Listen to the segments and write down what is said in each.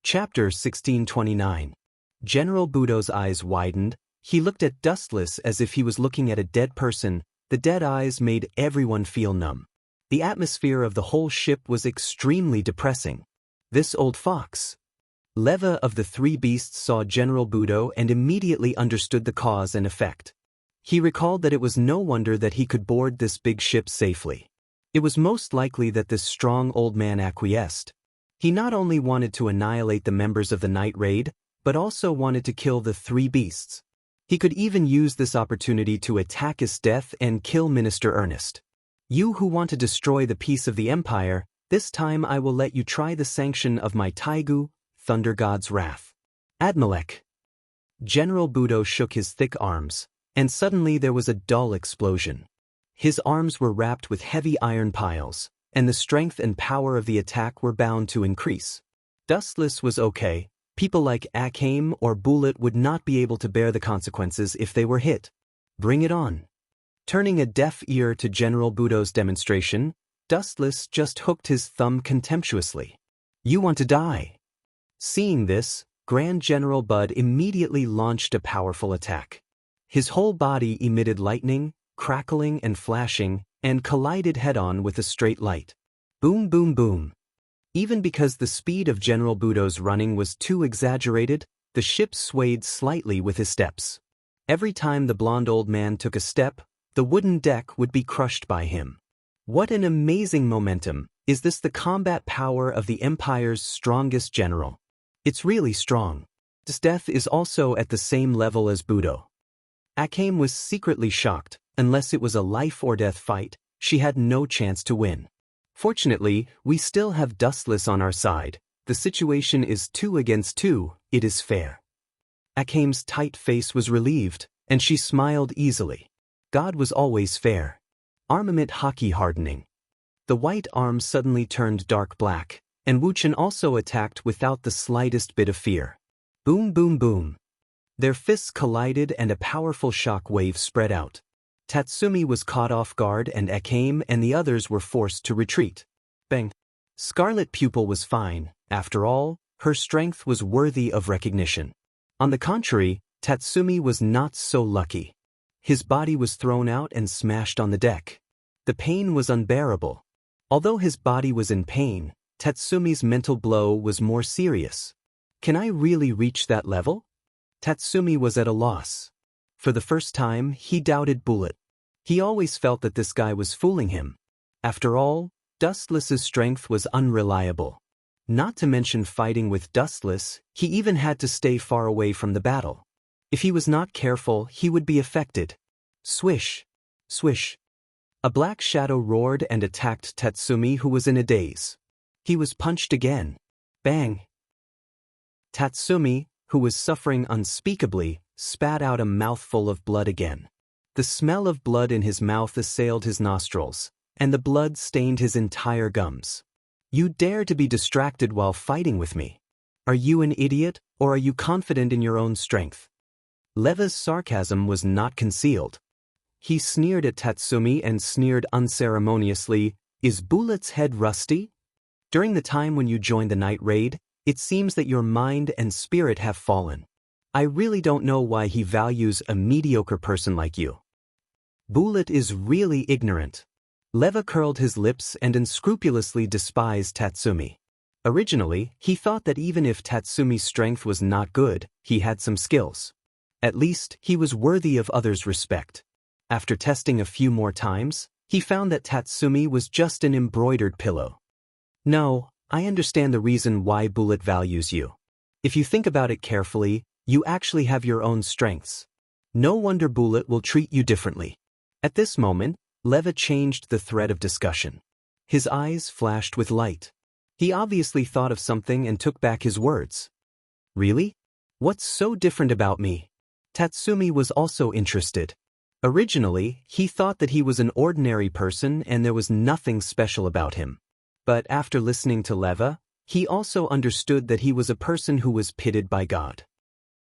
Chapter 1629. General Budo's eyes widened. He looked at Dustless as if he was looking at a dead person. The dead eyes made everyone feel numb. The atmosphere of the whole ship was extremely depressing. This old fox. Leva of the three beasts saw General Budo and immediately understood the cause and effect. He recalled that it was no wonder that he could board this big ship safely. It was most likely that this strong old man acquiesced. He not only wanted to annihilate the members of the night raid, but also wanted to kill the three beasts. He could even use this opportunity to attack his death and kill Minister Ernest. You who want to destroy the peace of the Empire, this time I will let you try the sanction of my Taigu, Thunder God's wrath. Admalek. General Budo shook his thick arms, and suddenly there was a dull explosion. His arms were wrapped with heavy iron piles, and the strength and power of the attack were bound to increase. Dustless was okay. People like Akame or Bullet would not be able to bear the consequences if they were hit. Bring it on. Turning a deaf ear to General Budo's demonstration, Dustless just hooked his thumb contemptuously. You want to die. Seeing this, Grand General Bud immediately launched a powerful attack. His whole body emitted lightning, crackling and flashing, and collided head-on with a straight light. Boom, boom, boom. Even because the speed of General Budo's running was too exaggerated, the ship swayed slightly with his steps. Every time the blonde old man took a step, the wooden deck would be crushed by him. What an amazing momentum! Is this the combat power of the Empire's strongest general? It's really strong. His death is also at the same level as Budo. Akame was secretly shocked. Unless it was a life-or-death fight, she had no chance to win. Fortunately, we still have Dustless on our side. The situation is 2 against 2, it is fair. Akame's tight face was relieved, and she smiled easily. God was always fair. Armament hockey hardening. The white arm suddenly turned dark black, and Wuchen also attacked without the slightest bit of fear. Boom, boom, boom. Their fists collided and a powerful shock wave spread out. Tatsumi was caught off guard and Akame and the others were forced to retreat. Bang! Scarlet Pupil was fine. After all, her strength was worthy of recognition. On the contrary, Tatsumi was not so lucky. His body was thrown out and smashed on the deck. The pain was unbearable. Although his body was in pain, Tatsumi's mental blow was more serious. Can I really reach that level? Tatsumi was at a loss. For the first time, he doubted Bullet. He always felt that this guy was fooling him. After all, Dustless's strength was unreliable. Not to mention fighting with Dustless, he even had to stay far away from the battle. If he was not careful, he would be affected. Swish! Swish! A black shadow roared and attacked Tatsumi, who was in a daze. He was punched again. Bang! Tatsumi, who was suffering unspeakably, spat out a mouthful of blood again. The smell of blood in his mouth assailed his nostrils, and the blood stained his entire gums. You dare to be distracted while fighting with me? Are you an idiot, or are you confident in your own strength? Leva's sarcasm was not concealed. He sneered at Tatsumi and sneered unceremoniously, "Is Bullet's head rusty? During the time when you joined the night raid, it seems that your mind and spirit have fallen. I really don't know why he values a mediocre person like you. Bullet is really ignorant." Leva curled his lips and unscrupulously despised Tatsumi. Originally, he thought that even if Tatsumi's strength was not good, he had some skills. At least, he was worthy of others' respect. After testing a few more times, he found that Tatsumi was just an embroidered pillow. No, I understand the reason why Bullet values you. If you think about it carefully, you actually have your own strengths. No wonder Bullet will treat you differently. At this moment, Leva changed the thread of discussion. His eyes flashed with light. He obviously thought of something and took back his words. Really? What's so different about me? Tatsumi was also interested. Originally, he thought that he was an ordinary person and there was nothing special about him. But after listening to Leva, he also understood that he was a person who was pitted by God.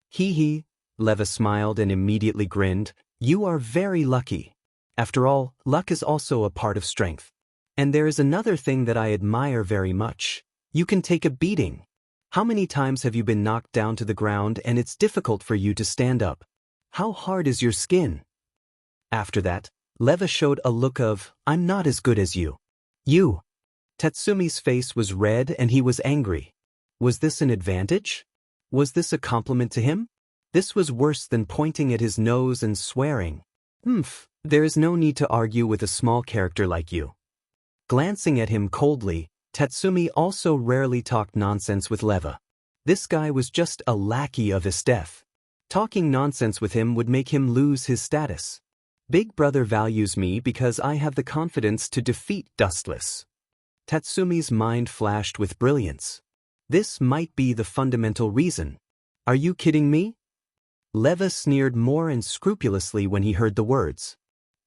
Hee, Leva smiled and immediately grinned. You are very lucky. After all, luck is also a part of strength. And there is another thing that I admire very much. You can take a beating. How many times have you been knocked down to the ground and it's difficult for you to stand up? How hard is your skin? After that, Leva showed a look of, I'm not as good as you. You. Tatsumi's face was red and he was angry. Was this an advantage? Was this a compliment to him? This was worse than pointing at his nose and swearing. There is no need to argue with a small character like you. Glancing at him coldly, Tatsumi also rarely talked nonsense with Leva. This guy was just a lackey of Estef. Talking nonsense with him would make him lose his status. Big brother values me because I have the confidence to defeat Dustless. Tatsumi's mind flashed with brilliance. This might be the fundamental reason. Are you kidding me? Leva sneered more unscrupulously when he heard the words.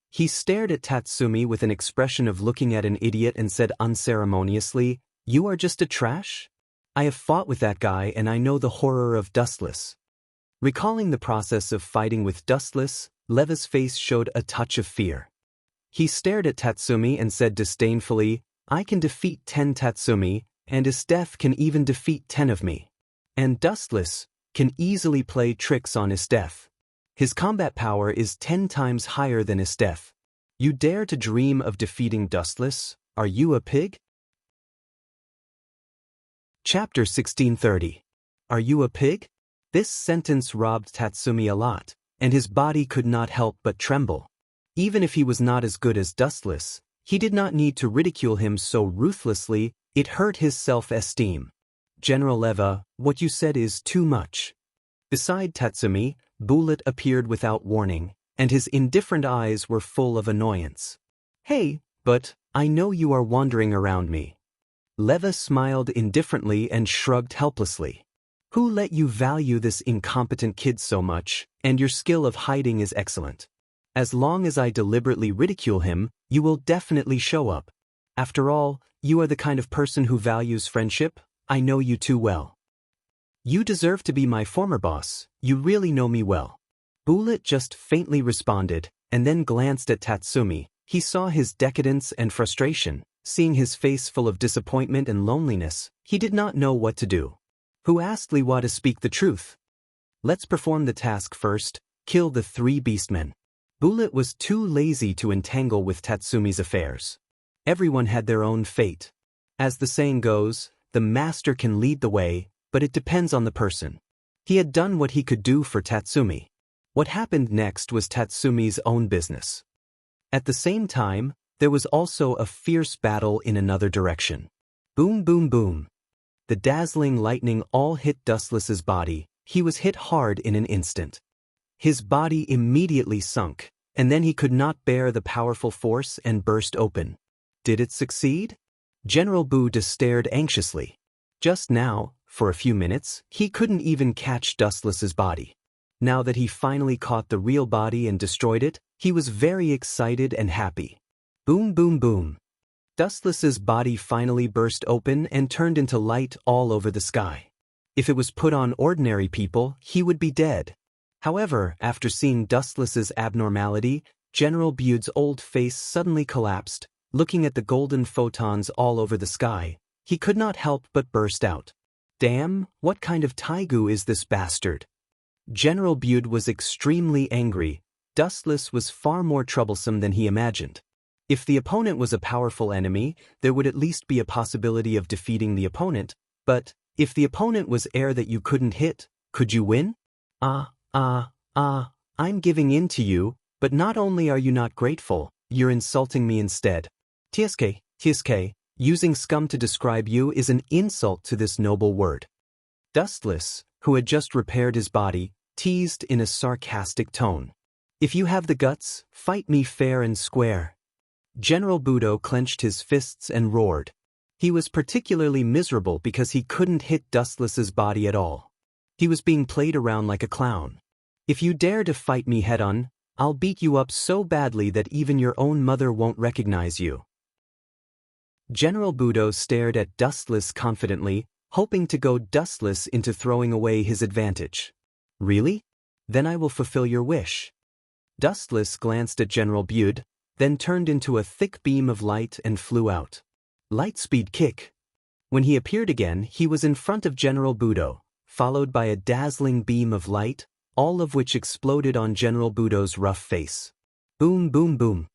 He stared at Tatsumi with an expression of looking at an idiot and said unceremoniously, You are just a trash? I have fought with that guy and I know the horror of Dustless. Recalling the process of fighting with Dustless, Leva's face showed a touch of fear. He stared at Tatsumi and said disdainfully, I can defeat 10 Tatsumi, and Estef can even defeat 10 of me. And Dustless can easily play tricks on Estef. His combat power is 10 times higher than Estef. You dare to dream of defeating Dustless? Are you a pig? Chapter 1630. Are you a pig? This sentence robbed Tatsumi a lot, and his body could not help but tremble. Even if he was not as good as Dustless, he did not need to ridicule him so ruthlessly, it hurt his self-esteem. General Leva, what you said is too much. Beside Tatsumi, Bullet appeared without warning, and his indifferent eyes were full of annoyance. Hey, but I know you are wandering around me. Leva smiled indifferently and shrugged helplessly. Who let you value this incompetent kid so much, and your skill of hiding is excellent. As long as I deliberately ridicule him, you will definitely show up. After all, you are the kind of person who values friendship. I know you too well. You deserve to be my former boss, you really know me well. Bullet just faintly responded, and then glanced at Tatsumi. He saw his decadence and frustration. Seeing his face full of disappointment and loneliness, he did not know what to do. Who asked Liwa to speak the truth? Let's perform the task first, kill the 3 beastmen. Bullet was too lazy to entangle with Tatsumi's affairs. Everyone had their own fate. As the saying goes, the master can lead the way, but it depends on the person. He had done what he could do for Tatsumi. What happened next was Tatsumi's own business. At the same time, there was also a fierce battle in another direction. Boom boom boom. The dazzling lightning all hit Dustless's body. He was hit hard in an instant. His body immediately sunk, and then he could not bear the powerful force and burst open. Did it succeed? General Buda stared anxiously. Just now, for a few minutes, he couldn't even catch Dustless's body. Now that he finally caught the real body and destroyed it, he was very excited and happy. Boom boom boom. Dustless's body finally burst open and turned into light all over the sky. If it was put on ordinary people, he would be dead. However, after seeing Dustless's abnormality, General Bude's old face suddenly collapsed. Looking at the golden photons all over the sky, he could not help but burst out. Damn, what kind of Taigu is this bastard? General Bude was extremely angry. Dustless was far more troublesome than he imagined. If the opponent was a powerful enemy, there would at least be a possibility of defeating the opponent, but if the opponent was air that you couldn't hit, could you win? I'm giving in to you, but not only are you not grateful, you're insulting me instead. TSK, using scum to describe you is an insult to this noble word. Dustless, who had just repaired his body, teased in a sarcastic tone. If you have the guts, fight me fair and square. General Budo clenched his fists and roared. He was particularly miserable because he couldn't hit Dustless's body at all. He was being played around like a clown. If you dare to fight me head-on, I'll beat you up so badly that even your own mother won't recognize you. General Budo stared at Dustless confidently, hoping to goad Dustless into throwing away his advantage. Really? Then I will fulfill your wish. Dustless glanced at General Bude, then turned into a thick beam of light and flew out. Lightspeed kick. When he appeared again, he was in front of General Budo, followed by a dazzling beam of light, all of which exploded on General Budo's rough face. Boom, boom, boom.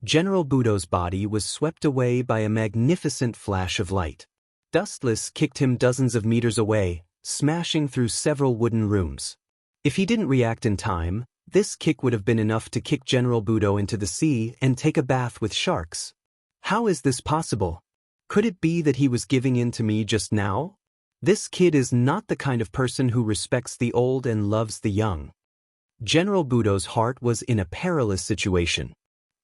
General Budo's body was swept away by a magnificent flash of light. Dustless kicked him dozens of meters away, smashing through several wooden rooms. If he didn't react in time, this kick would have been enough to kick General Budo into the sea and take a bath with sharks. How is this possible? Could it be that he was giving in to me just now? This kid is not the kind of person who respects the old and loves the young. General Budo's heart was in a perilous situation.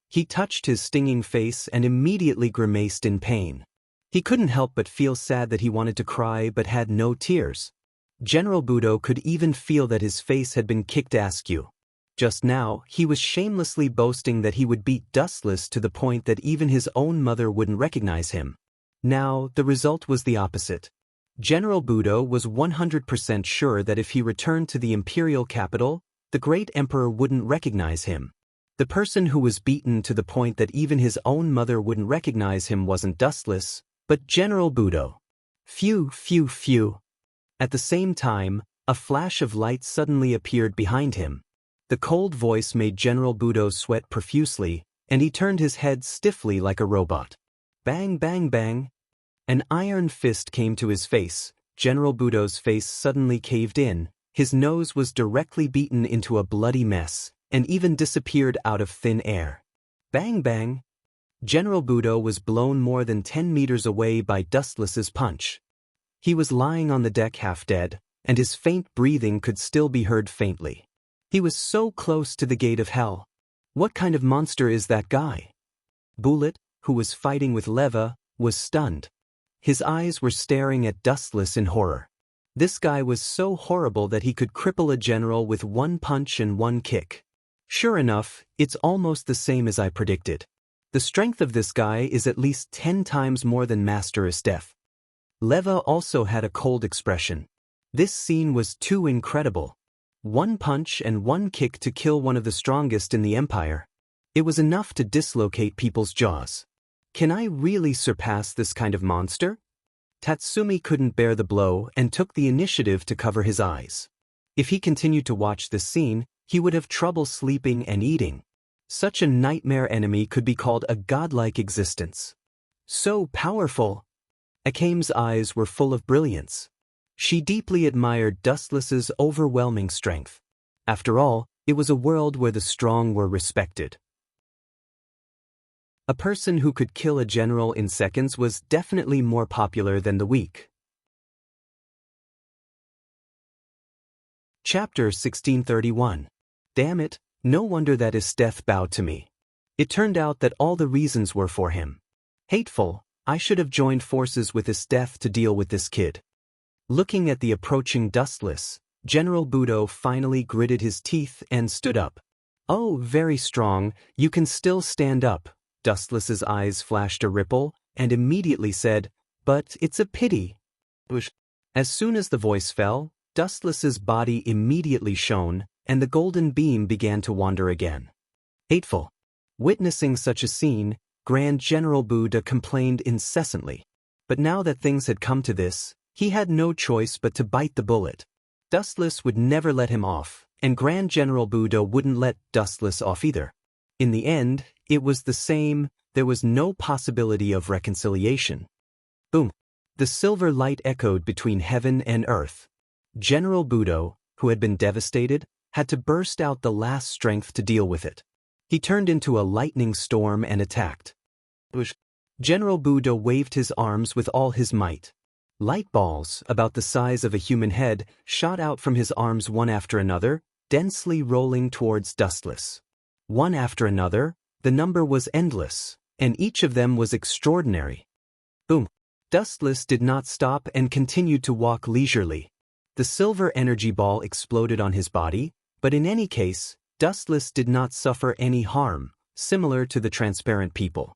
He touched his stinging face and immediately grimaced in pain. He couldn't help but feel sad that he wanted to cry but had no tears. General Budo could even feel that his face had been kicked askew. Just now, he was shamelessly boasting that he would beat Dustless to the point that even his own mother wouldn't recognize him. Now, the result was the opposite. General Budo was 100% sure that if he returned to the imperial capital, the great emperor wouldn't recognize him. The person who was beaten to the point that even his own mother wouldn't recognize him wasn't Dustless, but General Budo. Phew, phew, phew. At the same time, a flash of light suddenly appeared behind him. The cold voice made General Budo sweat profusely, and he turned his head stiffly like a robot. Bang, bang, bang. An iron fist came to his face. General Budo's face suddenly caved in, his nose was directly beaten into a bloody mess, and even disappeared out of thin air. Bang, bang. General Budo was blown more than 10 meters away by Dustless's punch. He was lying on the deck half dead, and his faint breathing could still be heard faintly. He was so close to the gate of hell. What kind of monster is that guy? Bullet, who was fighting with Leva, was stunned. His eyes were staring at Dustless in horror. This guy was so horrible that he could cripple a general with one punch and one kick. Sure enough, it's almost the same as I predicted. The strength of this guy is at least 10 times more than Master Estef. Leva also had a cold expression. This scene was too incredible. One punch and one kick to kill one of the strongest in the Empire. It was enough to dislocate people's jaws. Can I really surpass this kind of monster? Tatsumi couldn't bear the blow and took the initiative to cover his eyes. If he continued to watch this scene, he would have trouble sleeping and eating. Such a nightmare enemy could be called a godlike existence. So powerful! Akame's eyes were full of brilliance. She deeply admired Dustless's overwhelming strength. After all, it was a world where the strong were respected. A person who could kill a general in seconds was definitely more popular than the weak. Chapter 1631. Damn it, no wonder that Estef bowed to me. It turned out that all the reasons were for him. Hateful, I should have joined forces with Estef to deal with this kid. Looking at the approaching Dustless, General Budo finally gritted his teeth and stood up. Oh, very strong, you can still stand up. Dustless's eyes flashed a ripple, and immediately said, but it's a pity. As soon as the voice fell, Dustless's body immediately shone, and the golden beam began to wander again. Hateful. Witnessing such a scene, Grand General Budo complained incessantly. But now that things had come to this, he had no choice but to bite the bullet. Dustless would never let him off, and Grand General Budo wouldn't let Dustless off either. In the end, it was the same, there was no possibility of reconciliation. Boom. The silver light echoed between heaven and earth. General Budo, who had been devastated, had to burst out the last strength to deal with it. He turned into a lightning storm and attacked. General Budo waved his arms with all his might. Light balls, about the size of a human head, shot out from his arms one after another, densely rolling towards Dustless. One after another, the number was endless, and each of them was extraordinary. Boom. Dustless did not stop and continued to walk leisurely. The silver energy ball exploded on his body, but in any case, Dustless did not suffer any harm, similar to the transparent people.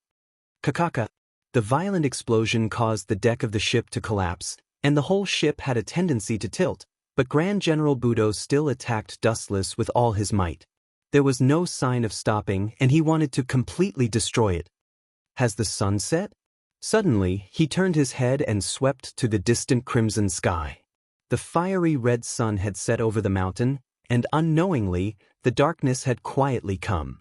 Kakaka. The violent explosion caused the deck of the ship to collapse, and the whole ship had a tendency to tilt, but Grand General Budo still attacked Dustless with all his might. There was no sign of stopping, and he wanted to completely destroy it. Has the sun set? Suddenly, he turned his head and swept to the distant crimson sky. The fiery red sun had set over the mountain, and unknowingly, the darkness had quietly come.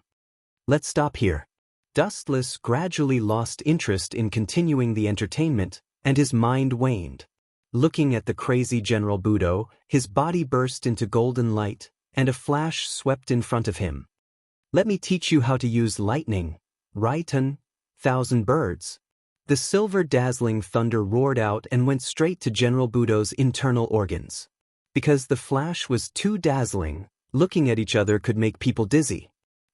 Let's stop here. Dustless gradually lost interest in continuing the entertainment, and his mind waned. Looking at the crazy General Budo, his body burst into golden light, and a flash swept in front of him. Let me teach you how to use lightning, right, 1,000 birds. The silver dazzling thunder roared out and went straight to General Budo's internal organs. Because the flash was too dazzling, looking at each other could make people dizzy.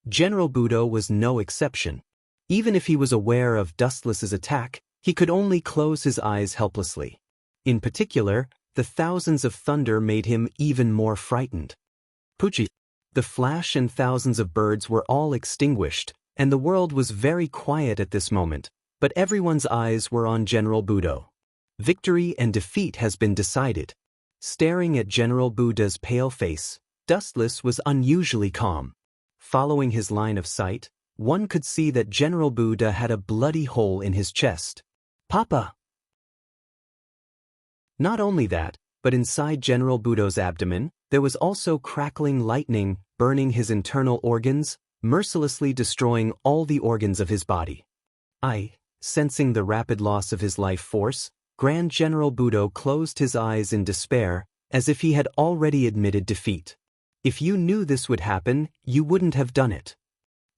General Budo was no exception. Even if he was aware of Dustless's attack, he could only close his eyes helplessly. In particular, the thousands of thunder made him even more frightened. Pucci. The flash and thousands of birds were all extinguished, and the world was very quiet at this moment, but everyone's eyes were on General Budo. Victory and defeat has been decided. Staring at General Budo's pale face, Dustless was unusually calm. Following his line of sight, one could see that General Budo had a bloody hole in his chest. Papa! Not only that, but inside General Budo's abdomen, there was also crackling lightning, burning his internal organs, mercilessly destroying all the organs of his body. Sensing the rapid loss of his life force, Grand General Budo closed his eyes in despair, as if he had already admitted defeat. If you knew this would happen, you wouldn't have done it.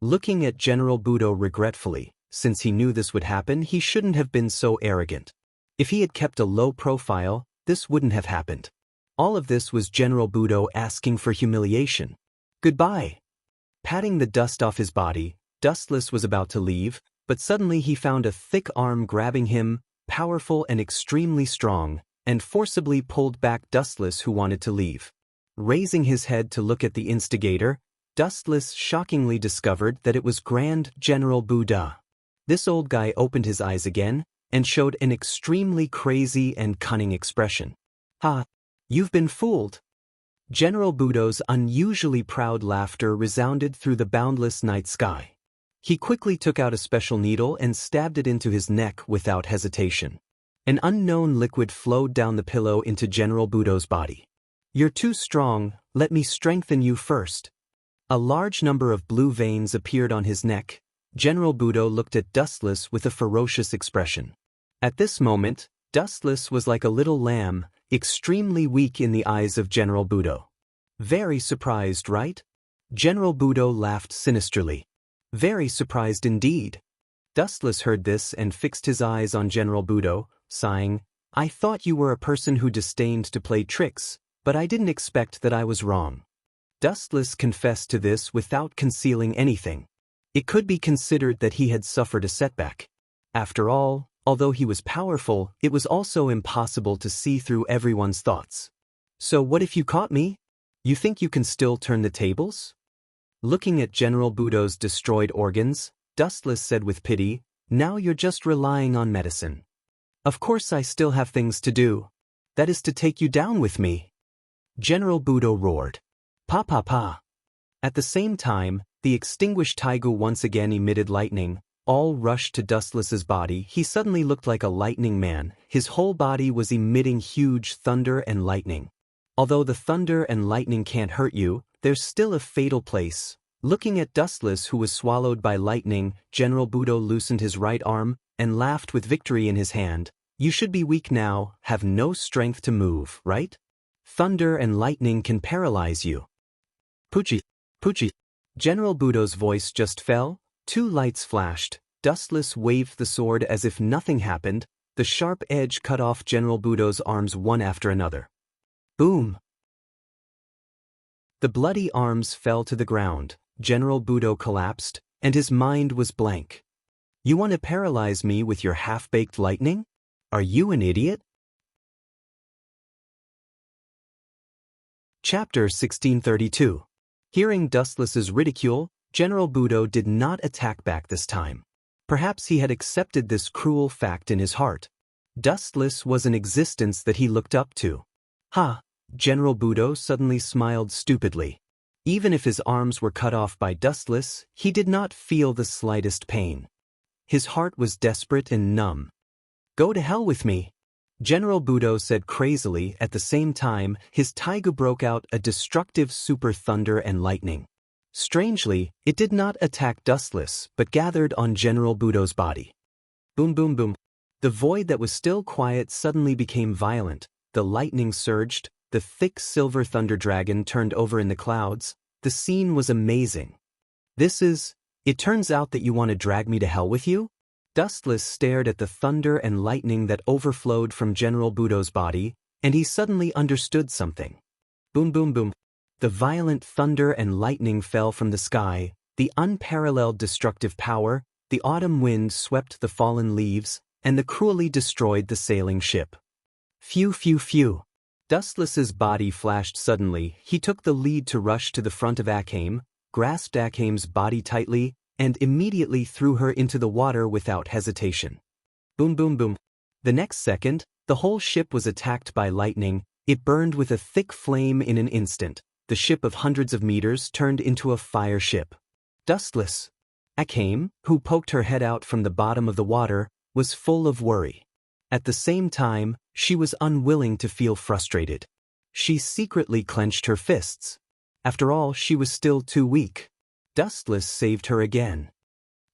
Looking at General Budo regretfully, since he knew this would happen, he shouldn't have been so arrogant. If he had kept a low profile, this wouldn't have happened. All of this was General Budo asking for humiliation. Goodbye. Patting the dust off his body, Dustless was about to leave, but suddenly he found a thick arm grabbing him, powerful and extremely strong, and forcibly pulled back Dustless, who wanted to leave. Raising his head to look at the instigator, Dustless shockingly discovered that it was Grand General Budo. This old guy opened his eyes again, and showed an extremely crazy and cunning expression. Ha! You've been fooled. General Budo's unusually proud laughter resounded through the boundless night sky. He quickly took out a special needle and stabbed it into his neck without hesitation. An unknown liquid flowed down the pillow into General Budo's body. You're too strong, let me strengthen you first. A large number of blue veins appeared on his neck. General Budo looked at Dustless with a ferocious expression. At this moment, Dustless was like a little lamb, extremely weak in the eyes of General Budo. Very surprised, right? General Budo laughed sinisterly. Very surprised indeed. Dustless heard this and fixed his eyes on General Budo, sighing, I thought you were a person who disdained to play tricks, but I didn't expect that I was wrong. Dustless confessed to this without concealing anything. It could be considered that he had suffered a setback. After all, although he was powerful, it was also impossible to see through everyone's thoughts. So what if you caught me? You think you can still turn the tables? Looking at General Budo's destroyed organs, Dustless said with pity, now you're just relying on medicine. Of course I still have things to do. That is to take you down with me. General Budo roared. Pa pa pa. At the same time, the extinguished Taigu once again emitted lightning. All rushed to Dustless's body. He suddenly looked like a lightning man. His whole body was emitting huge thunder and lightning. Although the thunder and lightning can't hurt you, there's still a fatal place. Looking at Dustless, who was swallowed by lightning, General Budo loosened his right arm and laughed with victory in his hand. You should be weak now, have no strength to move, right? Thunder and lightning can paralyze you. Pucci. General Budo's voice just fell. Two lights flashed. Dustless waved the sword as if nothing happened. The sharp edge cut off General Budo's arms one after another. Boom! The bloody arms fell to the ground. General Budo collapsed, and his mind was blank. You want to paralyze me with your half-baked lightning? Are you an idiot? Chapter 1632. Hearing Dustless's ridicule, General Budo did not attack back this time. Perhaps he had accepted this cruel fact in his heart. Dustless was an existence that he looked up to. Ha! General Budo suddenly smiled stupidly. Even if his arms were cut off by Dustless, he did not feel the slightest pain. His heart was desperate and numb. Go to hell with me. General Budo said crazily. At the same time, his taiga broke out a destructive super thunder and lightning. Strangely, it did not attack Dustless, but gathered on General Budo's body. Boom boom boom. The void that was still quiet suddenly became violent, the lightning surged, the thick silver thunder dragon turned over in the clouds. The scene was amazing. It turns out that you want to drag me to hell with you? Dustless stared at the thunder and lightning that overflowed from General Budo's body, and he suddenly understood something. Boom boom boom. The violent thunder and lightning fell from the sky, the unparalleled destructive power, the autumn wind swept the fallen leaves, and the cruelly destroyed the sailing ship. Phew phew phew. Dustless's body flashed suddenly. He took the lead to rush to the front of Akame, grasped Akame's body tightly, and immediately threw her into the water without hesitation. Boom boom boom. The next second, the whole ship was attacked by lightning. It burned with a thick flame in an instant. The ship of hundreds of meters turned into a fire ship. Dustless. Akame, who poked her head out from the bottom of the water, was full of worry. At the same time, she was unwilling to feel frustrated. She secretly clenched her fists. After all, she was still too weak. Dustless saved her again.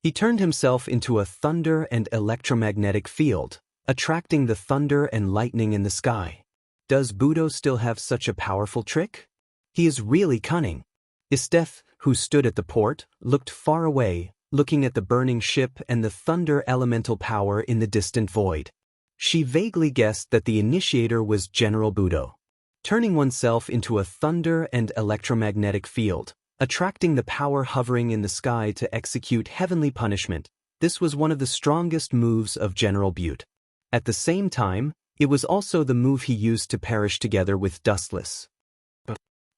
He turned himself into a thunder and electromagnetic field, attracting the thunder and lightning in the sky. Does Budo still have such a powerful trick? He is really cunning. Isteth, who stood at the port, looked far away, looking at the burning ship and the thunder elemental power in the distant void. She vaguely guessed that the initiator was General Budo. Turning oneself into a thunder and electromagnetic field, attracting the power hovering in the sky to execute heavenly punishment, this was one of the strongest moves of General Butte. At the same time, it was also the move he used to perish together with Dustless.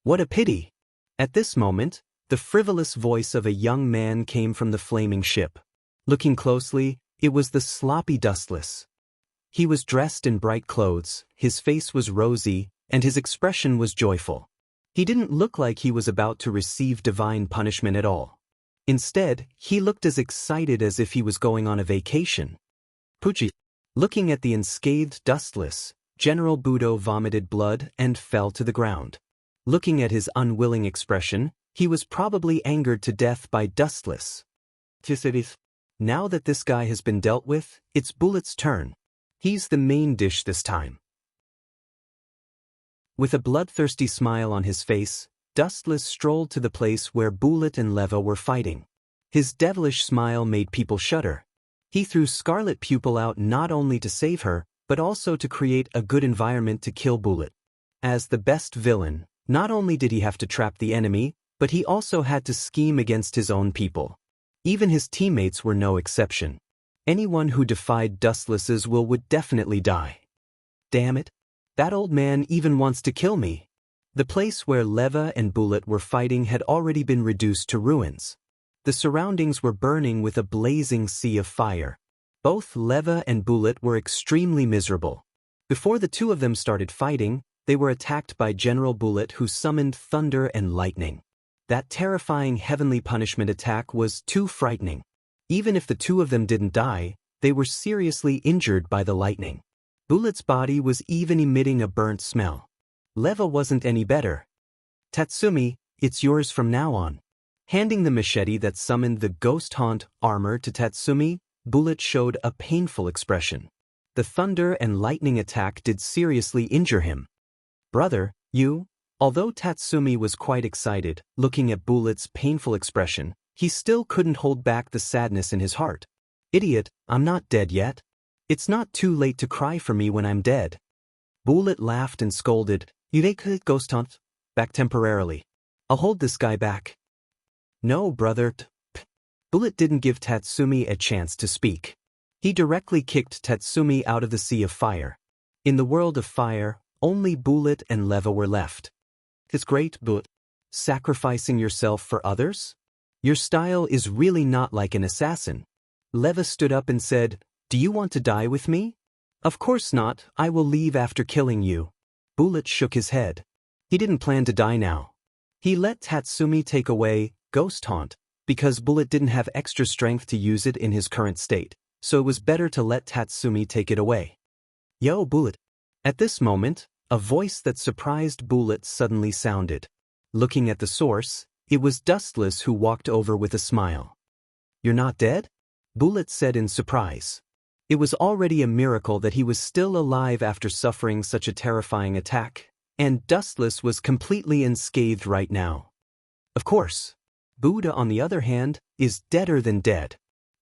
What a pity! At this moment, the frivolous voice of a young man came from the flaming ship. Looking closely, it was the sloppy Dustless. He was dressed in bright clothes, his face was rosy, and his expression was joyful. He didn't look like he was about to receive divine punishment at all. Instead, he looked as excited as if he was going on a vacation. Pucci. Looking at the unscathed Dustless, General Budo vomited blood and fell to the ground. Looking at his unwilling expression, he was probably angered to death by Dustless. Now that this guy has been dealt with, it's Bullet's turn. He's the main dish this time. With a bloodthirsty smile on his face, Dustless strolled to the place where Bullet and Leva were fighting. His devilish smile made people shudder. He threw Scarlet Pupil out not only to save her, but also to create a good environment to kill Bullet. As the best villain, not only did he have to trap the enemy, but he also had to scheme against his own people. Even his teammates were no exception. Anyone who defied Dustless's will would definitely die. Damn it! That old man even wants to kill me. The place where Leva and Bullet were fighting had already been reduced to ruins. The surroundings were burning with a blazing sea of fire. Both Leva and Bullet were extremely miserable. Before the two of them started fighting, they were attacked by General Bullet, who summoned thunder and lightning. That terrifying heavenly punishment attack was too frightening. Even if the two of them didn't die, they were seriously injured by the lightning. Bullet's body was even emitting a burnt smell. Leva wasn't any better. Tatsumi, it's yours from now on. Handing the machete that summoned the Ghost Haunt armor to Tatsumi, Bullet showed a painful expression. The thunder and lightning attack did seriously injure him. Brother, you? Although Tatsumi was quite excited, looking at Bullet's painful expression, he still couldn't hold back the sadness in his heart. Idiot, I'm not dead yet. It's not too late to cry for me when I'm dead. Bullet laughed and scolded, You take Ghost Hunt back temporarily. I'll hold this guy back. No, brother. Bullet didn't give Tatsumi a chance to speak. He directly kicked Tatsumi out of the sea of fire. In the world of fire, only Bullet and Leva were left. It's great, Bullet. Sacrificing yourself for others? Your style is really not like an assassin. Leva stood up and said, Do you want to die with me? Of course not, I will leave after killing you. Bullet shook his head. He didn't plan to die now. He let Tatsumi take away Ghost Haunt, because Bullet didn't have extra strength to use it in his current state, so it was better to let Tatsumi take it away. Yo, Bullet. At this moment, a voice that surprised Bullet suddenly sounded. Looking at the source, it was Dustless who walked over with a smile. You're not dead? Bullet said in surprise. It was already a miracle that he was still alive after suffering such a terrifying attack, and Dustless was completely unscathed right now. Of course. Buddha, on the other hand, is deader than dead.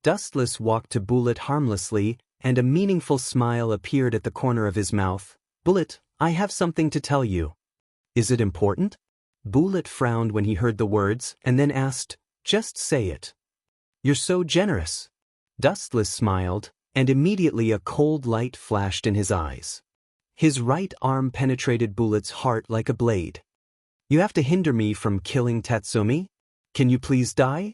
Dustless walked to Bullet harmlessly, and a meaningful smile appeared at the corner of his mouth. Bullet, I have something to tell you. Is it important? Bullet frowned when he heard the words and then asked, just say it. You're so generous. Dustless smiled, and immediately a cold light flashed in his eyes. His right arm penetrated Bullet's heart like a blade. You have to hinder me from killing Tatsumi? Can you please die?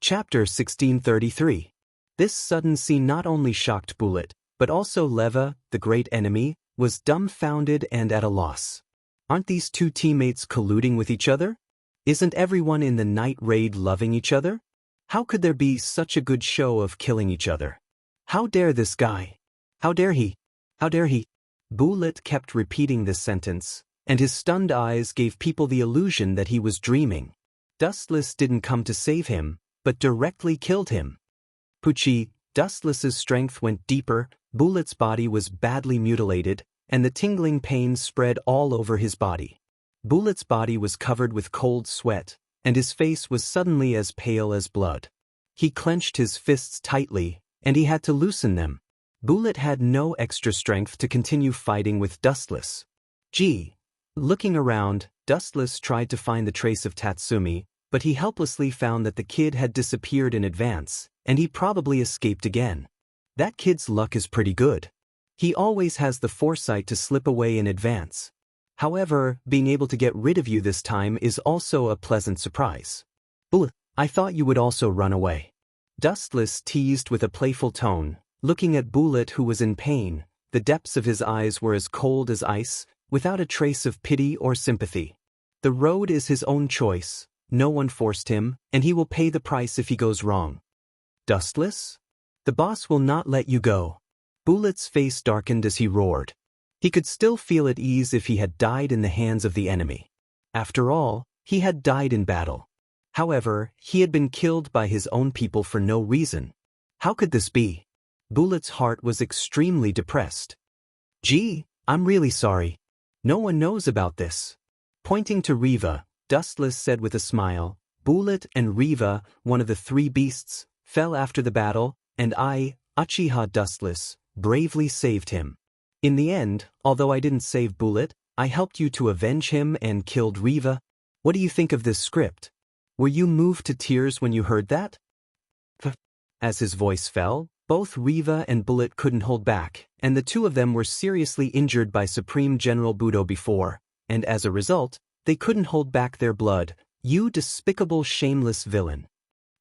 Chapter 1633. This sudden scene not only shocked Bullet, but also Leva, the great enemy, was dumbfounded and at a loss. Aren't these two teammates colluding with each other? Isn't everyone in the night raid loving each other? How could there be such a good show of killing each other? How dare this guy? How dare he? How dare he? Bullet kept repeating this sentence, and his stunned eyes gave people the illusion that he was dreaming. Dustless didn't come to save him, but directly killed him. Pucci, Dustless's strength went deeper, Bullet's body was badly mutilated, and the tingling pain spread all over his body. Bullet's body was covered with cold sweat, and his face was suddenly as pale as blood. He clenched his fists tightly, and he had to loosen them. Bullet had no extra strength to continue fighting with Dustless. Looking around, Dustless tried to find the trace of Tatsumi, but he helplessly found that the kid had disappeared in advance, and he probably escaped again. That kid's luck is pretty good. He always has the foresight to slip away in advance. However, being able to get rid of you this time is also a pleasant surprise. Bullet, I thought you would also run away. Dustless teased with a playful tone, looking at Bullet who was in pain. The depths of his eyes were as cold as ice, without a trace of pity or sympathy. The road is his own choice. No one forced him, and he will pay the price if he goes wrong. Dustless? The boss will not let you go. Bullet's face darkened as he roared. He could still feel at ease if he had died in the hands of the enemy. After all, he had died in battle. However, he had been killed by his own people for no reason. How could this be? Bullet's heart was extremely depressed. I'm really sorry. No one knows about this. Pointing to Riva, Dustless said with a smile, Bullet and Riva, one of the three beasts, fell after the battle, and I, Uchiha Dustless, bravely saved him. In the end, although I didn't save Bullet, I helped you to avenge him and killed Riva. What do you think of this script? Were you moved to tears when you heard that? As his voice fell, both Riva and Bullet couldn't hold back, and the two of them were seriously injured by Supreme General Budo before, and as a result, they couldn't hold back their blood. You despicable, shameless villain.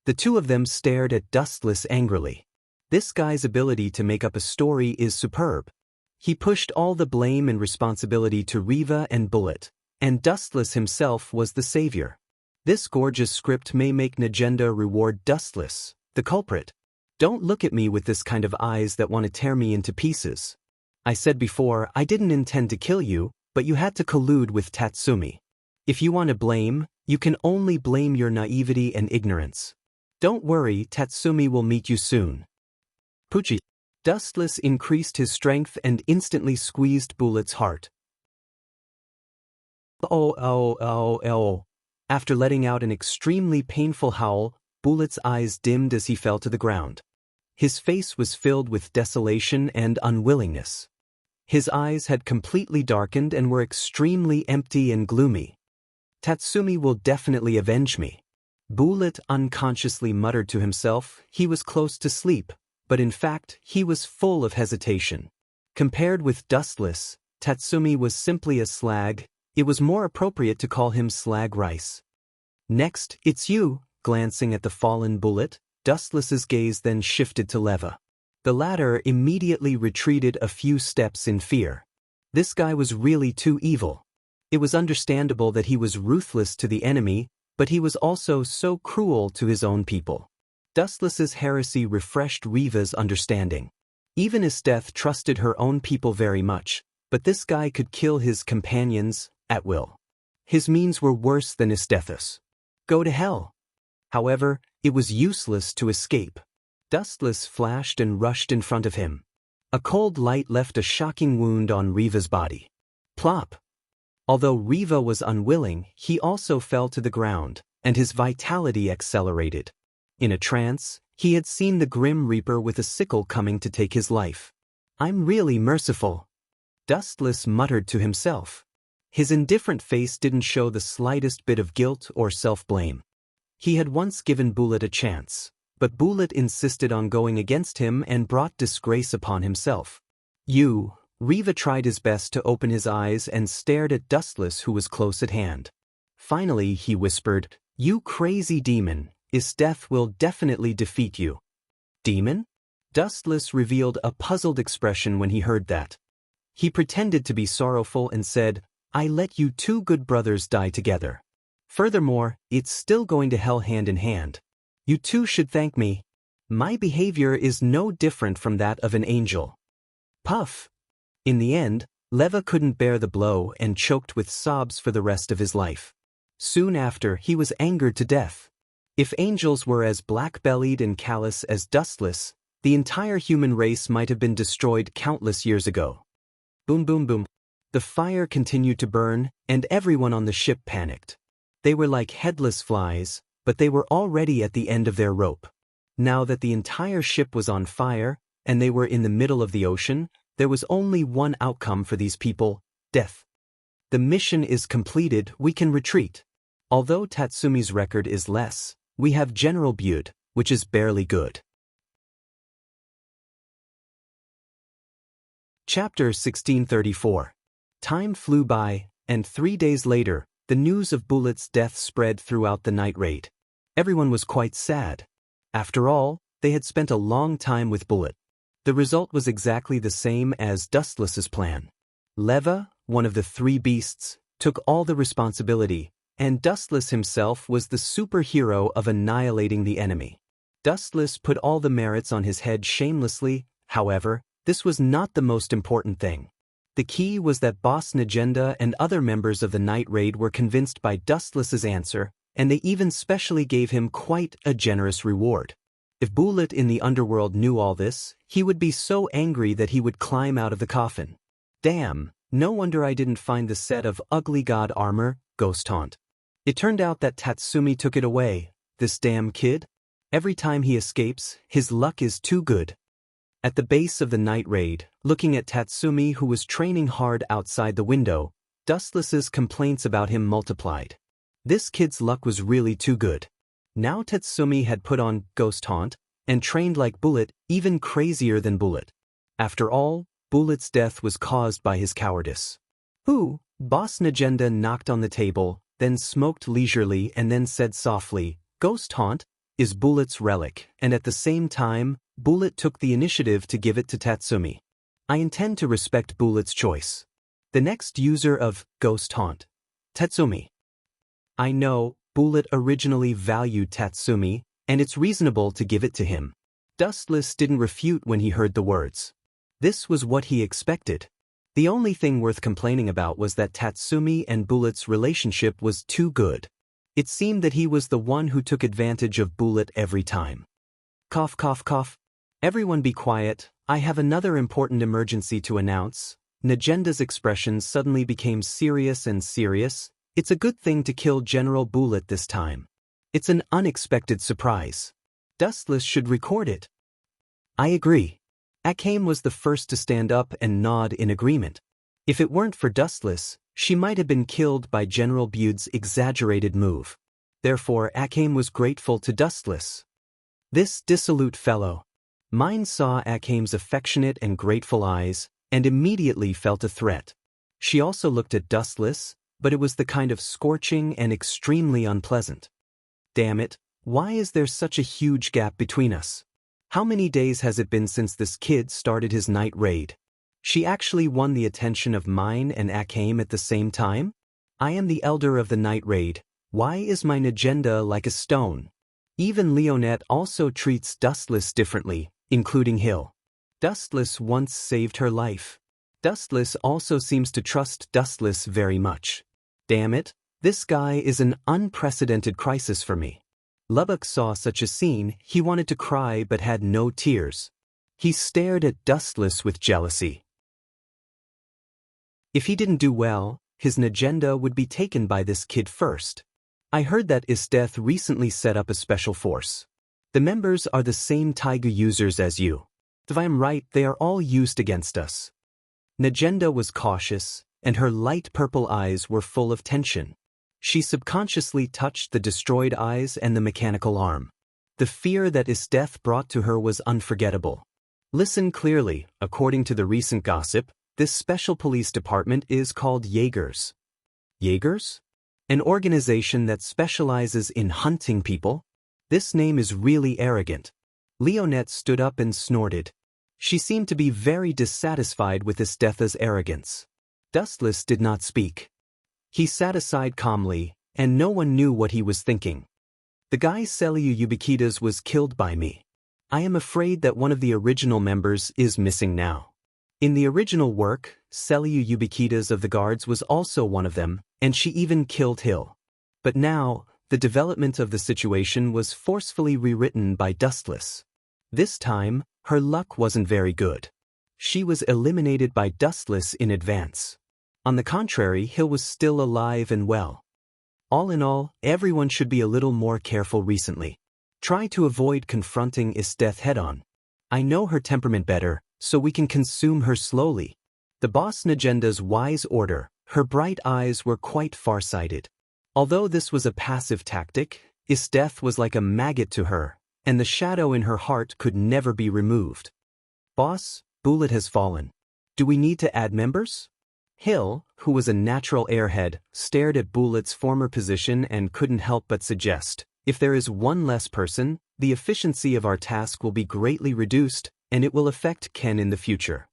The two of them stared at Dustless angrily. This guy's ability to make up a story is superb. He pushed all the blame and responsibility to Riva and Bullet, and Dustless himself was the savior. This gorgeous script may make Negenda reward Dustless, the culprit. Don't look at me with this kind of eyes that want to tear me into pieces. I said before I didn't intend to kill you, but you had to collude with Tatsumi. If you want to blame, you can only blame your naivety and ignorance. Don't worry, Tatsumi will meet you soon. Pucci. Dustless increased his strength and instantly squeezed Bullet's heart. After letting out an extremely painful howl, Bullet's eyes dimmed as he fell to the ground. His face was filled with desolation and unwillingness. His eyes had completely darkened and were extremely empty and gloomy. Tatsumi will definitely avenge me. Bullet unconsciously muttered to himself. He was close to sleep, but in fact he was full of hesitation. Compared with Dustless, Tatsumi was simply a slag. It was more appropriate to call him Slag Rice. Next, it's you. Glancing at the fallen Bullet, Dustless's gaze then shifted to Leva. The latter immediately retreated a few steps in fear. This guy was really too evil. It was understandable that he was ruthless to the enemy, but he was also so cruel to his own people. Dustless's heresy refreshed Riva's understanding. Even Esteth trusted her own people very much, but this guy could kill his companions at will. His means were worse than Esteth's. Go to hell. However, it was useless to escape. Dustless flashed and rushed in front of him. A cold light left a shocking wound on Riva's body. Plop! Although Riva was unwilling, he also fell to the ground, and his vitality accelerated. In a trance, he had seen the Grim Reaper with a sickle coming to take his life. I'm really merciful. Dustless muttered to himself. His indifferent face didn't show the slightest bit of guilt or self-blame. He had once given Bullet a chance, but Bullet insisted on going against him and brought disgrace upon himself. Riva tried his best to open his eyes and stared at Dustless, who was close at hand. Finally he whispered, "You crazy demon, Esteth will definitely defeat you." Demon? Dustless revealed a puzzled expression when he heard that. He pretended to be sorrowful and said, "I let you two good brothers die together. Furthermore, it's still going to hell hand in hand. You two should thank me. My behavior is no different from that of an angel." Puff! In the end, Leva couldn't bear the blow and choked with sobs for the rest of his life. Soon after, he was angered to death. If angels were as black-bellied and callous as Dustless, the entire human race might have been destroyed countless years ago. Boom boom boom. The fire continued to burn, and everyone on the ship panicked. They were like headless flies, but they were already at the end of their rope. Now that the entire ship was on fire, and they were in the middle of the ocean, there was only one outcome for these people: death. The mission is completed, we can retreat. Although Tatsumi's record is less, we have General Bude, which is barely good. Chapter 1634. Time flew by, and 3 days later, the news of Bullet's death spread throughout the night raid. Everyone was quite sad. After all, they had spent a long time with Bullet. The result was exactly the same as Dustless's plan. Leva, one of the three beasts, took all the responsibility, and Dustless himself was the superhero of annihilating the enemy. Dustless put all the merits on his head shamelessly. However, this was not the most important thing. The key was that Boss Najenda and other members of the night raid were convinced by Dustless's answer, and they even specially gave him quite a generous reward. If Bullet in the underworld knew all this, he would be so angry that he would climb out of the coffin. Damn, no wonder I didn't find the set of Ugly God armor, Ghost Haunt. It turned out that Tatsumi took it away, this damn kid. Every time he escapes, his luck is too good. At the base of the night raid, looking at Tatsumi, who was training hard outside the window, Dustless's complaints about him multiplied. This kid's luck was really too good. Now Tatsumi had put on Ghost Haunt, and trained like Bullet, even crazier than Bullet. After all, Bullet's death was caused by his cowardice. Boss Najenda knocked on the table, then smoked leisurely and then said softly, "Ghost Haunt is Bullet's relic," and at the same time, Bullet took the initiative to give it to Tatsumi. I intend to respect Bullet's choice. The next user of Ghost Haunt, Tatsumi. I know, Bullet originally valued Tatsumi, and it's reasonable to give it to him. Dustless didn't refute when he heard the words. This was what he expected. The only thing worth complaining about was that Tatsumi and Bullet's relationship was too good. It seemed that he was the one who took advantage of Bullet every time. Cough cough cough. Everyone be quiet, I have another important emergency to announce. Najenda's expression suddenly became serious and serious. It's a good thing to kill General Bullet this time. It's an unexpected surprise. Dustless should record it. I agree. Akame was the first to stand up and nod in agreement. If it weren't for Dustless, she might have been killed by General Bude's exaggerated move. Therefore, Akame was grateful to Dustless. This dissolute fellow. Mine saw Akame's affectionate and grateful eyes, and immediately felt a threat. She also looked at Dustless, but it was the kind of scorching and extremely unpleasant. Damn it, why is there such a huge gap between us? How many days has it been since this kid started his night raid? She actually won the attention of mine and Akame at the same time? I am the elder of the night raid. Why is my agenda like a stone? Even Leonette also treats Dustless differently, including Hill. Dustless once saved her life. Dustless also seems to trust Dustless very much. Damn it, this guy is an unprecedented crisis for me. Lubbock saw such a scene, he wanted to cry but had no tears. He stared at Dustless with jealousy. If he didn't do well, his agenda would be taken by this kid first. I heard that Isteth recently set up a special force. The members are the same Taiga users as you. If I am right, they are all used against us. Najenda was cautious, and her light purple eyes were full of tension. She subconsciously touched the destroyed eyes and the mechanical arm. The fear that Isteth brought to her was unforgettable. Listen clearly, according to the recent gossip, this special police department is called Jaegers. Jaegers? An organization that specializes in hunting people? This name is really arrogant. Leonette stood up and snorted. She seemed to be very dissatisfied with Isteth's arrogance. Dustless did not speak. He sat aside calmly, and no one knew what he was thinking. The guy Celiu Ubiquitas was killed by me. I am afraid that one of the original members is missing now. In the original work, Celiu Ubiquitas of the Guards was also one of them, and she even killed Hill. But now, the development of the situation was forcefully rewritten by Dustless. This time, her luck wasn't very good. She was eliminated by Dustless in advance. On the contrary, Hill was still alive and well. All in all, everyone should be a little more careful recently. Try to avoid confronting Isteth head-on. I know her temperament better, so we can consume her slowly. The boss Najenda's wise order, her bright eyes were quite far-sighted. Although this was a passive tactic, Isteth was like a maggot to her, and the shadow in her heart could never be removed. Boss, Bullet has fallen. Do we need to add members? Hill, who was a natural airhead, stared at Bullet's former position and couldn't help but suggest, if there is one less person, the efficiency of our task will be greatly reduced, and it will affect Ken in the future.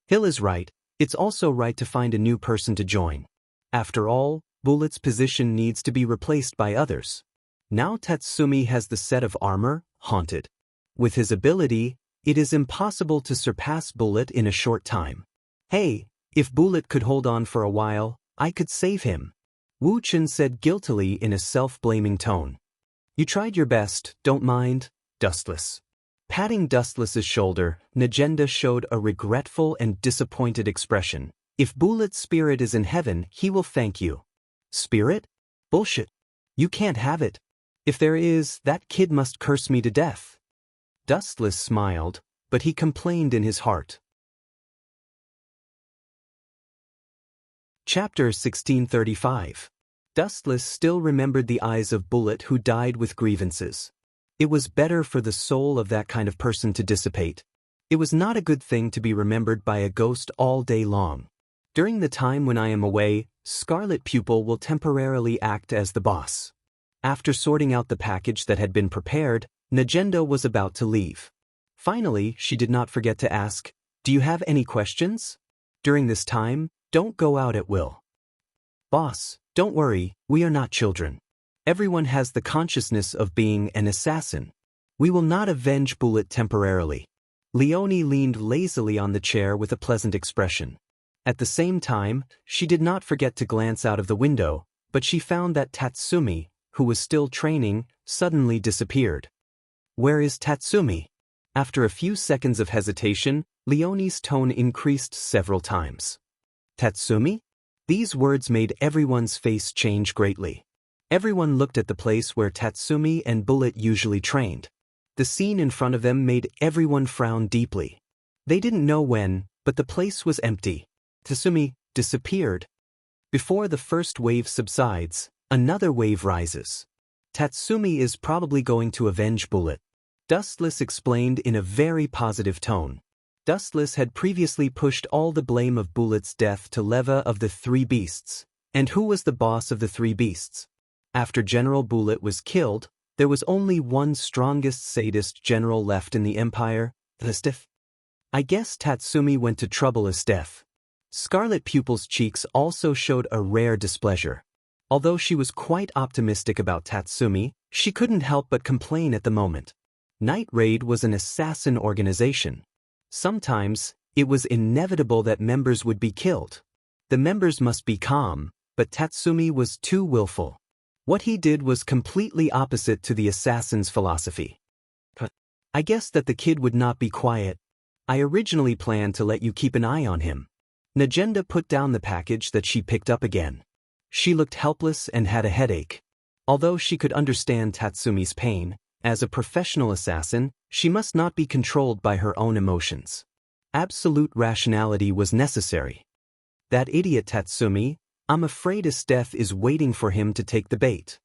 Hill is right, it's also right to find a new person to join. After all, Bullet's position needs to be replaced by others. Now Tatsumi has the set of armor, Haunted. With his ability, it is impossible to surpass Bullet in a short time. Hey, if Bullet could hold on for a while, I could save him. Wu Chen said guiltily in a self-blaming tone. You tried your best, don't mind, Dustless. Patting Dustless's shoulder, Najenda showed a regretful and disappointed expression. If Bullet's spirit is in heaven, he will thank you. Spirit? Bullshit. You can't have it. If there is, that kid must curse me to death. Dustless smiled, but he complained in his heart. Chapter 1635. Dustless still remembered the eyes of Bullet who died with grievances. It was better for the soul of that kind of person to dissipate. It was not a good thing to be remembered by a ghost all day long. During the time when I am away, Scarlet Pupil will temporarily act as the boss. After sorting out the package that had been prepared, Najenda was about to leave. Finally, she did not forget to ask, "Do you have any questions?" During this time, don't go out at will. Boss, don't worry, we are not children. Everyone has the consciousness of being an assassin. We will not avenge Bullet temporarily. Leonie leaned lazily on the chair with a pleasant expression. At the same time, she did not forget to glance out of the window, but she found that Tatsumi, who was still training, suddenly disappeared. Where is Tatsumi? After a few seconds of hesitation, Leonie's tone increased several times. Tatsumi? These words made everyone's face change greatly. Everyone looked at the place where Tatsumi and Bullet usually trained. The scene in front of them made everyone frown deeply. They didn't know when, but the place was empty. Tatsumi disappeared. Before the first wave subsides, another wave rises. Tatsumi is probably going to avenge Bullet. Dustless explained in a very positive tone. Dustless had previously pushed all the blame of Bullet's death to Leva of the Three Beasts. And who was the boss of the Three Beasts? After General Bullet was killed, there was only one strongest sadist general left in the Empire, Isteth. I guess Tatsumi went to trouble Isteth. Scarlet Pupil's cheeks also showed a rare displeasure. Although she was quite optimistic about Tatsumi, she couldn't help but complain at the moment. Night Raid was an assassin organization. Sometimes, it was inevitable that members would be killed. The members must be calm, but Tatsumi was too willful. What he did was completely opposite to the assassin's philosophy. I guess that the kid would not be quiet. I originally planned to let you keep an eye on him. Najenda put down the package that she picked up again. She looked helpless and had a headache. Although she could understand Tatsumi's pain, as a professional assassin, she must not be controlled by her own emotions. Absolute rationality was necessary. That idiot Tatsumi, I'm afraid Esteth is waiting for him to take the bait.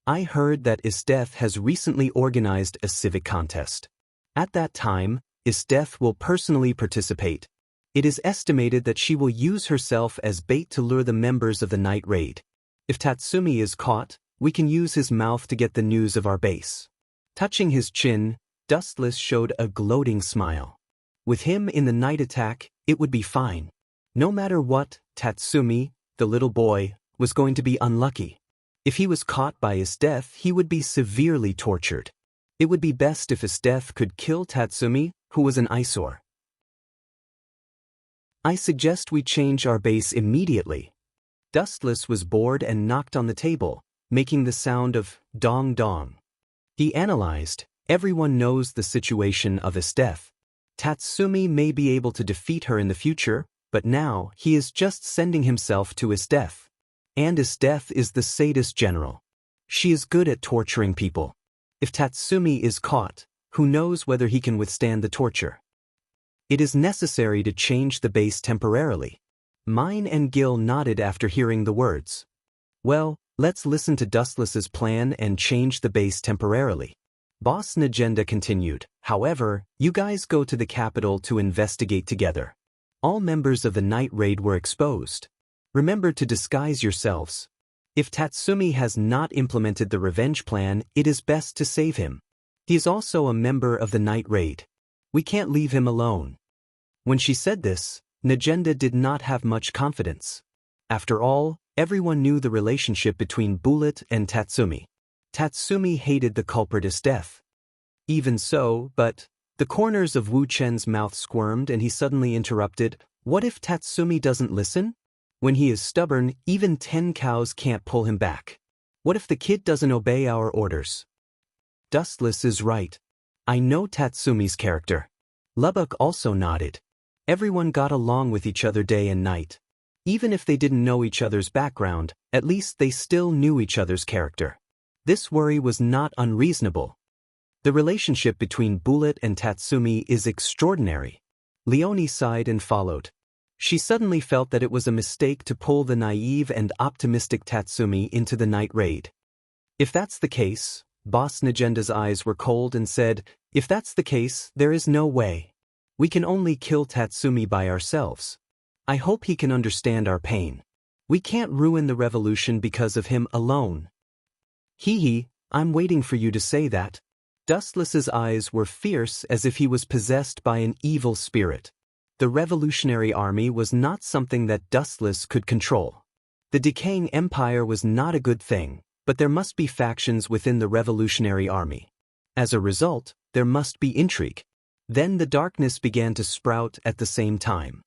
I heard that Esteth has recently organized a civic contest. At that time, Esteth will personally participate. It is estimated that she will use herself as bait to lure the members of the Night Raid. If Tatsumi is caught, we can use his mouth to get the news of our base. Touching his chin, Dustless showed a gloating smile. With him in the night attack, it would be fine. No matter what, Tatsumi, the little boy, was going to be unlucky. If he was caught by Esteth, he would be severely tortured. It would be best if Esteth could kill Tatsumi, who was an eyesore. I suggest we change our base immediately. Dustless was bored and knocked on the table, making the sound of dong dong. He analyzed, everyone knows the situation of Esteth. Tatsumi may be able to defeat her in the future, but now he is just sending himself to Esteth. And Esteth is the sadist general. She is good at torturing people. If Tatsumi is caught, who knows whether he can withstand the torture? It is necessary to change the base temporarily. Mine and Gil nodded after hearing the words. Well, let's listen to Dustless's plan and change the base temporarily. Boss Najenda continued, however, you guys go to the capital to investigate together. All members of the Night Raid were exposed. Remember to disguise yourselves. If Tatsumi has not implemented the revenge plan, it is best to save him. He is also a member of the Night Raid. We can't leave him alone. When she said this, Najenda did not have much confidence. After all, everyone knew the relationship between Bullet and Tatsumi. Tatsumi hated the culprit Esteth. Even so, but the corners of Wu Chen's mouth squirmed and he suddenly interrupted, what if Tatsumi doesn't listen? When he is stubborn, even 10 cows can't pull him back. What if the kid doesn't obey our orders? Dustless is right. I know Tatsumi's character. Lubbock also nodded. Everyone got along with each other day and night. Even if they didn't know each other's background, at least they still knew each other's character. This worry was not unreasonable. The relationship between Bullet and Tatsumi is extraordinary. Leonie sighed and followed. She suddenly felt that it was a mistake to pull the naive and optimistic Tatsumi into the Night Raid. If that's the case, Boss Najenda's eyes were cold and said, if that's the case, there is no way. We can only kill Tatsumi by ourselves. I hope he can understand our pain. We can't ruin the revolution because of him alone. Hee, I'm waiting for you to say that. Dustless's eyes were fierce as if he was possessed by an evil spirit. The Revolutionary Army was not something that Dustless could control. The decaying empire was not a good thing, but there must be factions within the Revolutionary Army. As a result, there must be intrigue. Then the darkness began to sprout at the same time.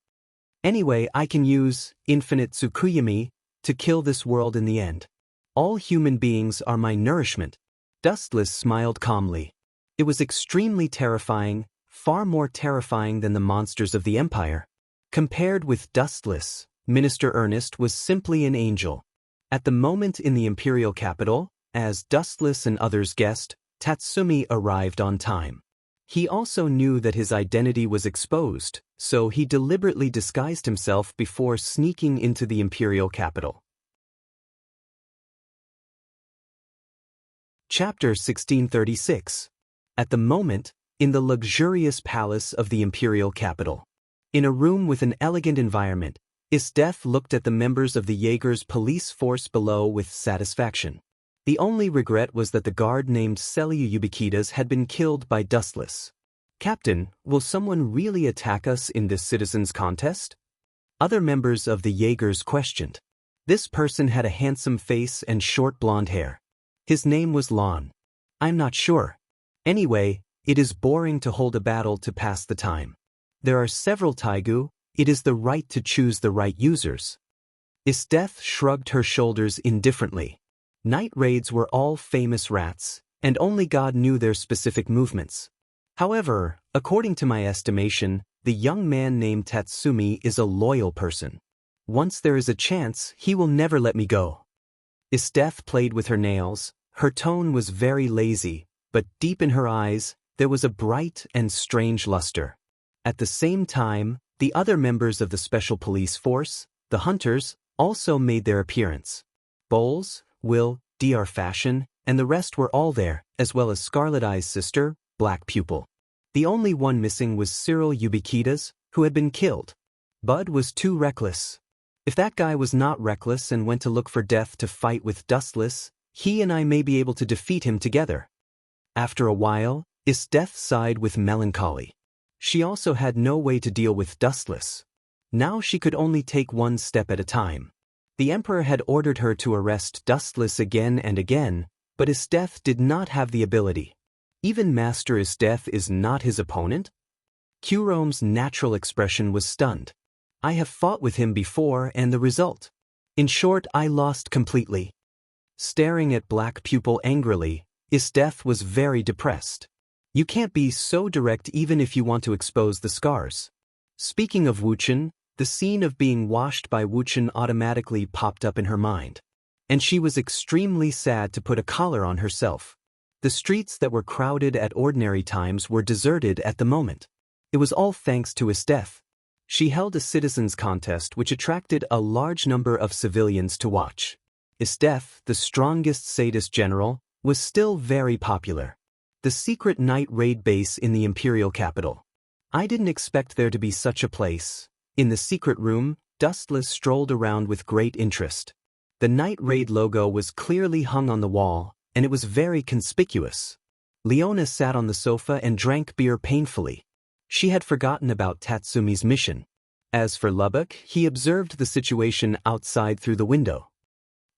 Anyway, I can use infinite Tsukuyami to kill this world in the end. All human beings are my nourishment. Dustless smiled calmly. It was extremely terrifying, far more terrifying than the monsters of the Empire. Compared with Dustless, Minister Ernest was simply an angel. At the moment in the imperial capital, as Dustless and others guessed, Tatsumi arrived on time. He also knew that his identity was exposed, so he deliberately disguised himself before sneaking into the imperial capital. Chapter 1636. At the moment, in the luxurious palace of the imperial capital. In a room with an elegant environment, Esteth looked at the members of the Jaeger's police force below with satisfaction. The only regret was that the guard named Celia Ubiquitas had been killed by Dustless. Captain, will someone really attack us in this citizens' contest? Other members of the Jaegers questioned. This person had a handsome face and short blonde hair. His name was Lon. I'm not sure. Anyway, it is boring to hold a battle to pass the time. There are several Taigu, it is the right to choose the right users. Isteth shrugged her shoulders indifferently. Night raids were all famous rats, and only God knew their specific movements. However, according to my estimation, the young man named Tatsumi is a loyal person. Once there is a chance, he will never let me go. Isteth played with her nails. Her tone was very lazy, but deep in her eyes, there was a bright and strange luster. At the same time, the other members of the Special Police Force, the Hunters, also made their appearance. Bowles, Will, Dr. Fashion, and the rest were all there, as well as Scarlet Eye's sister, Black Pupil. The only one missing was Cyril Ubiquitas, who had been killed. Bud was too reckless. If that guy was not reckless and went to look for death to fight with Dustless, he and I may be able to defeat him together. After a while, Isteth sighed with melancholy. She also had no way to deal with Dustless. Now she could only take one step at a time. The Emperor had ordered her to arrest Dustless again and again, but Isteth did not have the ability. Even Master Isteth is not his opponent? Kurome's natural expression was stunned. I have fought with him before and the result. In short, I lost completely. Staring at Black Pupil angrily, Isteth was very depressed. You can't be so direct even if you want to expose the scars. Speaking of Wuchen, the scene of being washed by Wuchen automatically popped up in her mind. And she was extremely sad to put a collar on herself. The streets that were crowded at ordinary times were deserted at the moment. It was all thanks to Isteth. She held a citizens' contest which attracted a large number of civilians to watch. Isteth, the strongest sadist general, was still very popular. The secret night raid base in the imperial capital. I didn't expect there to be such a place. In the secret room, Dustless strolled around with great interest. The night raid logo was clearly hung on the wall, and it was very conspicuous. Leona sat on the sofa and drank beer painfully. She had forgotten about Tatsumi's mission. As for Lubbock, he observed the situation outside through the window.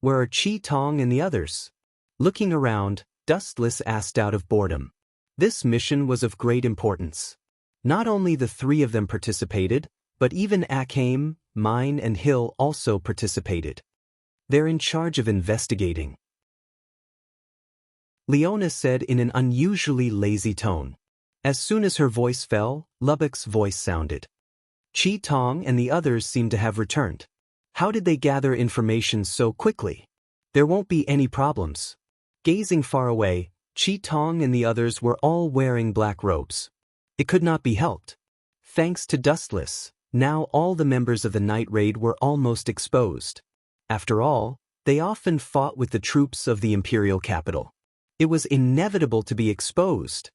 Where are Chi Tong and the others? Looking around, Dustless asked out of boredom. This mission was of great importance. Not only the three of them participated, but even Akame, Mine, and Hill also participated. They're in charge of investigating. Leona said in an unusually lazy tone. As soon as her voice fell, Lubbock's voice sounded. Chi Tong and the others seemed to have returned. How did they gather information so quickly? There won't be any problems. Gazing far away, Chi Tong and the others were all wearing black robes. It could not be helped. Thanks to Dustless, now all the members of the night raid were almost exposed. After all, they often fought with the troops of the imperial capital. It was inevitable to be exposed.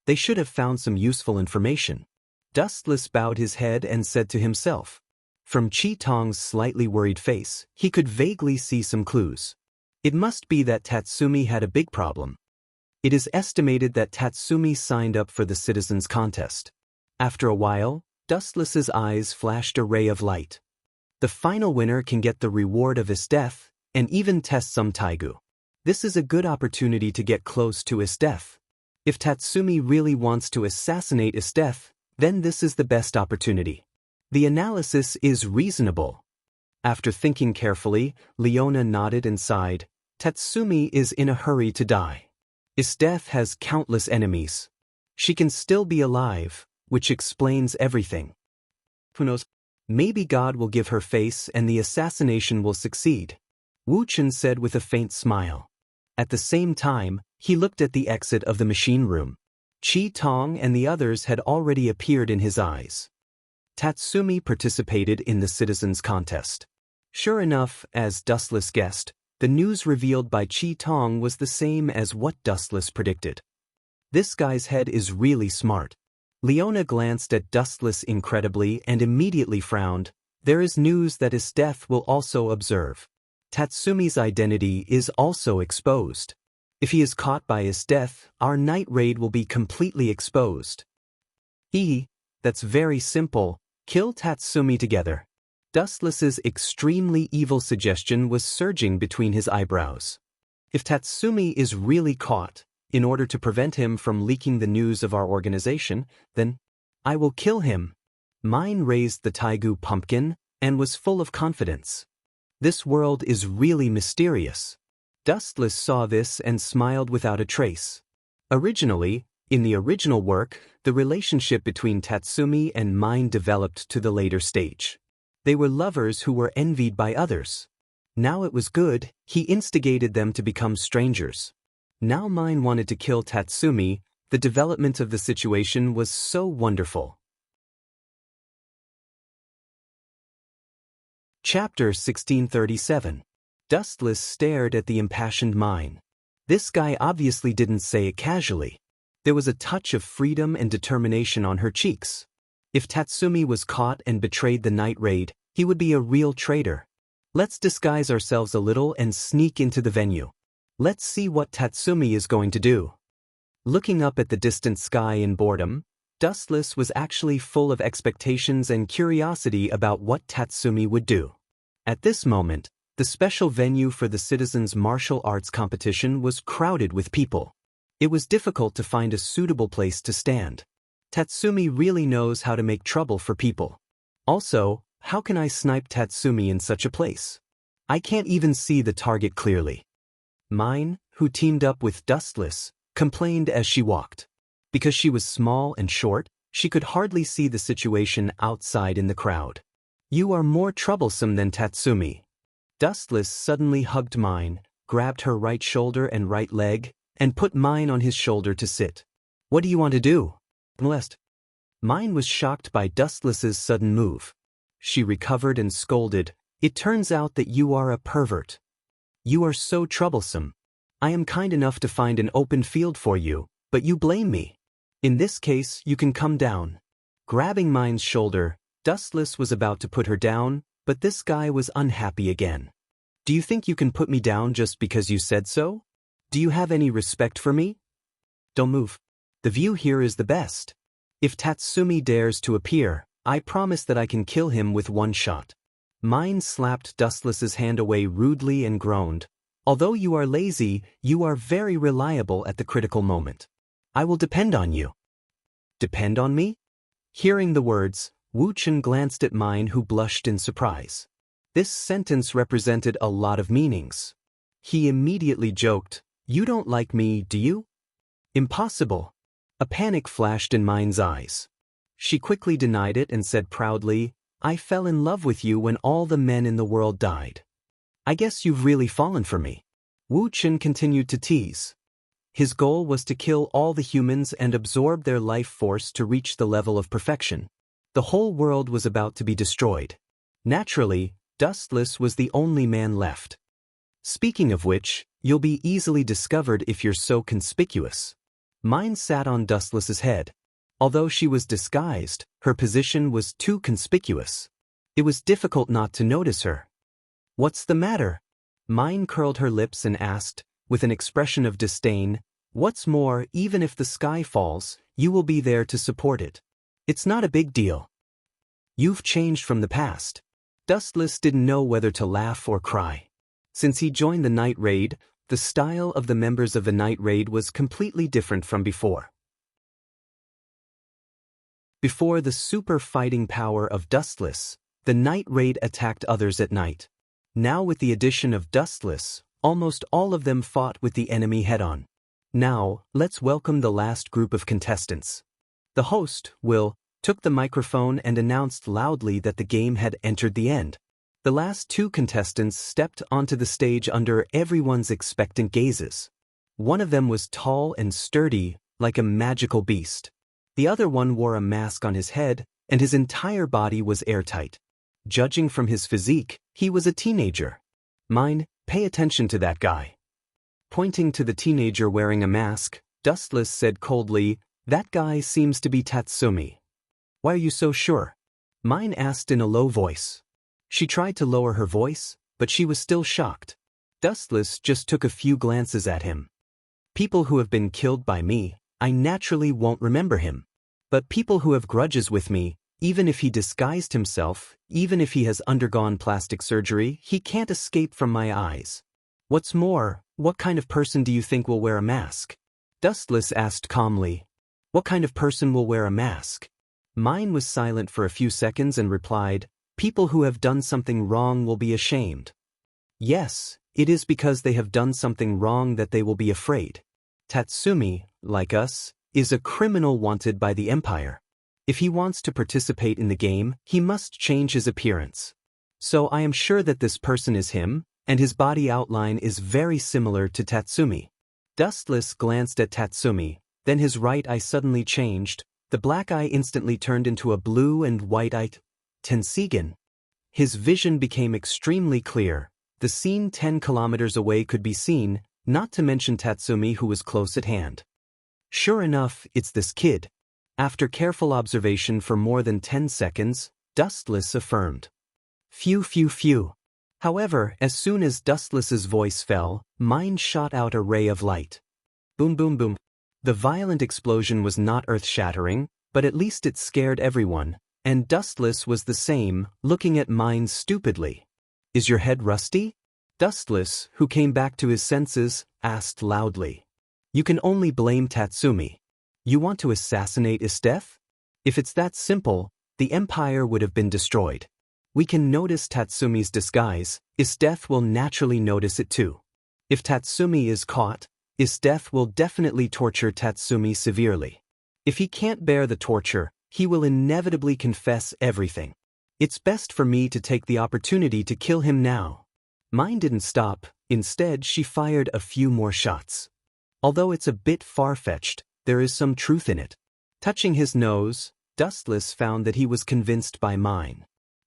They should have found some useful information. Dustless bowed his head and said to himself. From Chi Tong's slightly worried face, he could vaguely see some clues. It must be that Tatsumi had a big problem. It is estimated that Tatsumi signed up for the citizens' contest. After a while, Dustless's eyes flashed a ray of light. The final winner can get the reward of Isteth, and even test some Taigu. This is a good opportunity to get close to Isteth. If Tatsumi really wants to assassinate Isteth, then this is the best opportunity. The analysis is reasonable. After thinking carefully, Leona nodded and sighed. Tatsumi is in a hurry to die. Isteth has countless enemies. She can still be alive, which explains everything. Who knows? Maybe God will give her face and the assassination will succeed. Wu Chen said with a faint smile. At the same time, he looked at the exit of the machine room. Chi Tong and the others had already appeared in his eyes. Tatsumi participated in the citizens' contest. Sure enough, as Dustless guessed, the news revealed by Chi Tong was the same as what Dustless predicted. This guy's head is really smart. Leona glanced at Dustless incredibly and immediately frowned. There is news that Isteth will also observe. Tatsumi's identity is also exposed. If he is caught by Isteth, our night raid will be completely exposed. That's very simple. Kill Tatsumi together. Dustless's extremely evil suggestion was surging between his eyebrows. If Tatsumi is really caught, in order to prevent him from leaking the news of our organization, then I will kill him. Mine raised the Taigu pumpkin and was full of confidence. This world is really mysterious. Dustless saw this and smiled without a trace. Originally, in the original work, the relationship between Tatsumi and Mine developed to the later stage. They were lovers who were envied by others. Now it was good, he instigated them to become strangers. Now Mine wanted to kill Tatsumi. The development of the situation was so wonderful. Chapter 1637. Dustless stared at the impassioned Mine. This guy obviously didn't say it casually. There was a touch of freedom and determination on her cheeks. If Tatsumi was caught and betrayed the night raid, he would be a real traitor. Let's disguise ourselves a little and sneak into the venue. Let's see what Tatsumi is going to do. Looking up at the distant sky in boredom, Dustless was actually full of expectations and curiosity about what Tatsumi would do. At this moment, the special venue for the citizens' martial arts competition was crowded with people. It was difficult to find a suitable place to stand. Tatsumi really knows how to make trouble for people. Also, how can I snipe Tatsumi in such a place? I can't even see the target clearly. Mine, who teamed up with Dustless, complained as she walked. Because she was small and short, she could hardly see the situation outside in the crowd. You are more troublesome than Tatsumi. Dustless suddenly hugged Mine, grabbed her right shoulder and right leg, and put Mine on his shoulder to sit. What do you want to do? Molest. Mine was shocked by Dustless's sudden move. She recovered and scolded, "It turns out that you are a pervert. You are so troublesome. I am kind enough to find an open field for you, but you blame me. In this case, you can come down." Grabbing Mine's shoulder, Dustless was about to put her down, but this guy was unhappy again. "Do you think you can put me down just because you said so? Do you have any respect for me? Don't move. The view here is the best. If Tatsumi dares to appear, I promise that I can kill him with one shot." Mine slapped Dustless's hand away rudely and groaned, "Although you are lazy, you are very reliable at the critical moment. I will depend on you." "Depend on me?" Hearing the words, Wu Chen glanced at Mine, who blushed in surprise. This sentence represented a lot of meanings. He immediately joked, "You don't like me, do you?" "Impossible." A panic flashed in Mine's eyes. She quickly denied it and said proudly, "I fell in love with you when all the men in the world died. I guess you've really fallen for me." Wu Chen continued to tease. His goal was to kill all the humans and absorb their life force to reach the level of perfection. The whole world was about to be destroyed. Naturally, Dustless was the only man left. Speaking of which, you'll be easily discovered if you're so conspicuous. Mine sat on Dustless's head. Although she was disguised, her position was too conspicuous. It was difficult not to notice her. "What's the matter?" Mine curled her lips and asked, with an expression of disdain, "What's more, even if the sky falls, you will be there to support it. It's not a big deal. You've changed from the past." Dustless didn't know whether to laugh or cry. Since he joined the night raid, the style of the members of the night raid was completely different from before. Before the super fighting power of Dustless, the night raid attacked others at night. Now with the addition of Dustless, almost all of them fought with the enemy head-on. Now, let's welcome the last group of contestants. The host, Will, took the microphone and announced loudly that the game had entered the end. The last two contestants stepped onto the stage under everyone's expectant gazes. One of them was tall and sturdy, like a magical beast. The other one wore a mask on his head, and his entire body was airtight. Judging from his physique, he was a teenager. "Mine, pay attention to that guy." Pointing to the teenager wearing a mask, Dustless said coldly, "That guy seems to be Tatsumi." "Why are you so sure?" Mine asked in a low voice. She tried to lower her voice, but she was still shocked. Dustless just took a few glances at him. "People who have been killed by me, I naturally won't remember him. But people who have grudges with me, Even if he disguised himself, even if he has undergone plastic surgery, he can't escape from my eyes. What's more, what kind of person do you think will wear a mask? Dustless asked calmly. What kind of person will wear a mask? Mine was silent for a few seconds and replied, people who have done something wrong will be ashamed. Yes, it is because they have done something wrong that they will be afraid. Tatsumi, like us, is a criminal wanted by the Empire. If he wants to participate in the game, he must change his appearance. So I am sure that this person is him, and his body outline is very similar to Tatsumi. Dustless glanced at Tatsumi, then his right eye suddenly changed, the black eye instantly turned into a blue and white-eyed Tensigen. His vision became extremely clear. The scene 10 kilometers away could be seen, not to mention Tatsumi who was close at hand. Sure enough, it's this kid. After careful observation for more than 10 seconds, Dustless affirmed. Phew phew phew. However, as soon as Dustless's voice fell, mine shot out a ray of light. Boom boom boom. The violent explosion was not earth-shattering, but at least it scared everyone, and Dustless was the same, looking at mine stupidly. Is your head rusty? Dustless, who came back to his senses, asked loudly. You can only blame Tatsumi. You want to assassinate Isteth? If it's that simple, the Empire would have been destroyed. We can notice Tatsumi's disguise, Isteth will naturally notice it too. If Tatsumi is caught, Isteth will definitely torture Tatsumi severely. If he can't bear the torture, he will inevitably confess everything. It's best for me to take the opportunity to kill him now. Mine didn't stop, instead she fired a few more shots. Although it's a bit far-fetched, there is some truth in it. Touching his nose, Dustless found that he was convinced by mine.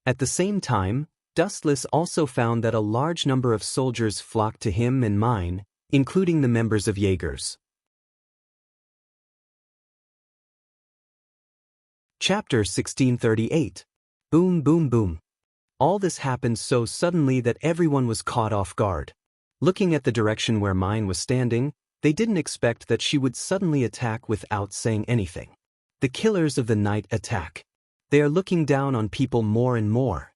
At the same time, Dustless also found that a large number of soldiers flocked to him and mine, including the members of Jaegers. Chapter 1638. Boom boom boom. All this happened so suddenly that everyone was caught off guard. Looking at the direction where mine was standing, they didn't expect that she would suddenly attack without saying anything. The killers of the night attack. They are looking down on people more and more.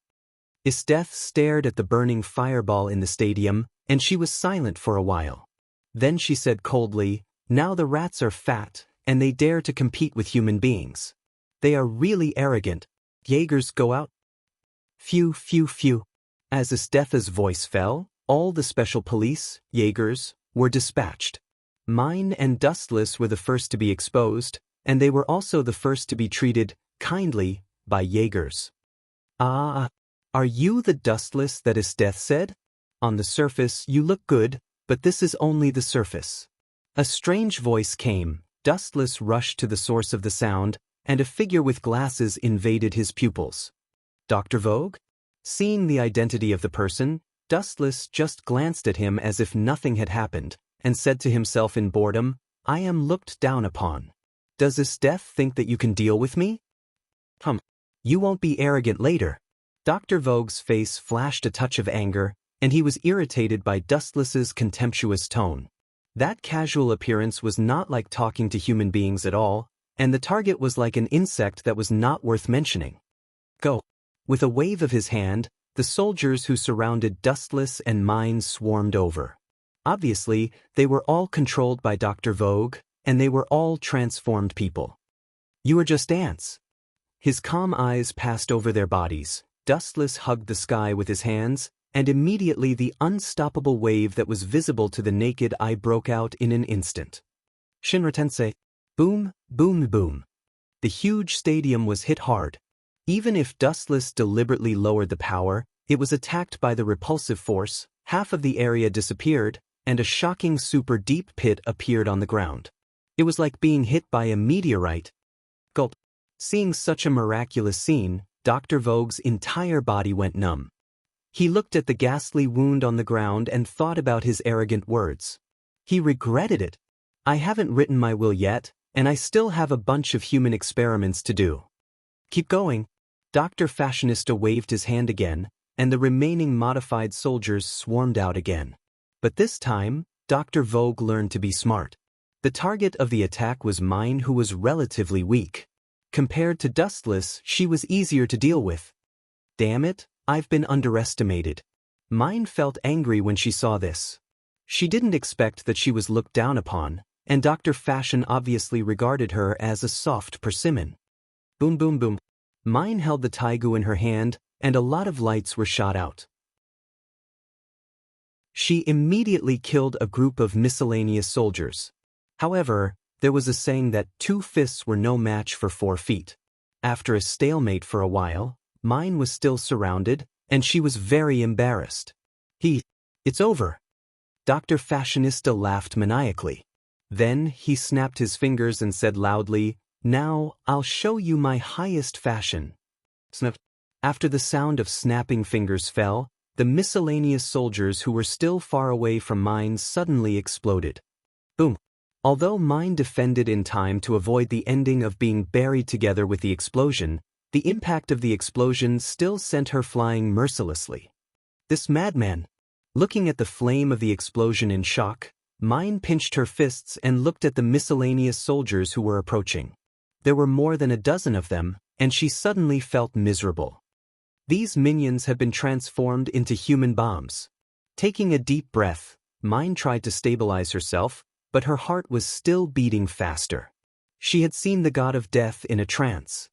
Isteth stared at the burning fireball in the stadium, and she was silent for a while. Then she said coldly, now the rats are fat, and they dare to compete with human beings. They are really arrogant. Jaegers go out. Phew phew phew. As Isteth's voice fell, all the special police, Jaegers, were dispatched. Mine and Dustless were the first to be exposed, and they were also the first to be treated kindly by Jaegers. Ah, are you the Dustless that Isteth said? On the surface you look good, but this is only the surface. A strange voice came. Dustless rushed to the source of the sound, and a figure with glasses invaded his pupils. Dr. Vogue? Seeing the identity of the person, Dustless just glanced at him as if nothing had happened, and said to himself in boredom, I am looked down upon. Does Isteth think that you can deal with me? You won't be arrogant later. Dr. Vogue's face flashed a touch of anger, and he was irritated by Dustless's contemptuous tone. That casual appearance was not like talking to human beings at all, and the target was like an insect that was not worth mentioning. Go. With a wave of his hand, the soldiers who surrounded Dustless and mine swarmed over. Obviously, they were all controlled by Dr. Vogue, and they were all transformed people. You are just ants. His calm eyes passed over their bodies. Dustless hugged the sky with his hands, and immediately the unstoppable wave that was visible to the naked eye broke out in an instant. Shinra Tensei. Boom, boom, boom. The huge stadium was hit hard. Even if Dustless deliberately lowered the power, it was attacked by the repulsive force, half of the area disappeared, and a shocking super deep pit appeared on the ground. It was like being hit by a meteorite. Gulp. Seeing such a miraculous scene, Dr. Vogue's entire body went numb. He looked at the ghastly wound on the ground and thought about his arrogant words. He regretted it. I haven't written my will yet, and I still have a bunch of human experiments to do. Keep going. Dr. Fashionista waved his hand again, and the remaining modified soldiers swarmed out again. But this time, Dr. Vogue learned to be smart. The target of the attack was mine, who was relatively weak. Compared to Dustless, she was easier to deal with. Damn it, I've been underestimated. Mine felt angry when she saw this. She didn't expect that she was looked down upon, and Dr. Fashion obviously regarded her as a soft persimmon. Boom boom boom. Mine held the taigu in her hand, and a lot of lights were shot out. She immediately killed a group of miscellaneous soldiers. However, there was a saying that 2 fists were no match for 4 feet. After a stalemate for a while, Mine was still surrounded, and she was very embarrassed. It's over. Dr. Fashionista laughed maniacally. Then he snapped his fingers and said loudly, "Now, I'll show you my highest fashion." Snap. After the sound of snapping fingers fell, the miscellaneous soldiers who were still far away from Mine suddenly exploded. Boom. Although Mine defended in time to avoid the ending of being buried together with the explosion, the impact of the explosion still sent her flying mercilessly. This madman. Looking at the flame of the explosion in shock, Mine pinched her fists and looked at the miscellaneous soldiers who were approaching. There were more than a dozen of them, and she suddenly felt miserable. These minions had been transformed into human bombs. Taking a deep breath, Mine tried to stabilize herself, but her heart was still beating faster. She had seen the god of death in a trance.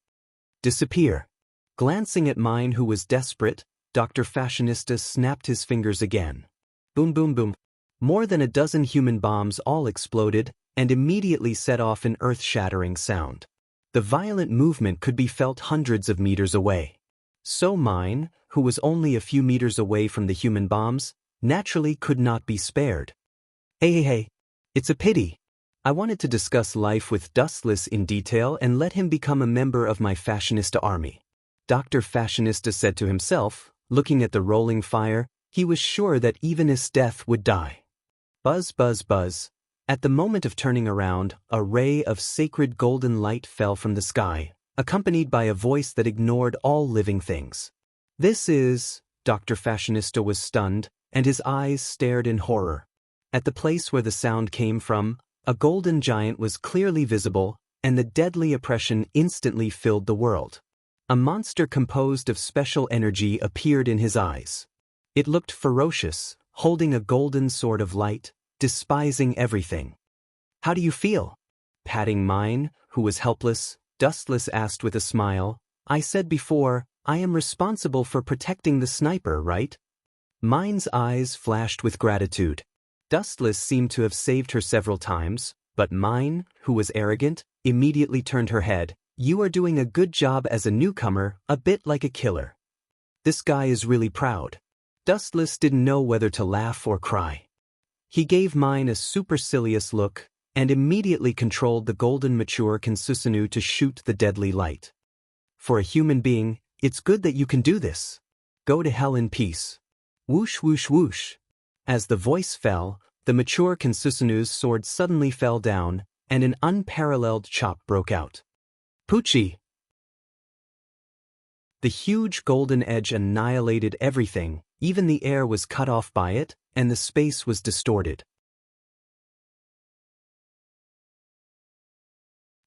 Disappear. Glancing at Mine, who was desperate, Dr. Fashionista snapped his fingers again. Boom boom boom. More than a dozen human bombs all exploded and immediately set off an earth-shattering sound. The violent movement could be felt hundreds of meters away. So Mine, who was only a few meters away from the human bombs, naturally could not be spared. Hey, it's a pity. I wanted to discuss life with Dustless in detail and let him become a member of my Fashionista army. Dr. Fashionista said to himself, looking at the rolling fire. He was sure that even his death would die. Buzz buzz buzz. At the moment of turning around, a ray of sacred golden light fell from the sky, accompanied by a voice that ignored all living things. This is... Dr. Fashionista was stunned, and his eyes stared in horror. At the place where the sound came from, a golden giant was clearly visible, and the deadly oppression instantly filled the world. A monster composed of special energy appeared in his eyes. It looked ferocious, holding a golden sword of light, despising everything. "How do you feel?" Patting Mine, who was helpless, Dustless asked with a smile. "I said before, I am responsible for protecting the sniper, right?" Mine's eyes flashed with gratitude. Dustless seemed to have saved her several times, but Mine, who was arrogant, immediately turned her head. "You are doing a good job as a newcomer, a bit like a killer." This guy is really proud. Dustless didn't know whether to laugh or cry. He gave Mine a supercilious look, and immediately controlled the golden mature Kansusanu to shoot the deadly light. "For a human being, it's good that you can do this. Go to hell in peace." Whoosh whoosh whoosh. As the voice fell, the mature Kansusanu's sword suddenly fell down, and an unparalleled chop broke out. Poochie! The huge golden edge annihilated everything, even the air was cut off by it, and the space was distorted.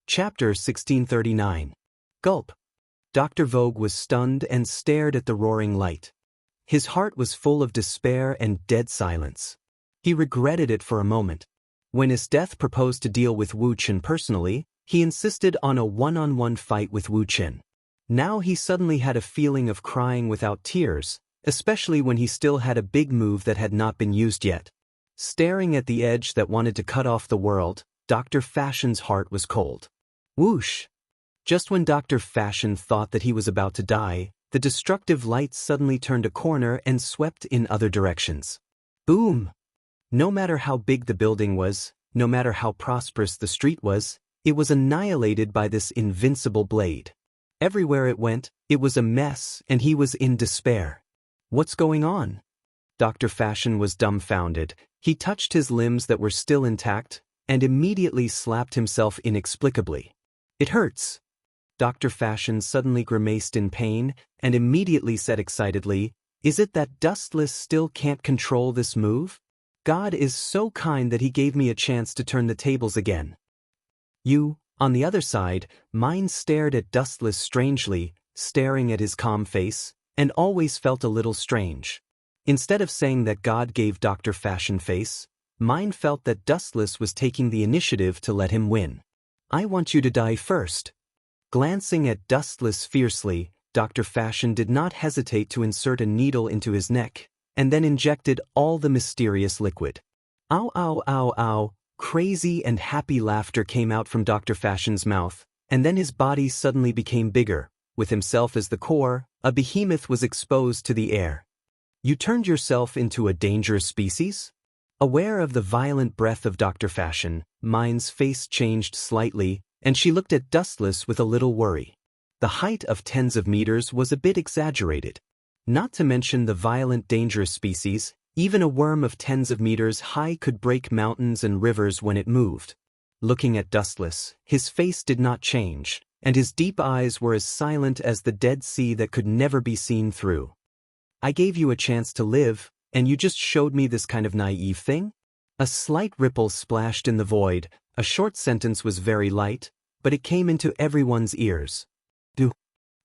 Chapter 1639. Gulp. Dr. Vogue was stunned and stared at the roaring light. His heart was full of despair and dead silence. He regretted it for a moment. When his death proposed to deal with Wu Chen personally, he insisted on a one-on-one fight with Wu Chen. Now he suddenly had a feeling of crying without tears, especially when he still had a big move that had not been used yet. Staring at the edge that wanted to cut off the world, Dr. Fashion's heart was cold. Whoosh! Just when Dr. Fashion thought that he was about to die, the destructive light suddenly turned a corner and swept in other directions. Boom! No matter how big the building was, no matter how prosperous the street was, it was annihilated by this invincible blade. Everywhere it went, it was a mess, and he was in despair. What's going on? Dr. Fashion was dumbfounded. He touched his limbs that were still intact, and immediately slapped himself inexplicably. It hurts. Dr. Fashion suddenly grimaced in pain, and immediately said excitedly, "Is it that Dustless still can't control this move? God is so kind that he gave me a chance to turn the tables again." "You, On the other side, Mine stared at Dustless strangely, staring at his calm face, and always felt a little strange. Instead of saying that God gave Dr. Fashion Face, Mine felt that Dustless was taking the initiative to let him win. I want you to die first. Glancing at Dustless fiercely, Dr. Fashion did not hesitate to insert a needle into his neck, and then injected all the mysterious liquid. Ow, ow, ow, ow. Crazy and happy laughter came out from Dr. Fashion's mouth, and then his body suddenly became bigger. With himself as the core, a behemoth was exposed to the air. You turned yourself into a dangerous species? Aware of the violent breath of Dr. Fashion, Mine's face changed slightly, and she looked at Dustless with a little worry. The height of tens of meters was a bit exaggerated. Not to mention the violent dangerous species, even a worm of tens of meters high could break mountains and rivers when it moved. Looking at Dustless, his face did not change, and his deep eyes were as silent as the Dead Sea that could never be seen through. I gave you a chance to live, and you just showed me this kind of naive thing? A slight ripple splashed in the void. A short sentence was very light, but it came into everyone's ears.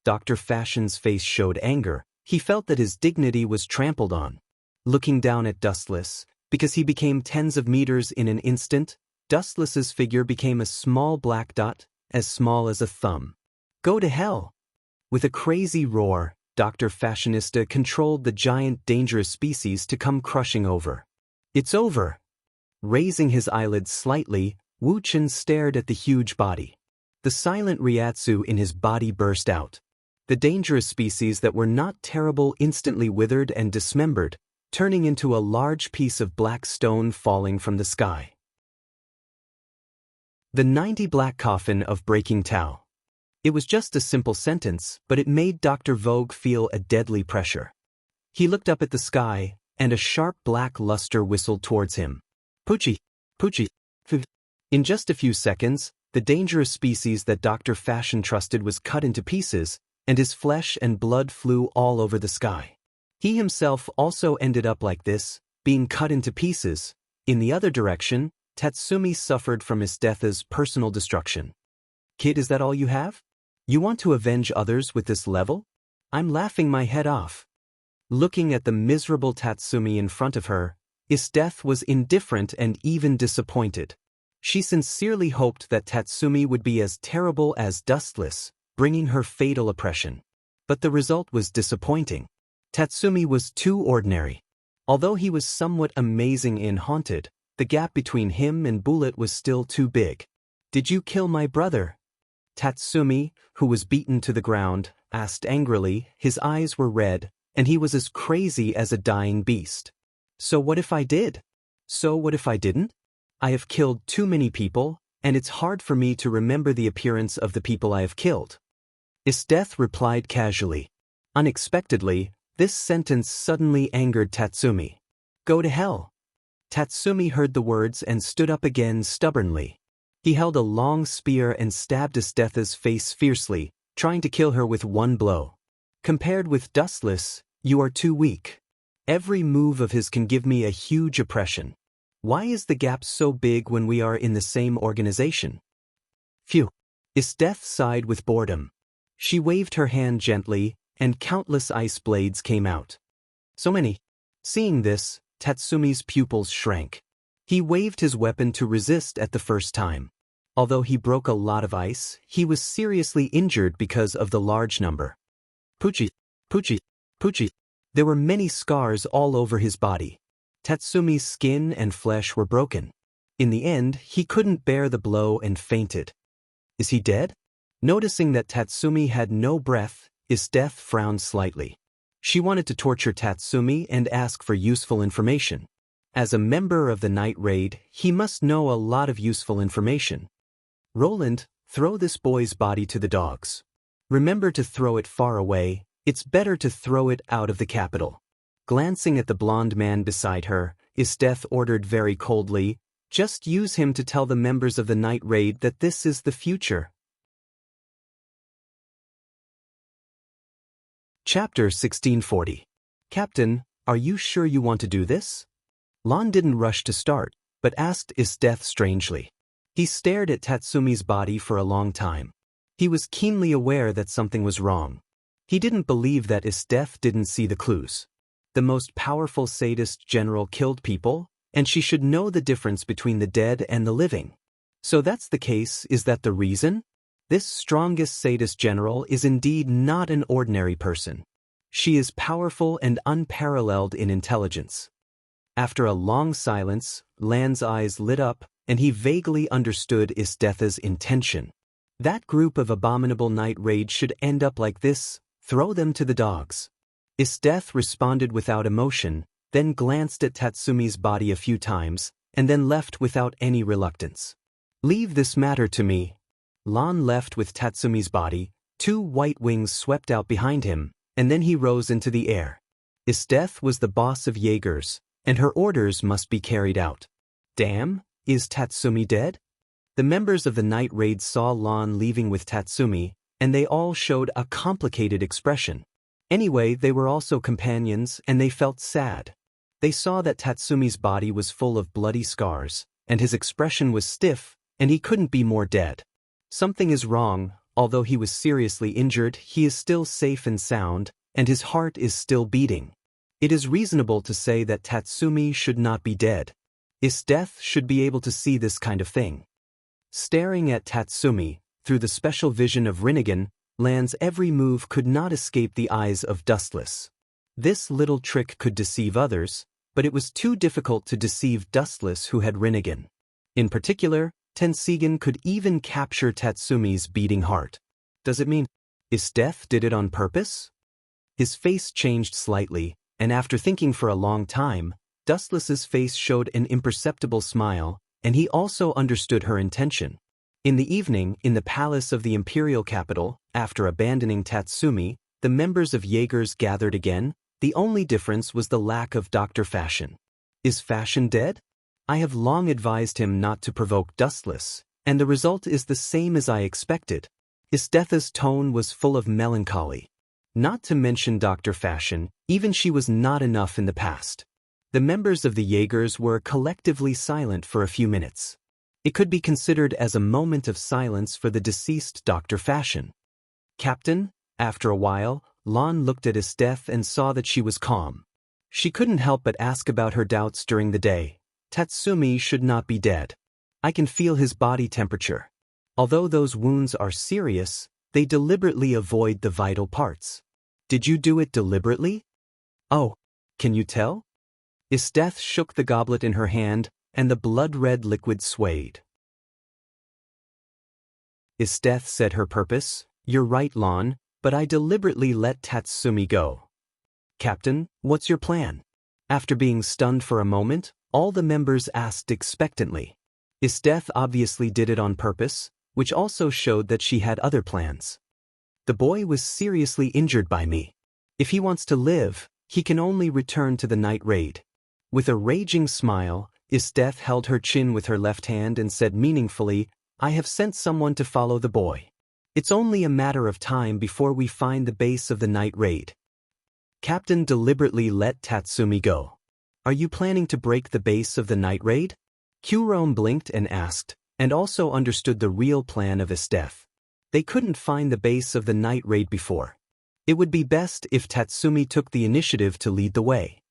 Dr. Fashion's face showed anger. He felt that his dignity was trampled on. Looking down at Dustless, because he became tens of meters in an instant, Dustless's figure became a small black dot, as small as a thumb. Go to hell! With a crazy roar, Dr. Fashionista controlled the giant dangerous species to come crushing over. It's over! Raising his eyelids slightly, Wu Chen stared at the huge body. The silent Ryatsu in his body burst out. The dangerous species that were not terrible instantly withered and dismembered, turning into a large piece of black stone falling from the sky. The 90 Black Coffin of Breaking Tao. It was just a simple sentence, but it made Dr. Vogue feel a deadly pressure. He looked up at the sky, and a sharp black luster whistled towards him. Poochie, Poochie, F. In just a few seconds, the dangerous species that Dr. Fashion trusted was cut into pieces, and his flesh and blood flew all over the sky. He himself also ended up like this, being cut into pieces. In the other direction, Tatsumi suffered from his death as personal destruction. Kid, is that all you have? You want to avenge others with this level? I'm laughing my head off. Looking at the miserable Tatsumi in front of her, Isdeath was indifferent and even disappointed. She sincerely hoped that Tatsumi would be as terrible as Dustless, bringing her fatal oppression. But the result was disappointing. Tatsumi was too ordinary. Although he was somewhat amazing in Haunted, the gap between him and Bullet was still too big. Did you kill my brother? Tatsumi, who was beaten to the ground, asked angrily. His eyes were red, and he was as crazy as a dying beast. So what if I did? So what if I didn't? I have killed too many people, and it's hard for me to remember the appearance of the people I have killed. Isdeath replied casually. Unexpectedly, this sentence suddenly angered Tatsumi. Go to hell. Tatsumi heard the words and stood up again stubbornly. He held a long spear and stabbed Isdeath's face fiercely, trying to kill her with one blow. Compared with Dustless, you are too weak. Every move of his can give me a huge oppression. Why is the gap so big when we are in the same organization? Phew. Isdeath sighed with boredom. She waved her hand gently, and countless ice blades came out. So many. Seeing this, Tatsumi's pupils shrank. He waved his weapon to resist at the first time. Although he broke a lot of ice, he was seriously injured because of the large number. Poochie, Poochie, Poochie. There were many scars all over his body. Tatsumi's skin and flesh were broken. In the end, he couldn't bear the blow and fainted. Is he dead? Noticing that Tatsumi had no breath, Isdeath frowned slightly. She wanted to torture Tatsumi and ask for useful information. As a member of the night raid, he must know a lot of useful information. Roland, throw this boy's body to the dogs. Remember to throw it far away. It's better to throw it out of the capital. Glancing at the blonde man beside her, Isdeath ordered very coldly, just use him to tell the members of the night raid that this is the future. Chapter 1640. Captain, are you sure you want to do this? Lon didn't rush to start, but asked Isdeath strangely. He stared at Tatsumi's body for a long time. He was keenly aware that something was wrong. He didn't believe that his death didn't see the clues. The most powerful sadist general killed people, and she should know the difference between the dead and the living. So that's the case. Is that the reason? This strongest sadist general is indeed not an ordinary person. She is powerful and unparalleled in intelligence. After a long silence, Lan's eyes lit up, and he vaguely understood Isthetha's intention. That group of abominable night raids should end up like this: throw them to the dogs. Isthetha responded without emotion, then glanced at Tatsumi's body a few times, and then left without any reluctance. Leave this matter to me. Lan left with Tatsumi's body, 2 white wings swept out behind him, and then he rose into the air. Isthetha was the boss of Jaegers, and her orders must be carried out. Damn, is Tatsumi dead? The members of the night raid saw Lan leaving with Tatsumi, and they all showed a complicated expression. Anyway, they were also companions, and they felt sad. They saw that Tatsumi's body was full of bloody scars, and his expression was stiff, and he couldn't be more dead. Something is wrong. Although he was seriously injured, he is still safe and sound, and his heart is still beating. It is reasonable to say that Tatsumi should not be dead. Isthetha should be able to see this kind of thing. Staring at Tatsumi, through the special vision of Rinnegan, Lan's every move could not escape the eyes of Dustless. This little trick could deceive others, but it was too difficult to deceive Dustless, who had Rinnegan. In particular, Tensigan could even capture Tatsumi's beating heart. Does it mean Isthetha did it on purpose? His face changed slightly, and after thinking for a long time, Dustless's face showed an imperceptible smile, and he also understood her intention. In the evening, in the palace of the imperial capital, after abandoning Tatsumi, the members of Jaegers gathered again. The only difference was the lack of Dr. Fashion. Is Fashion dead? I have long advised him not to provoke Dustless, and the result is the same as I expected. Isthetha's tone was full of melancholy. Not to mention Dr. Fashion, even she was not enough in the past. The members of the Jaegers were collectively silent for a few minutes. It could be considered as a moment of silence for the deceased Dr. Fashion. Captain, after a while, Lan looked at Isthetha and saw that she was calm. She couldn't help but ask about her doubts during the day. Tatsumi should not be dead. I can feel his body temperature. Although those wounds are serious, they deliberately avoid the vital parts. Did you do it deliberately? Oh, can you tell? Isthetha shook the goblet in her hand, and the blood-red liquid swayed. Isthetha said her purpose. You're right, Lan, but I deliberately let Tatsumi go. Captain, what's your plan? After being stunned for a moment, all the members asked expectantly. Isthetha obviously did it on purpose, which also showed that she had other plans. The boy was seriously injured by me. If he wants to live, he can only return to the night raid. With a raging smile, Isthetha held her chin with her left hand and said meaningfully, I have sent someone to follow the boy. It's only a matter of time before we find the base of the night raid. Captain deliberately let Tatsumi go. Are you planning to break the base of the night raid? Kurome blinked and asked, and also understood the real plan of Isthetha. They couldn't find the base of the night raid before. It would be best if Tatsumi took the initiative to lead the way.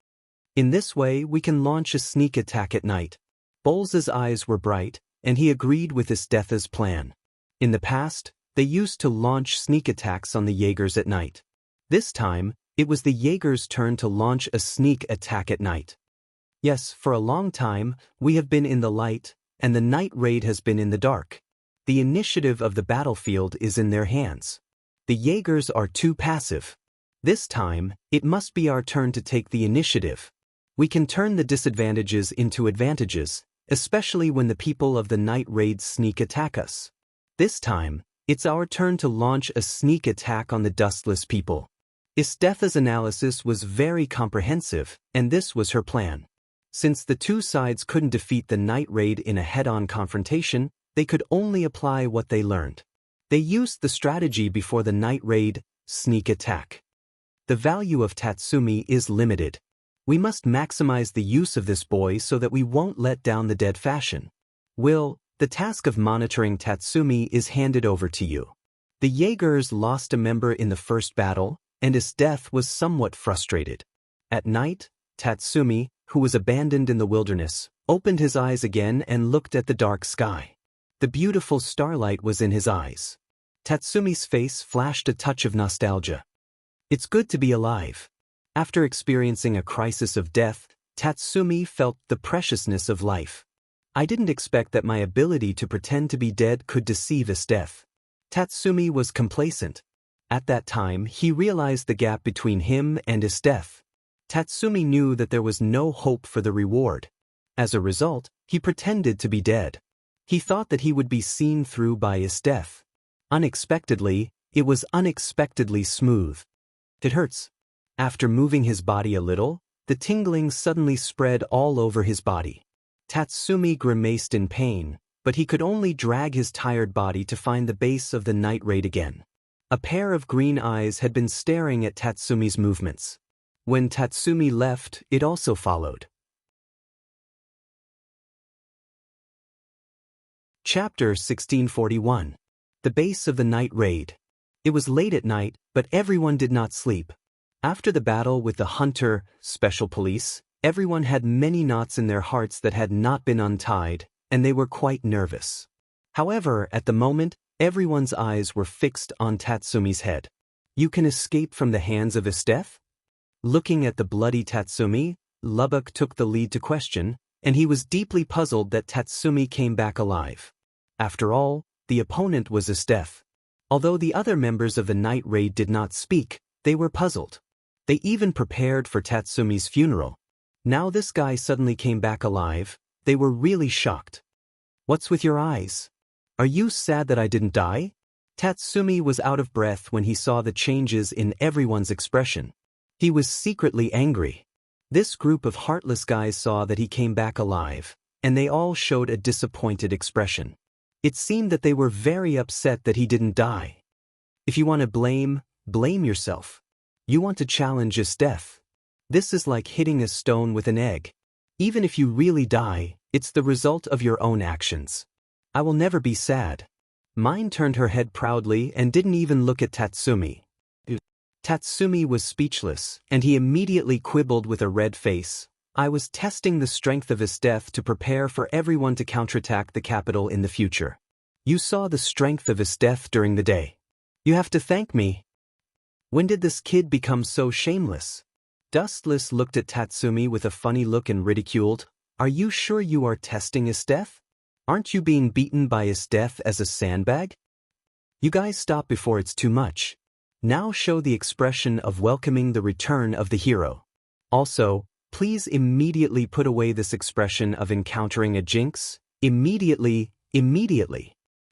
In this way, we can launch a sneak attack at night. Bowles' eyes were bright, and he agreed with Isthetha's plan. In the past, they used to launch sneak attacks on the Jaegers at night. This time, it was the Jaegers' turn to launch a sneak attack at night. Yes, for a long time, we have been in the light, and the night raid has been in the dark. The initiative of the battlefield is in their hands. The Jaegers are too passive. This time, it must be our turn to take the initiative. We can turn the disadvantages into advantages, especially when the people of the night raid sneak attack us. This time, it's our turn to launch a sneak attack on the dustless people. Isthetha's analysis was very comprehensive, and this was her plan. Since the two sides couldn't defeat the night raid in a head-on confrontation, they could only apply what they learned. They used the strategy before the night raid, sneak attack. The value of Tatsumi is limited. We must maximize the use of this boy so that we won't let down the dead Fashion. Will the task of monitoring Tatsumi is handed over to you. The Jaegers lost a member in the first battle, and his death was somewhat frustrated. At night, Tatsumi, who was abandoned in the wilderness, opened his eyes again and looked at the dark sky. The beautiful starlight was in his eyes. Tatsumi's face flashed a touch of nostalgia. It's good to be alive. After experiencing a crisis of death, Tatsumi felt the preciousness of life. I didn't expect that my ability to pretend to be dead could deceive his death. Tatsumi was complacent. At that time, he realized the gap between him and his death. Tatsumi knew that there was no hope for the reward. As a result, he pretended to be dead. He thought that he would be seen through by his death. Unexpectedly, it was unexpectedly smooth. It hurts. After moving his body a little, the tingling suddenly spread all over his body. Tatsumi grimaced in pain, but he could only drag his tired body to find the base of the night raid again. A pair of green eyes had been staring at Tatsumi's movements. When Tatsumi left, it also followed. Chapter 1641. The Base of the Night Raid. It was late at night, but everyone did not sleep. After the battle with the Hunter Special Police, everyone had many knots in their hearts that had not been untied, and they were quite nervous. However, at the moment, everyone's eyes were fixed on Tatsumi's head. You can escape from the hands of his death? Looking at the bloody Tatsumi, Lubbock took the lead to question, and he was deeply puzzled that Tatsumi came back alive. After all, the opponent was his death. Although the other members of the night raid did not speak, they were puzzled. They even prepared for Tatsumi's funeral. Now this guy suddenly came back alive. They were really shocked. What's with your eyes? Are you sad that I didn't die? Tatsumi was out of breath when he saw the changes in everyone's expression. He was secretly angry. This group of heartless guys saw that he came back alive, and they all showed a disappointed expression. It seemed that they were very upset that he didn't die. If you want to blame yourself. You want to challenge his death. This is like hitting a stone with an egg. Even if you really die, it's the result of your own actions. I will never be sad. Mine turned her head proudly and didn't even look at Tatsumi. Tatsumi was speechless, and he immediately quibbled with a red face. I was testing the strength of his death to prepare for everyone to counterattack the capital in the future. You saw the strength of his death during the day. You have to thank me. When did this kid become so shameless? Dustless looked at Tatsumi with a funny look and ridiculed. Are you sure you are testing his death? Aren't you being beaten by his death as a sandbag? You guys stop before it's too much. Now show the expression of welcoming the return of the hero. Also, please immediately put away this expression of encountering a jinx. Immediately.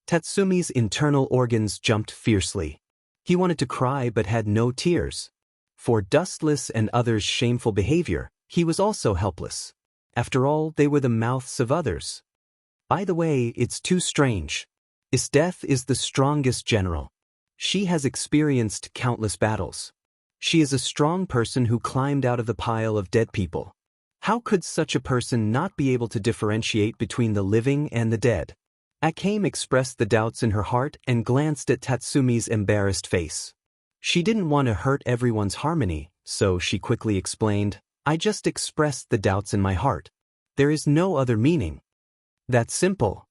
Tatsumi's internal organs jumped fiercely. He wanted to cry but had no tears. For Dustless and others' shameful behavior, he was also helpless. After all, they were the mouths of others. By the way, it's too strange. His death is the strongest general. She has experienced countless battles. She is a strong person who climbed out of the pile of dead people. How could such a person not be able to differentiate between the living and the dead? Akame expressed the doubts in her heart and glanced at Tatsumi's embarrassed face. She didn't want to hurt everyone's harmony, so she quickly explained, I just expressed the doubts in my heart. There is no other meaning. That's simple.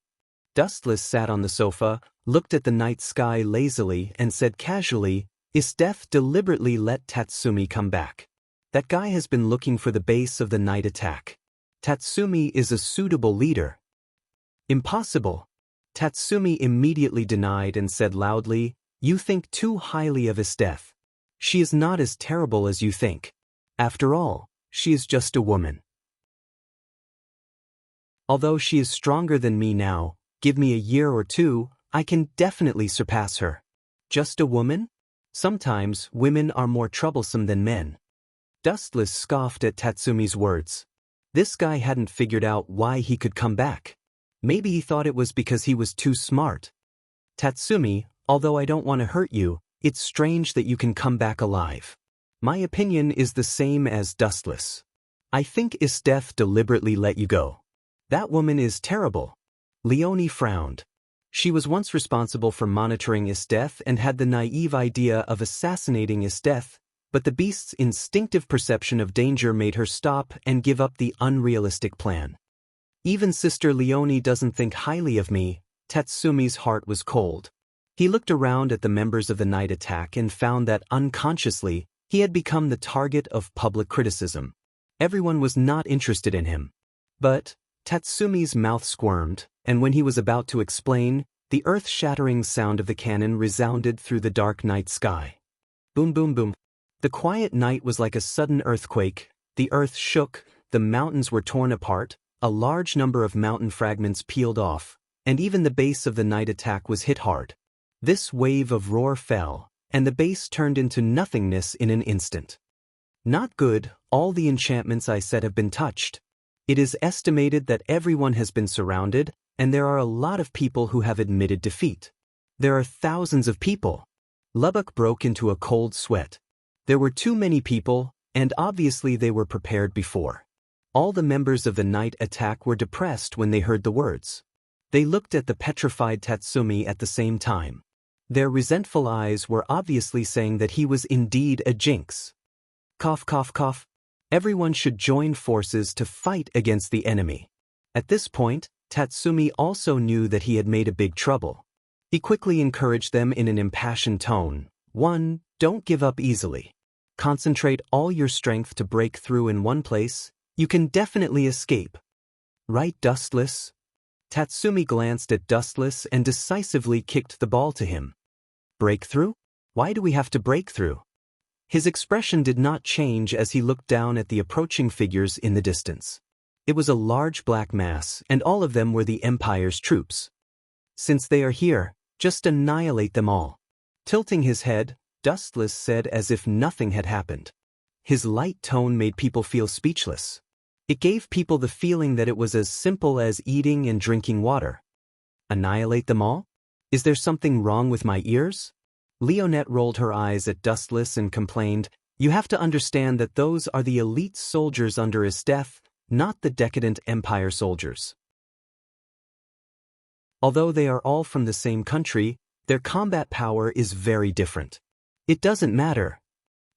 Dustless sat on the sofa, looked at the night sky lazily and said casually, Is death deliberately let Tatsumi come back? That guy has been looking for the base of the night attack. Tatsumi is a suitable leader. Impossible. Tatsumi immediately denied and said loudly, You think too highly of his death. She is not as terrible as you think. After all, she is just a woman. Although she is stronger than me now, give me a year or two, I can definitely surpass her. Just a woman? Sometimes women are more troublesome than men. Dustless scoffed at Tatsumi's words. This guy hadn't figured out why he could come back. Maybe he thought it was because he was too smart. Tatsumi, although I don't want to hurt you, it's strange that you can come back alive. My opinion is the same as Dustless. I think his death deliberately let you go. That woman is terrible. Leonie frowned. She was once responsible for monitoring Isteth and had the naive idea of assassinating Isteth, but the beast's instinctive perception of danger made her stop and give up the unrealistic plan. Even Sister Leonie doesn't think highly of me. Tatsumi's heart was cold. He looked around at the members of the night attack and found that unconsciously, he had become the target of public criticism. Everyone was not interested in him. But Tatsumi's mouth squirmed, and when he was about to explain, the earth-shattering sound of the cannon resounded through the dark night sky. Boom, boom, boom. The quiet night was like a sudden earthquake. The earth shook, the mountains were torn apart, a large number of mountain fragments peeled off, and even the base of the night attack was hit hard. This wave of roar fell, and the base turned into nothingness in an instant. Not good, all the enchantments I said have been touched. It is estimated that everyone has been surrounded, and there are a lot of people who have admitted defeat. There are thousands of people. Lubbock broke into a cold sweat. There were too many people, and obviously they were prepared before. All the members of the night attack were depressed when they heard the words. They looked at the petrified Tatsumi at the same time. Their resentful eyes were obviously saying that he was indeed a jinx. Cough, cough, cough. Everyone should join forces to fight against the enemy. At this point, Tatsumi also knew that he had made a big trouble. He quickly encouraged them in an impassioned tone. 1. Don't give up easily. Concentrate all your strength to break through in one place. You can definitely escape. Right, Dustless? Tatsumi glanced at Dustless and decisively kicked the ball to him. Breakthrough? Why do we have to break through? His expression did not change as he looked down at the approaching figures in the distance. It was a large black mass, and all of them were the Empire's troops. Since they are here, just annihilate them all. Tilting his head, Dustless said as if nothing had happened. His light tone made people feel speechless. It gave people the feeling that it was as simple as eating and drinking water. Annihilate them all? Is there something wrong with my ears? Leonette rolled her eyes at Dustless and complained, You have to understand that those are the elite soldiers under Isteth, not the decadent Empire soldiers. Although they are all from the same country, their combat power is very different. It doesn't matter.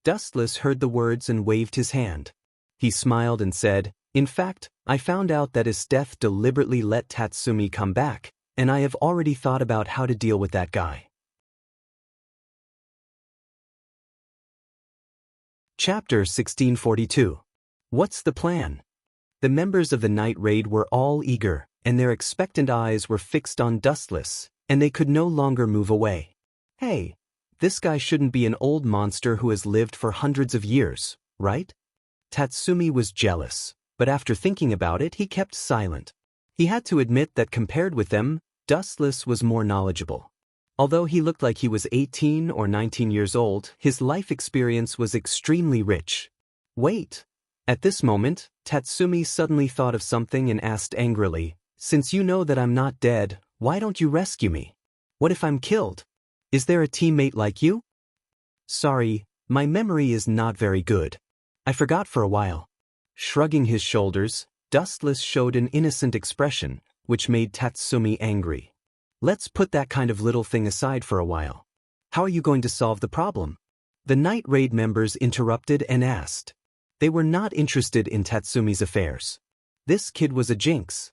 Dustless heard the words and waved his hand. He smiled and said, In fact, I found out that Isteth deliberately let Tatsumi come back, and I have already thought about how to deal with that guy. Chapter 1642. What's the plan? The members of the night raid were all eager, and their expectant eyes were fixed on Dustless, and they could no longer move away. Hey, this guy shouldn't be an old monster who has lived for hundreds of years, right? Tatsumi was jealous, but after thinking about it, he kept silent. He had to admit that compared with them, Dustless was more knowledgeable. Although he looked like he was 18 or 19 years old, his life experience was extremely rich. Wait. At this moment, Tatsumi suddenly thought of something and asked angrily, Since you know that I'm not dead, why don't you rescue me? What if I'm killed? Is there a teammate like you? Sorry, my memory is not very good. I forgot for a while. Shrugging his shoulders, Dustless showed an innocent expression, which made Tatsumi angry. Let's put that kind of little thing aside for a while. How are you going to solve the problem? The night raid members interrupted and asked. They were not interested in Tatsumi's affairs. This kid was a jinx.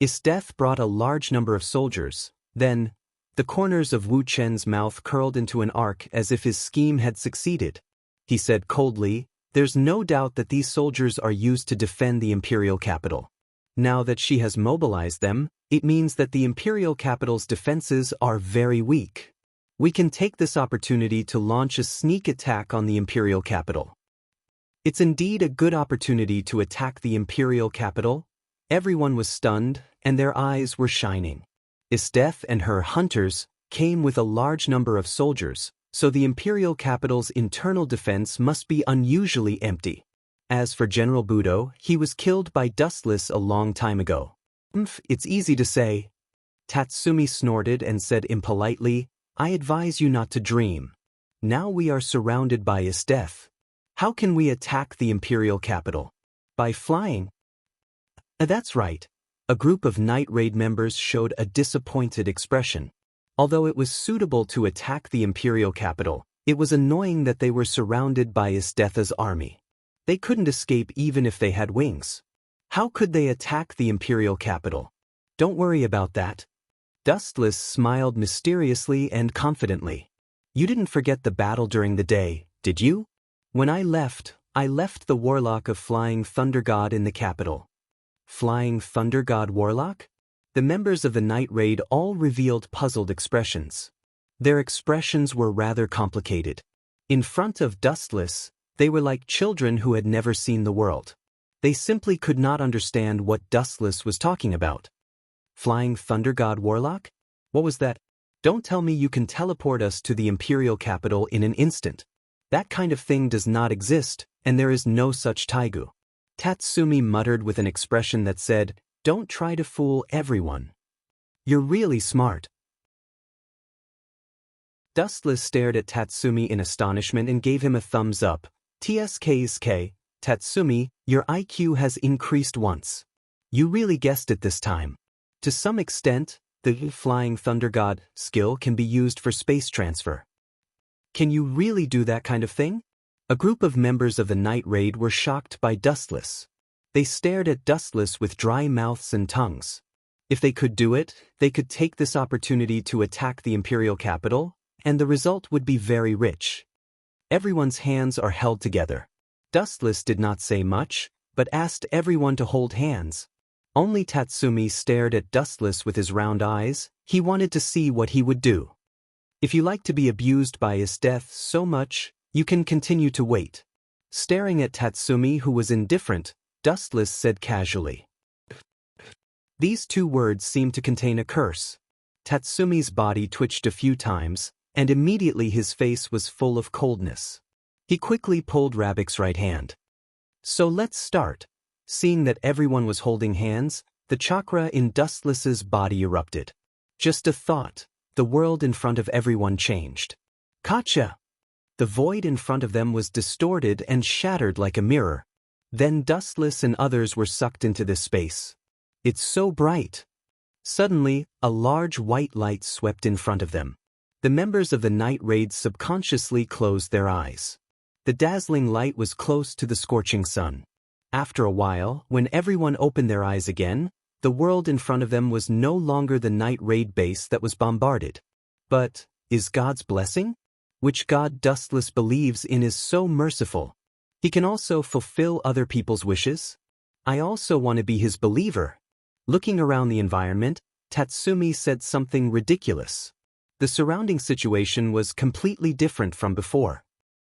Isteth brought a large number of soldiers. Then, the corners of Wu Chen's mouth curled into an arc as if his scheme had succeeded. He said coldly, There's no doubt that these soldiers are used to defend the imperial capital. Now that she has mobilized them, it means that the imperial capital's defenses are very weak. We can take this opportunity to launch a sneak attack on the imperial capital. It's indeed a good opportunity to attack the imperial capital. Everyone was stunned, and their eyes were shining. Isteth and her hunters came with a large number of soldiers, so the imperial capital's internal defense must be unusually empty. As for General Budo, he was killed by Dustless a long time ago. It's easy to say. Tatsumi snorted and said impolitely, I advise you not to dream. Now we are surrounded by Isteth. How can we attack the imperial capital? By flying? That's right. A group of night raid members showed a disappointed expression. Although it was suitable to attack the imperial capital, it was annoying that they were surrounded by Isthetha's army. They couldn't escape even if they had wings. How could they attack the imperial capital? Don't worry about that. Dustless smiled mysteriously and confidently. You didn't forget the battle during the day, did you? When I left the warlock of Flying Thunder God in the capital. Flying Thunder God warlock? The members of the night raid all revealed puzzled expressions. Their expressions were rather complicated. In front of Dustless, they were like children who had never seen the world. They simply could not understand what Dustless was talking about. Flying Thunder God warlock? What was that? Don't tell me you can teleport us to the imperial capital in an instant. That kind of thing does not exist, and there is no such taigu. Tatsumi muttered with an expression that said, "Don't try to fool everyone. You're really smart." Dustless stared at Tatsumi in astonishment and gave him a thumbs up. "TSKSK, Tatsumi, your IQ has increased once. You really guessed it this time. To some extent, the Flying Thunder God skill can be used for space transfer. Can you really do that kind of thing?" A group of members of the night raid were shocked by Dustless. They stared at Dustless with dry mouths and tongues. If they could do it, they could take this opportunity to attack the imperial capital, and the result would be very rich. Everyone's hands are held together. Dustless did not say much, but asked everyone to hold hands. Only Tatsumi stared at Dustless with his round eyes. He wanted to see what he would do. If you like to be abused by his death so much, you can continue to wait. Staring at Tatsumi, who was indifferent, Dustless said casually. These two words seemed to contain a curse. Tatsumi's body twitched a few times, and immediately his face was full of coldness. He quickly pulled Rabik's right hand. "So let's start." Seeing that everyone was holding hands, the chakra in Dustless's body erupted. Just a thought, the world in front of everyone changed. Gotcha! The void in front of them was distorted and shattered like a mirror. Then Dustless and others were sucked into this space. It's so bright. Suddenly, a large white light swept in front of them. The members of the night raid subconsciously closed their eyes. The dazzling light was close to the scorching sun. After a while, when everyone opened their eyes again, the world in front of them was no longer the night raid base that was bombarded. But, is God's blessing? Which God Dustless believes in is so merciful. He can also fulfill other people's wishes. I also want to be his believer. Looking around the environment, Tatsumi said something ridiculous. The surrounding situation was completely different from before.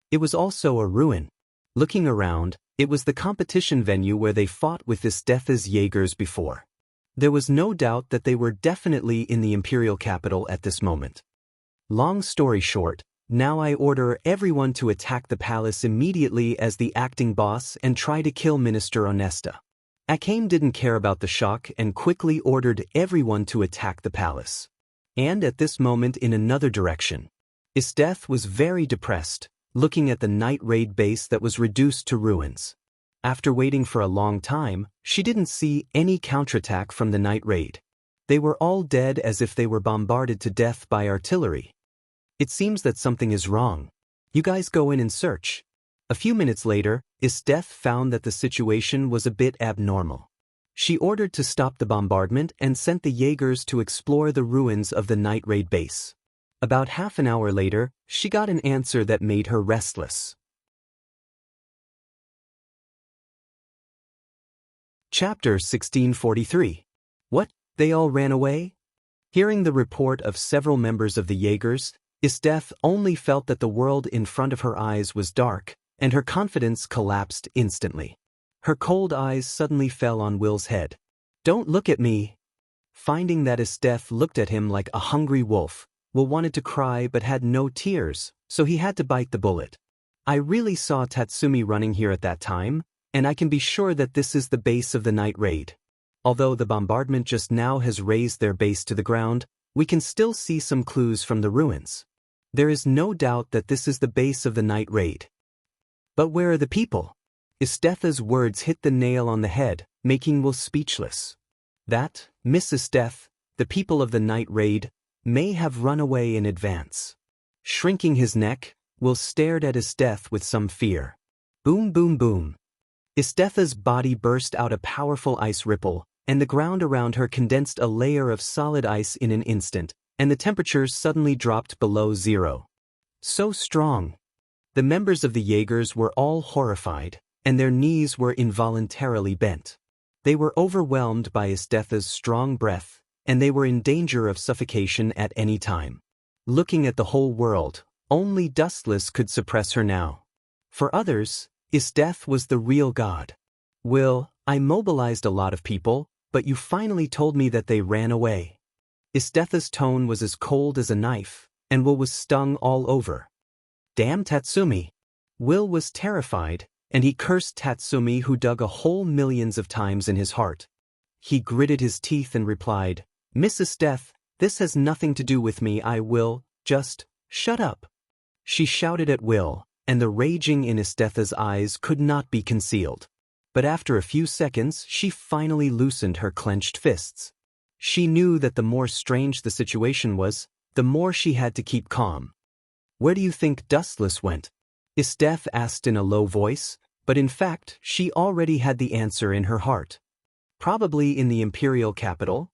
It was also a ruin. Looking around, it was the competition venue where they fought with Isthetha's Jaegers before. There was no doubt that they were definitely in the imperial capital at this moment. Long story short, now I order everyone to attack the palace immediately as the acting boss and try to kill Minister Onesta. Akame didn't care about the shock and quickly ordered everyone to attack the palace. And at this moment in another direction, Isteth was very depressed, looking at the night raid base that was reduced to ruins. After waiting for a long time, she didn't see any counterattack from the night raid. They were all dead as if they were bombarded to death by artillery. It seems that something is wrong. You guys go in and search. A few minutes later, Isteth found that the situation was a bit abnormal. She ordered to stop the bombardment and sent the Jaegers to explore the ruins of the night raid base. About half an hour later, she got an answer that made her restless. Chapter 1643. What? They all ran away? Hearing the report of several members of the Jaegers, Isteth only felt that the world in front of her eyes was dark, and her confidence collapsed instantly. Her cold eyes suddenly fell on Will's head. "Don't look at me." Finding that Isteth looked at him like a hungry wolf, Will wanted to cry but had no tears, so he had to bite the bullet. "I really saw Tatsumi running here at that time, and I can be sure that this is the base of the night raid. Although the bombardment just now has razed their base to the ground, we can still see some clues from the ruins. There is no doubt that this is the base of the night raid. But where are the people?" Isthetha's words hit the nail on the head, making Will speechless. That, Mrs. Death, the people of the night raid, may have run away in advance. Shrinking his neck, Will stared at Isteth with some fear. Boom boom boom. Istetha's body burst out a powerful ice ripple, and the ground around her condensed a layer of solid ice in an instant, and the temperature suddenly dropped below zero. So strong. The members of the Jaegers were all horrified, and their knees were involuntarily bent. They were overwhelmed by Istetha's strong breath, and they were in danger of suffocation at any time. Looking at the whole world, only Dustless could suppress her now. For others, Isteth was the real god. Will, I mobilized a lot of people, but you finally told me that they ran away. Istetha's tone was as cold as a knife, and Will was stung all over. Damn Tatsumi. Will was terrified, and he cursed Tatsumi, who dug a hole millions of times in his heart. He gritted his teeth and replied, Mrs. Death, this has nothing to do with me. I will, just, shut up. She shouted at Will, and the raging in Istetha's eyes could not be concealed. But after a few seconds, she finally loosened her clenched fists. She knew that the more strange the situation was, the more she had to keep calm. Where do you think Dustless went? Isteth asked in a low voice, but in fact, she already had the answer in her heart. Probably in the Imperial capital.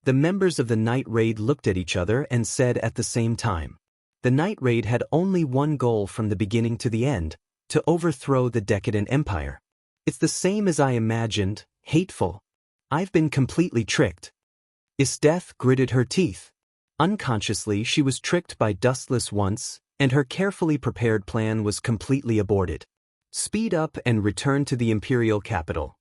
The members of the night raid looked at each other and said at the same time. The night raid had only one goal from the beginning to the end, to overthrow the decadent empire. It's the same as I imagined, hateful. I've been completely tricked. Isteth gritted her teeth. Unconsciously, she was tricked by Dustless once, and her carefully prepared plan was completely aborted. Speed up and return to the Imperial capital.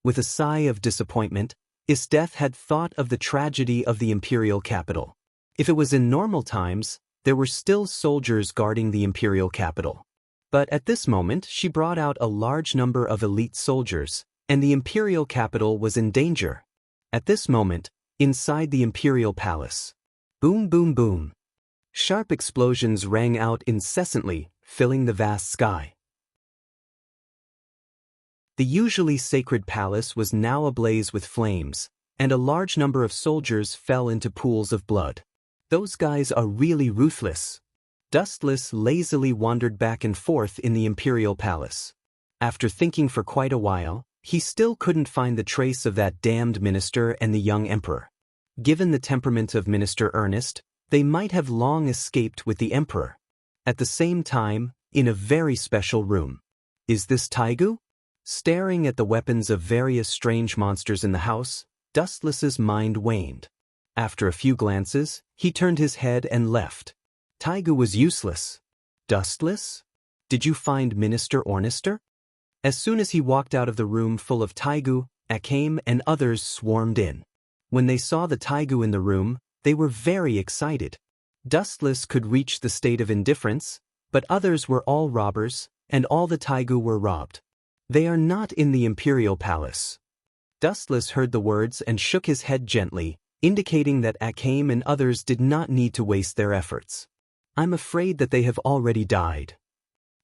With a sigh of disappointment, Isteth had thought of the tragedy of the Imperial capital. If it was in normal times, there were still soldiers guarding the Imperial capital. But at this moment, she brought out a large number of elite soldiers, and the Imperial capital was in danger. At this moment, inside the Imperial palace. Boom boom boom. Sharp explosions rang out incessantly, filling the vast sky. The usually sacred palace was now ablaze with flames, and a large number of soldiers fell into pools of blood. Those guys are really ruthless. Dustless lazily wandered back and forth in the Imperial palace. After thinking for quite a while, he still couldn't find the trace of that damned minister and the young emperor. Given the temperament of Minister Ernest, they might have long escaped with the emperor. At the same time, in a very special room. Is this Taigu? Staring at the weapons of various strange monsters in the house, Dustless's mind waned. After a few glances, he turned his head and left. Taigu was useless. Dustless? Did you find Minister Ornister? As soon as he walked out of the room full of Taigu, Akame and others swarmed in. When they saw the Taigu in the room, they were very excited. Dustless could reach the state of indifference, but others were all robbers, and all the Taigu were robbed. They are not in the Imperial palace. Dustless heard the words and shook his head gently, indicating that Akame and others did not need to waste their efforts. I'm afraid that they have already died.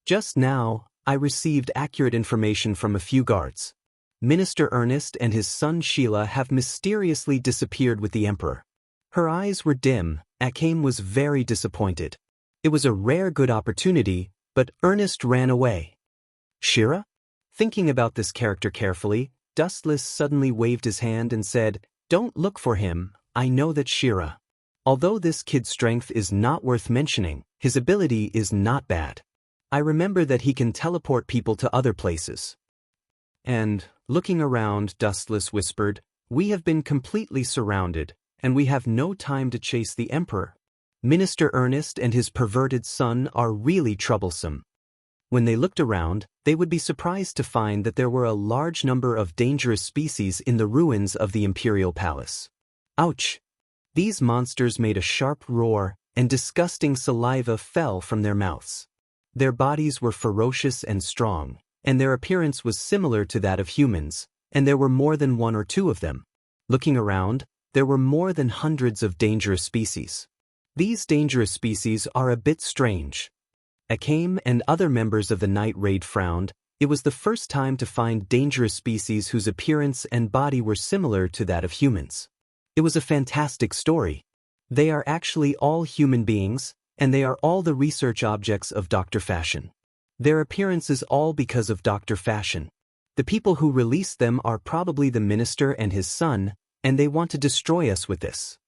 Just now, I received accurate information from a few guards. Minister Ernest and his son Sheila have mysteriously disappeared with the Emperor. Her eyes were dim. Akame was very disappointed. It was a rare good opportunity, but Ernest ran away. Shira? Thinking about this character carefully, Dustless suddenly waved his hand and said, Don't look for him, I know that Shira. Although this kid's strength is not worth mentioning, his ability is not bad. I remember that he can teleport people to other places. And, looking around, Dustless whispered, We have been completely surrounded, and we have no time to chase the Emperor. Minister Ernest and his perverted son are really troublesome. When they looked around, they would be surprised to find that there were a large number of dangerous species in the ruins of the Imperial Palace. Ouch! These monsters made a sharp roar, and disgusting saliva fell from their mouths. Their bodies were ferocious and strong, and their appearance was similar to that of humans, and there were more than one or two of them. Looking around, there were more than hundreds of dangerous species. These dangerous species are a bit strange. Akame and other members of the night raid frowned. It was the first time to find dangerous species whose appearance and body were similar to that of humans. It was a fantastic story. They are actually all human beings, and they are all the research objects of Dr. Fashion. Their appearance is all because of Dr. Fashion. The people who released them are probably the minister and his son, and they want to destroy us with this.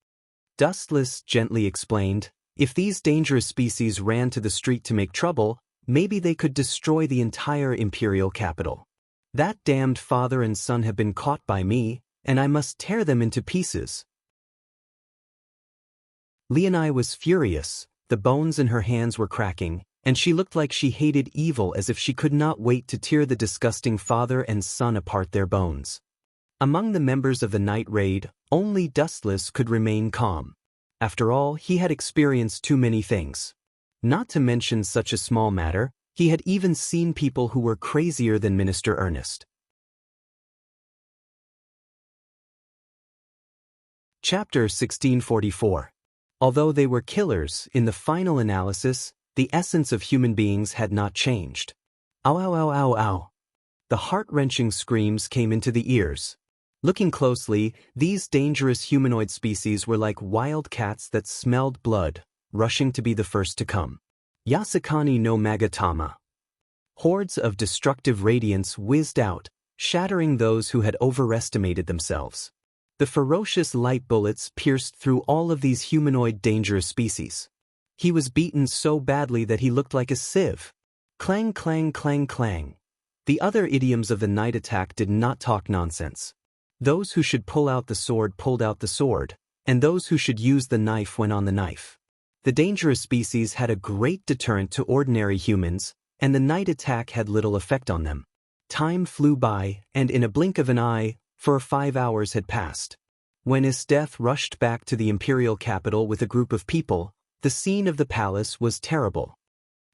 Dustless gently explained, if these dangerous species ran to the street to make trouble, maybe they could destroy the entire imperial capital. That damned father and son have been caught by me, and I must tear them into pieces. Leonie was furious, the bones in her hands were cracking, and she looked like she hated evil as if she could not wait to tear the disgusting father and son apart their bones. Among the members of the night raid, only Dustless could remain calm. After all, he had experienced too many things. Not to mention such a small matter, he had even seen people who were crazier than Minister Ernest. Chapter 1644. Although they were killers, in the final analysis, the essence of human beings had not changed. Ow ow ow ow ow. The heart-wrenching screams came into the ears. Looking closely, these dangerous humanoid species were like wild cats that smelled blood, rushing to be the first to come. Yasukani no Magatama. Hordes of destructive radiance whizzed out, shattering those who had overestimated themselves. The ferocious light bullets pierced through all of these humanoid dangerous species. He was beaten so badly that he looked like a sieve. Clang clang clang clang. The other idioms of the night attack did not talk nonsense. Those who should pull out the sword pulled out the sword, and those who should use the knife went on the knife. The dangerous species had a great deterrent to ordinary humans, and the night attack had little effect on them. Time flew by, and in a blink of an eye, 5 hours had passed. When Isdeth rushed back to the imperial capital with a group of people, the scene of the palace was terrible.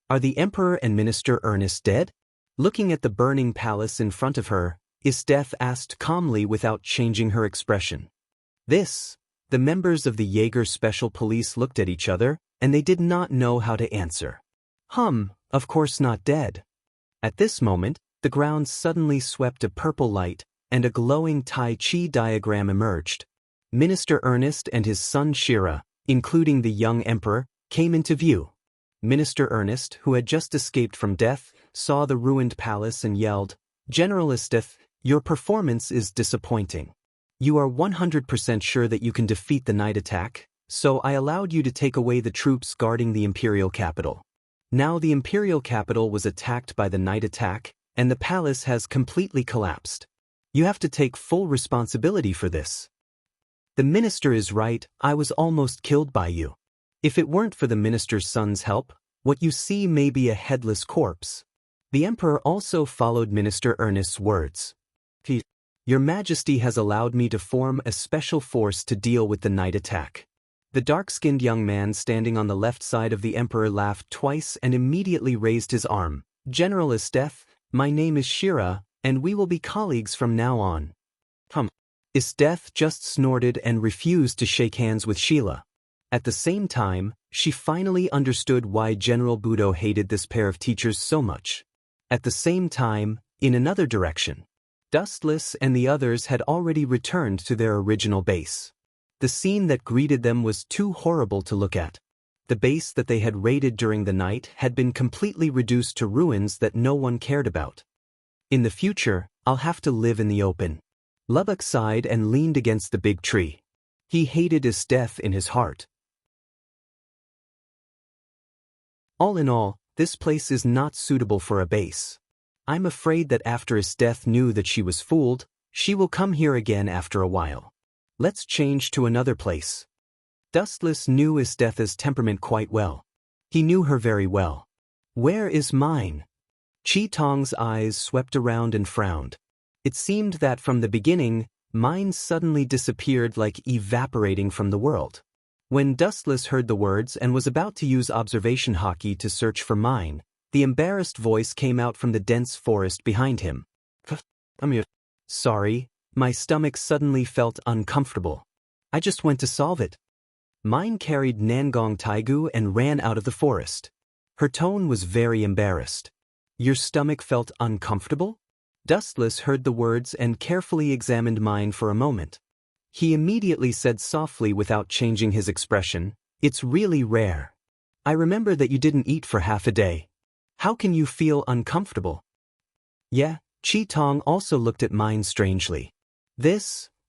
Are the emperor and Minister Ernest dead? Looking at the burning palace in front of her, Isdeth asked calmly without changing her expression. The members of the Jaeger Special Police looked at each other, and they did not know how to answer. Of course not dead. At this moment, the ground suddenly swept a purple light, and a glowing Tai Chi diagram emerged. Minister Ernest and his son Shira, including the young emperor, came into view. Minister Ernest, who had just escaped from death, saw the ruined palace and yelled, "General Isdeth, your performance is disappointing. You are 100% sure that you can defeat the night attack, so I allowed you to take away the troops guarding the imperial capital. Now the imperial capital was attacked by the night attack, and the palace has completely collapsed. You have to take full responsibility for this. The minister is right, I was almost killed by you. If it weren't for the minister's son's help, what you see may be a headless corpse." The emperor also followed Minister Ernest's words. "Your Majesty has allowed me to form a special force to deal with the night attack." The dark-skinned young man standing on the left side of the emperor laughed twice and immediately raised his arm. "General Isdeth, my name is Shira, and we will be colleagues from now on." Isdeth just snorted and refused to shake hands with Sheila. At the same time, she finally understood why General Budo hated this pair of teachers so much. At the same time, in another direction, Dustless and the others had already returned to their original base. The scene that greeted them was too horrible to look at. The base that they had raided during the night had been completely reduced to ruins that no one cared about. "In the future, I'll have to live in the open." Lubbock sighed and leaned against the big tree. He hated Isdeth in his heart. All in all, this place is not suitable for a base. I'm afraid that after Isdeth knew that she was fooled, she will come here again after a while. Let's change to another place. Dustless knew Isdeth's temperament quite well. He knew her very well. "Where is mine?" Chi Tong's eyes swept around and frowned. It seemed that from the beginning, mine suddenly disappeared like evaporating from the world. When Dustless heard the words and was about to use observation hockey to search for mine, the embarrassed voice came out from the dense forest behind him. "Sorry, my stomach suddenly felt uncomfortable. I just went to solve it." Mine carried Nangong Taigu and ran out of the forest. Her tone was very embarrassed. Your stomach felt uncomfortable? Dustless heard the words and carefully examined mine for a moment. He immediately said softly without changing his expression, "It's really rare. I remember that you didn't eat for half a day. How can you feel uncomfortable?" Yeah, Chi Tong also looked at mine strangely.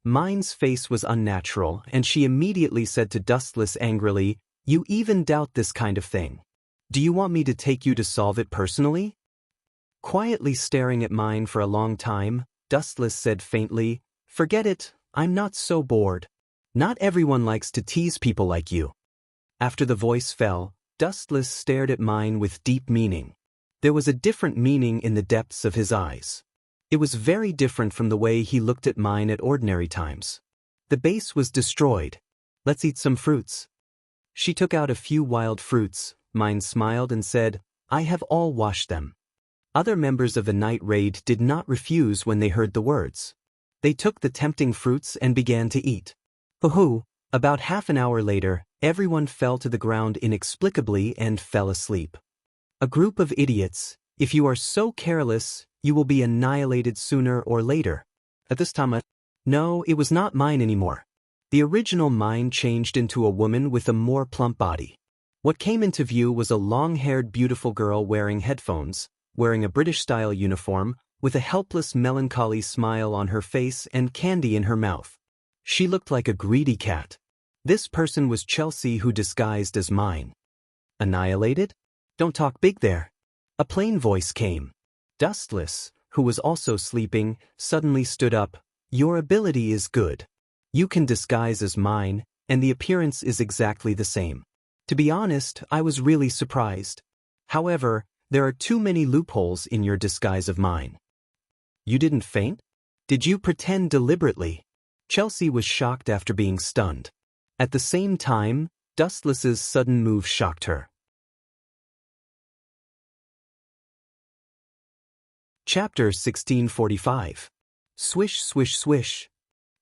Mine's face was unnatural, and she immediately said to Dustless angrily, "You even doubt this kind of thing. Do you want me to take you to solve it personally?" Quietly staring at mine for a long time, Dustless said faintly, "Forget it, I'm not so bored. Not everyone likes to tease people like you." After the voice fell, Dustless stared at mine with deep meaning. There was a different meaning in the depths of his eyes. It was very different from the way he looked at mine at ordinary times. The base was destroyed. "Let's eat some fruits." She took out a few wild fruits. Mine smiled and said, "I have all washed them." Other members of the night raid did not refuse when they heard the words. They took the tempting fruits and began to eat. About half an hour later, everyone fell to the ground inexplicably and fell asleep. A group of idiots. If you are so careless, you will be annihilated sooner or later. At this time, no, it was not mine anymore. The original mine changed into a woman with a more plump body. What came into view was a long-haired beautiful girl wearing headphones, wearing a British-style uniform, with a helpless melancholy smile on her face and candy in her mouth. She looked like a greedy cat. This person was Chelsea, who disguised as mine. Annihilated? Don't talk big there. A plain voice came. Dustless, who was also sleeping, suddenly stood up. "Your ability is good. You can disguise as mine, and the appearance is exactly the same. To be honest, I was really surprised. However, there are too many loopholes in your disguise of mine." "You didn't faint? Did you pretend deliberately?" Chelsea was shocked after being stunned. At the same time, Dustless's sudden move shocked her. Chapter 1645. Swish, swish, swish.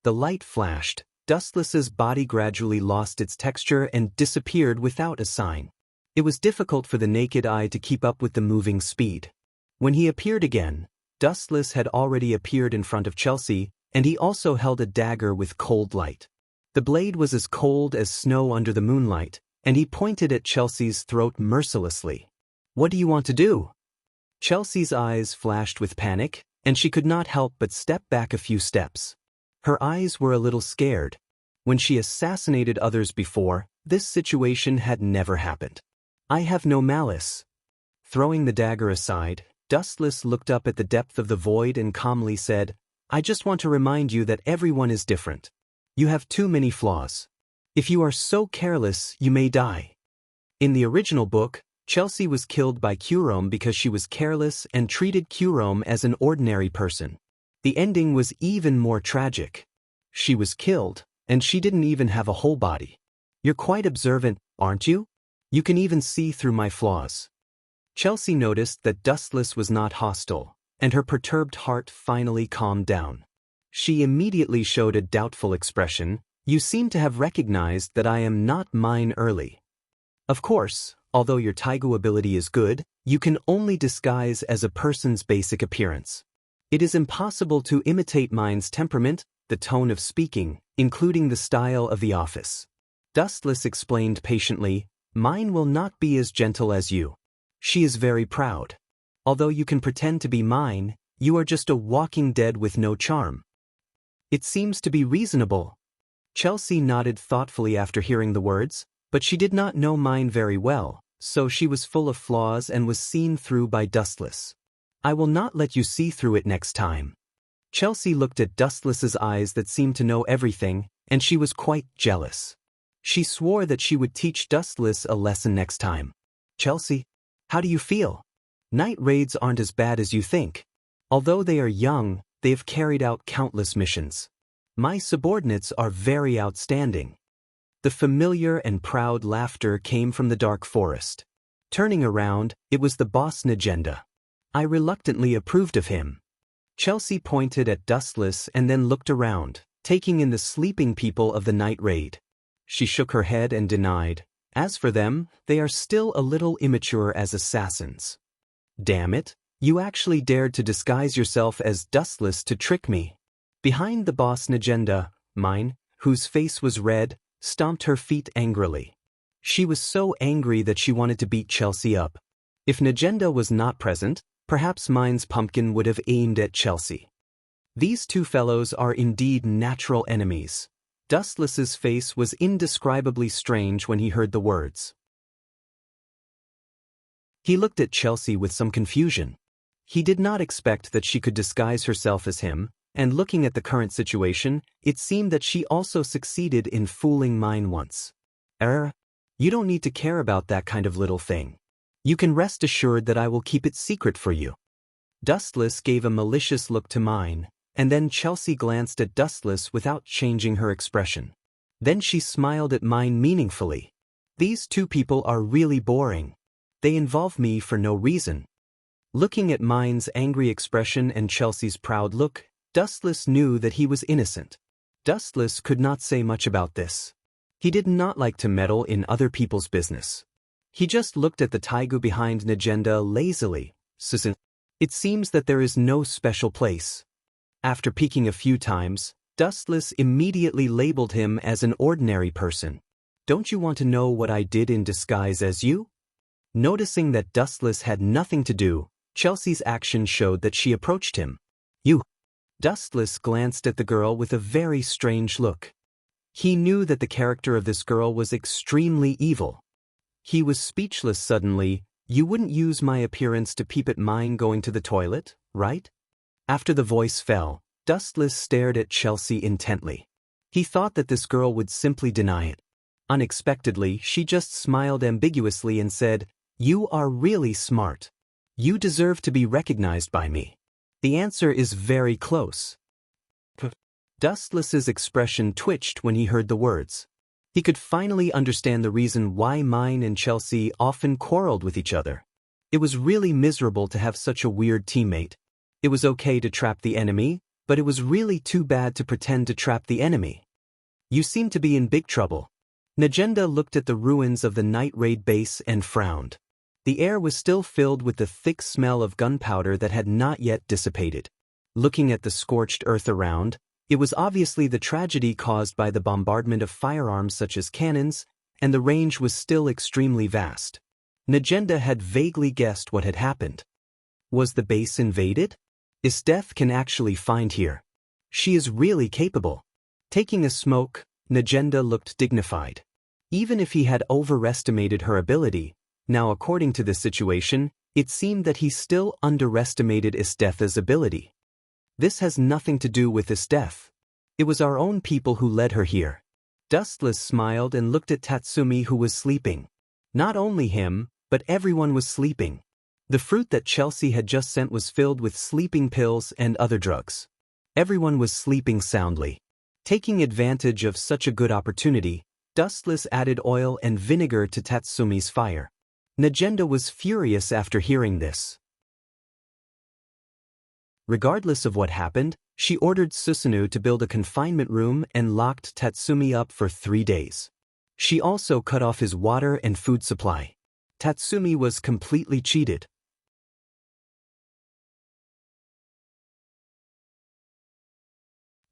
The light flashed. Dustless's body gradually lost its texture and disappeared without a sign. It was difficult for the naked eye to keep up with the moving speed. When he appeared again, Dustless had already appeared in front of Chelsea, and he also held a dagger with cold light. The blade was as cold as snow under the moonlight, and he pointed at Chelsea's throat mercilessly. "What do you want to do?" Chelsea's eyes flashed with panic, and she could not help but step back a few steps. Her eyes were a little scared. When she assassinated others before, this situation had never happened. "I have no malice." Throwing the dagger aside, Dustless looked up at the depth of the void and calmly said, "I just want to remind you that everyone is different. You have too many flaws. If you are so careless, you may die." In the original book, Chelsea was killed by Curome because she was careless and treated Curome as an ordinary person. The ending was even more tragic. She was killed, and she didn't even have a whole body. "You're quite observant, aren't you? You can even see through my flaws." Chelsea noticed that Dustless was not hostile, and her perturbed heart finally calmed down. She immediately showed a doubtful expression. "You seem to have recognized that I am not mine early. Of course, although your Taigu ability is good, you can only disguise as a person's basic appearance. It is impossible to imitate mine's temperament, the tone of speaking, including the style of the office." Dustless explained patiently, "Mine will not be as gentle as you. She is very proud. Although you can pretend to be mine, you are just a walking dead with no charm." "It seems to be reasonable." Chelsea nodded thoughtfully after hearing the words, but she did not know mine very well, so she was full of flaws and was seen through by Dustless. "I will not let you see through it next time." Chelsea looked at Dustless's eyes that seemed to know everything, and she was quite jealous. She swore that she would teach Dustless a lesson next time. "Chelsea, how do you feel? Night raids aren't as bad as you think. Although they are young, they have carried out countless missions. My subordinates are very outstanding." The familiar and proud laughter came from the dark forest. Turning around, it was the boss Najenda. I reluctantly approved of him. Chelsea pointed at Dustless and then looked around, taking in the sleeping people of the night raid. She shook her head and denied, "As for them, they are still a little immature as assassins." "Damn it, You actually dared to disguise yourself as Dustless to trick me. Behind the boss Najenda, mine, whose face was red, stomped her feet angrily. She was so angry that she wanted to beat Chelsea up. If Najenda was not present, perhaps Mine's pumpkin would have aimed at Chelsea. These two fellows are indeed natural enemies. Dustless's face was indescribably strange when he heard the words. He looked at Chelsea with some confusion. He did not expect that she could disguise herself as him, and looking at the current situation, it seemed that she also succeeded in fooling Mine once. You don't need to care about that kind of little thing. You can rest assured that I will keep it secret for you. Dustless gave a malicious look to Mine, and then Chelsea glanced at Dustless without changing her expression. Then she smiled at Mine meaningfully. These two people are really boring. They involve me for no reason. Looking at Mine's angry expression and Chelsea's proud look, Dustless knew that he was innocent. Dustless could not say much about this. He did not like to meddle in other people's business. He just looked at the Taigu behind Najenda lazily. It seems that there is no special place. After peeking a few times, Dustless immediately labeled him as an ordinary person. Don't you want to know what I did in disguise as you? Noticing that Dustless had nothing to do, Chelsea's action showed that she approached him. You. Dustless glanced at the girl with a very strange look. He knew that the character of this girl was extremely evil. He was speechless suddenly. You wouldn't use my appearance to peep at Mine going to the toilet, right? After the voice fell, Dustless stared at Chelsea intently. He thought that this girl would simply deny it. Unexpectedly, she just smiled ambiguously and said, "You are really smart. You deserve to be recognized by me. The answer is very close." Dustless's expression twitched when he heard the words. He could finally understand the reason why Mine and Chelsea often quarreled with each other. It was really miserable to have such a weird teammate. It was okay to trap the enemy, but it was really too bad to pretend to trap the enemy. You seem to be in big trouble. Najenda looked at the ruins of the night raid base and frowned. The air was still filled with the thick smell of gunpowder that had not yet dissipated. Looking at the scorched earth around, it was obviously the tragedy caused by the bombardment of firearms such as cannons, and the range was still extremely vast. Najenda had vaguely guessed what had happened. Was the base invaded? Isdeath can actually find here. She is really capable. Taking a smoke, Najenda looked dignified. Even if he had overestimated her ability, now according to this situation, it seemed that he still underestimated Isdeath's ability. This has nothing to do with Isdeath. It was our own people who led her here. Dustless smiled and looked at Tatsumi, who was sleeping. Not only him, but everyone was sleeping. The fruit that Chelsea had just sent was filled with sleeping pills and other drugs. Everyone was sleeping soundly. Taking advantage of such a good opportunity, Dustless added oil and vinegar to Tatsumi's fire. Najenda was furious after hearing this. Regardless of what happened, she ordered Susanoo to build a confinement room and locked Tatsumi up for 3 days. She also cut off his water and food supply. Tatsumi was completely cheated.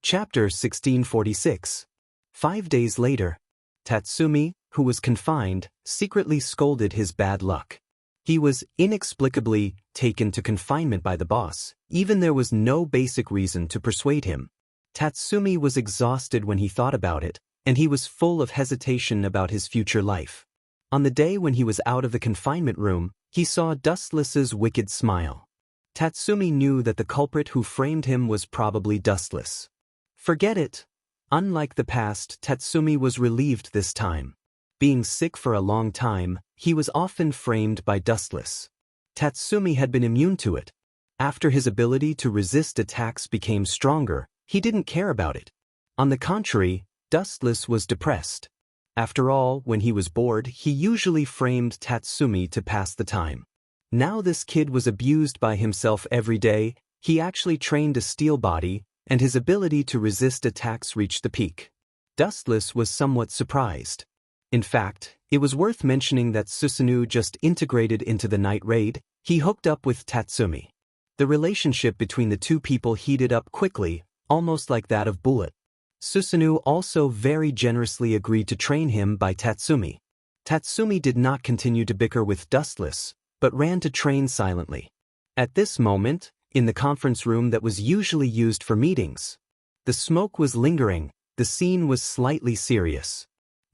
Chapter 1646. 5 days later, Tatsumi, who was confined, secretly scolded his bad luck. He was inexplicably taken to confinement by the boss, even there was no basic reason to persuade him. Tatsumi was exhausted when he thought about it, and he was full of hesitation about his future life. On the day when he was out of the confinement room, he saw Dustless's wicked smile. Tatsumi knew that the culprit who framed him was probably Dustless. Forget it. Unlike the past, Tatsumi was relieved this time. Being sick for a long time, he was often framed by Dustless. Tatsumi had been immune to it. After his ability to resist attacks became stronger, he didn't care about it. On the contrary, Dustless was depressed. After all, when he was bored, he usually framed Tatsumi to pass the time. Now this kid was abused by himself every day. He actually trained a steel body, and his ability to resist attacks reached the peak. Dustless was somewhat surprised. In fact, it was worth mentioning that Susanoo just integrated into the night raid. He hooked up with Tatsumi. The relationship between the two people heated up quickly, almost like that of Bullet. Susanoo also very generously agreed to train him by Tatsumi. Tatsumi did not continue to bicker with Dustless, but ran to train silently. At this moment, in the conference room that was usually used for meetings, the smoke was lingering, the scene was slightly serious.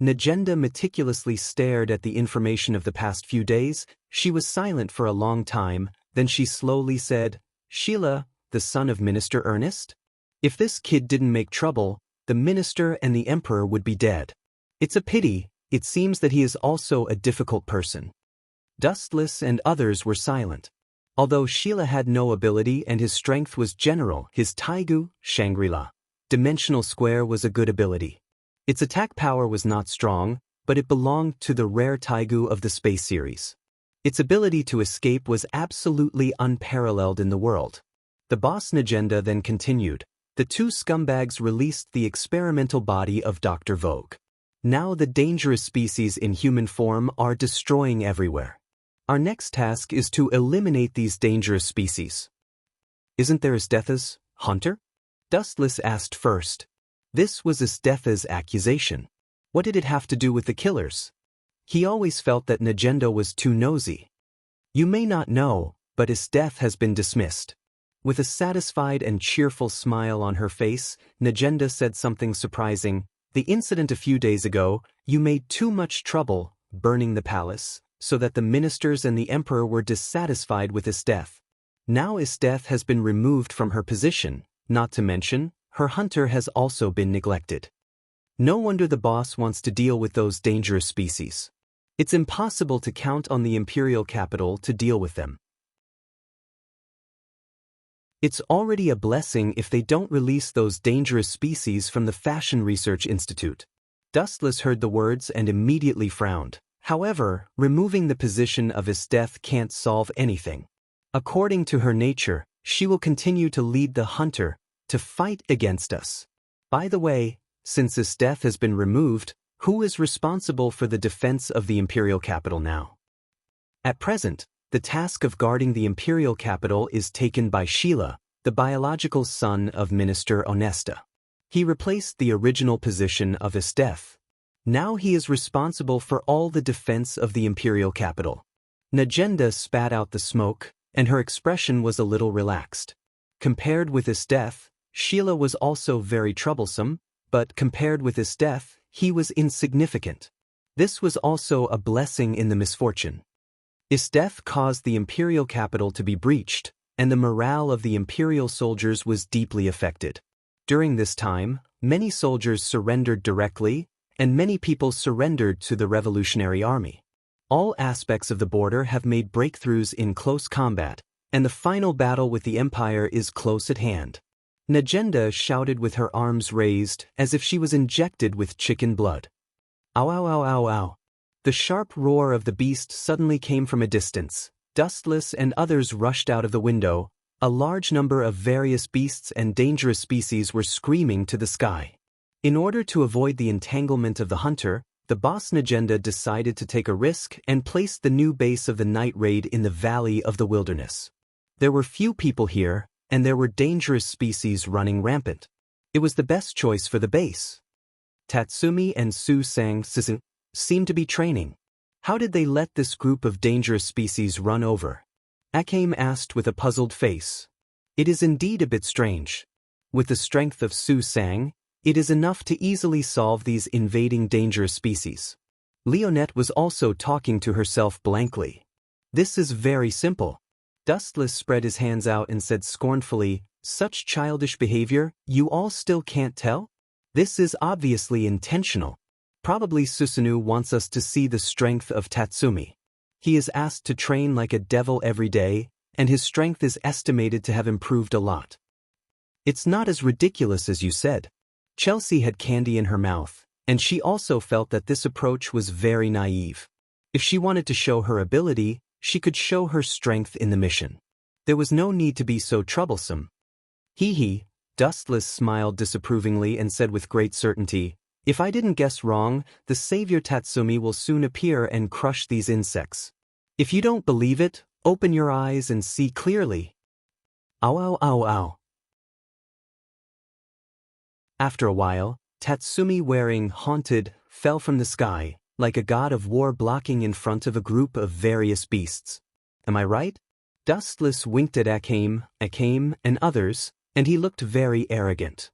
Najenda meticulously stared at the information of the past few days. She was silent for a long time, then she slowly said, "Sheila, the son of Minister Ernest? If this kid didn't make trouble, the minister and the emperor would be dead. It's a pity, it seems that he is also a difficult person." Dustless and others were silent. Although Sheila had no ability and his strength was general, his Taigu, Shangri-La, dimensional square was a good ability. Its attack power was not strong, but it belonged to the rare Taigu of the Space series. Its ability to escape was absolutely unparalleled in the world. The boss Najenda then continued. The two scumbags released the experimental body of Dr. Vogue. Now the dangerous species in human form are destroying everywhere. Our next task is to eliminate these dangerous species. Isn't there Istetha's hunter? Dustless asked first. This was Istetha's accusation. What did it have to do with the killers? He always felt that Najenda was too nosy. You may not know, but Istetha has been dismissed. With a satisfied and cheerful smile on her face, Najenda said something surprising. The incident a few days ago, you made too much trouble, burning the palace, so that the ministers and the emperor were dissatisfied with Istetha. Now Istetha has been removed from her position, not to mention, her hunter has also been neglected. No wonder the boss wants to deal with those dangerous species. It's impossible to count on the imperial capital to deal with them. It's already a blessing if they don't release those dangerous species from the Fashion Research Institute. Dustless heard the words and immediately frowned. However, removing the position of Istetha can't solve anything. According to her nature, she will continue to lead the hunter to fight against us. By the way, since Istetha has been removed, who is responsible for the defense of the imperial capital now? At present, the task of guarding the imperial capital is taken by Sheila, the biological son of Minister Onesta. He replaced the original position of Istetha. Now he is responsible for all the defense of the imperial capital. Najenda spat out the smoke, and her expression was a little relaxed. Compared with Istetha, Sheila was also very troublesome, but compared with Istetha, he was insignificant. This was also a blessing in the misfortune. Istetha caused the imperial capital to be breached, and the morale of the imperial soldiers was deeply affected. During this time, many soldiers surrendered directly, and many people surrendered to the Revolutionary Army. All aspects of the border have made breakthroughs in close combat, and the final battle with the Empire is close at hand. Najenda shouted with her arms raised, as if she was injected with chicken blood. Ow ow ow ow ow. The sharp roar of the beast suddenly came from a distance. Dustless and others rushed out of the window. A large number of various beasts and dangerous species were screaming to the sky. In order to avoid the entanglement of the hunter, the boss Najenda decided to take a risk and placed the new base of the night raid in the Valley of the Wilderness. There were few people here, and there were dangerous species running rampant. It was the best choice for the base. Tatsumi and Su-sang seemed to be training. How did they let this group of dangerous species run over? Akame asked with a puzzled face. It is indeed a bit strange. With the strength of Su-sang, it is enough to easily solve these invading dangerous species. Leonette was also talking to herself blankly. This is very simple. Dustless spread his hands out and said scornfully, "Such childish behavior, you all still can't tell? This is obviously intentional. Probably Susanoo wants us to see the strength of Tatsumi. He is asked to train like a devil every day, and his strength is estimated to have improved a lot. It's not as ridiculous as you said." Chelsea had candy in her mouth, and she also felt that this approach was very naive. If she wanted to show her ability, she could show her strength in the mission. There was no need to be so troublesome. Hee. Dustless smiled disapprovingly and said with great certainty, "If I didn't guess wrong, the savior Tatsumi will soon appear and crush these insects. If you don't believe it, open your eyes and see clearly." Ow ow ow ow. After a while, Tatsumi wearing haunted fell from the sky, like a god of war blocking in front of a group of various beasts. Am I right? Dustless winked at Akame, and others, and he looked very arrogant.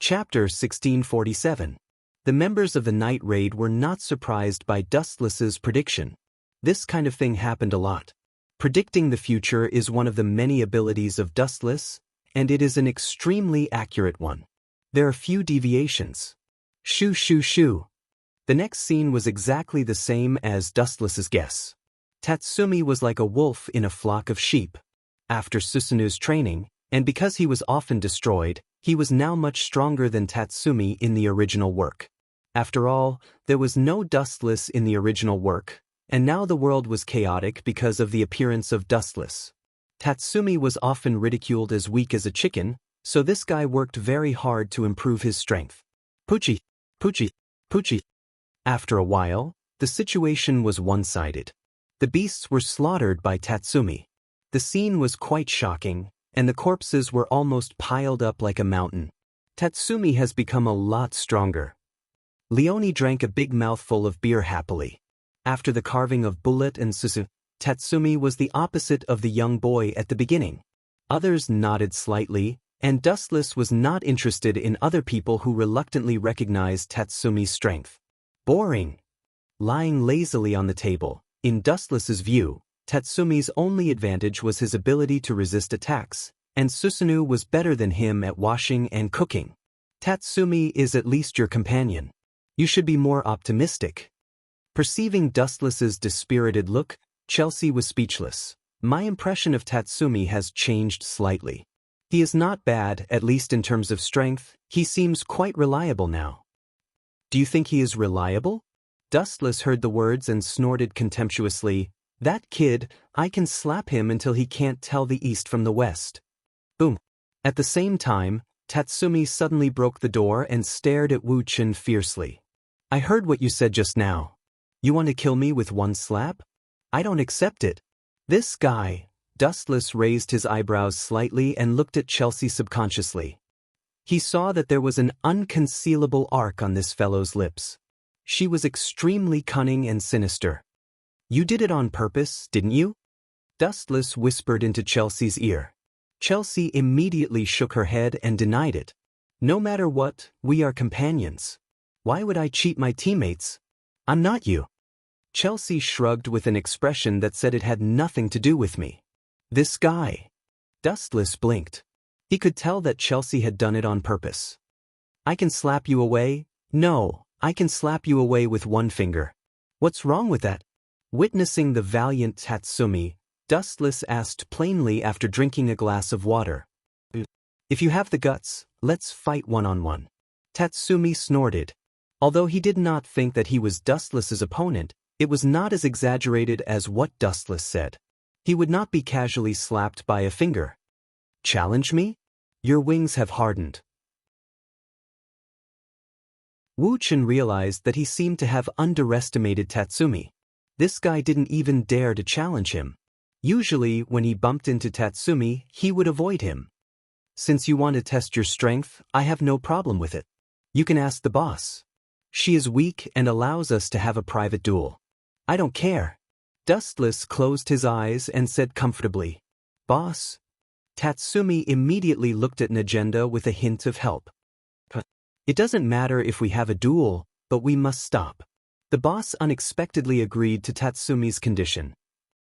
Chapter 1647. The members of the night raid were not surprised by Dustless's prediction. This kind of thing happened a lot. Predicting the future is one of the many abilities of Dustless, and it is an extremely accurate one. There are few deviations. Shoo shoo shoo. The next scene was exactly the same as Dustless's guess. Tatsumi was like a wolf in a flock of sheep. After Susanu's training, and because he was often destroyed, he was now much stronger than Tatsumi in the original work. After all, there was no Dustless in the original work, and now the world was chaotic because of the appearance of Dustless. Tatsumi was often ridiculed as weak as a chicken, so this guy worked very hard to improve his strength. Poochie, Poochie, Poochie. After a while, the situation was one-sided. The beasts were slaughtered by Tatsumi. The scene was quite shocking, and the corpses were almost piled up like a mountain. Tatsumi has become a lot stronger. Leone drank a big mouthful of beer happily. After the carving of Bullet and Susu, Tatsumi was the opposite of the young boy at the beginning. Others nodded slightly, and Dustless was not interested in other people who reluctantly recognized Tatsumi's strength. Boring. Lying lazily on the table, in Dustless's view, Tatsumi's only advantage was his ability to resist attacks, and Susanu was better than him at washing and cooking. Tatsumi is at least your companion. You should be more optimistic. Perceiving Dustless's dispirited look, Chelsea was speechless. My impression of Tatsumi has changed slightly. He is not bad, at least in terms of strength. He seems quite reliable now. Do you think he is reliable? Dustless heard the words and snorted contemptuously. That kid, I can slap him until he can't tell the east from the west. Boom. At the same time, Tatsumi suddenly broke the door and stared at Wu Chen fiercely. I heard what you said just now. You want to kill me with one slap? I don't accept it. This guy. Dustless raised his eyebrows slightly and looked at Chelsea subconsciously. He saw that there was an unconcealable arc on this fellow's lips. She was extremely cunning and sinister. You did it on purpose, didn't you? Dustless whispered into Chelsea's ear. Chelsea immediately shook her head and denied it. No matter what, we are companions. Why would I cheat my teammates? I'm not you. Chelsea shrugged with an expression that said it had nothing to do with me. This guy. Dustless blinked. He could tell that Chelsea had done it on purpose. I can slap you away? No, I can slap you away with one finger. What's wrong with that? Witnessing the valiant Tatsumi, Dustless asked plainly after drinking a glass of water. If you have the guts, let's fight one-on-one. Tatsumi snorted. Although he did not think that he was Dustless's opponent, it was not as exaggerated as what Dustless said. He would not be casually slapped by a finger. Challenge me? Your wings have hardened. Wu Chen realized that he seemed to have underestimated Tatsumi. This guy didn't even dare to challenge him. Usually, when he bumped into Tatsumi, he would avoid him. Since you want to test your strength, I have no problem with it. You can ask the boss. She is weak and allows us to have a private duel. I don't care. Dustless closed his eyes and said comfortably, Boss. Tatsumi immediately looked at an agenda with a hint of help. It doesn't matter if we have a duel, but we must stop. The boss unexpectedly agreed to Tatsumi's condition.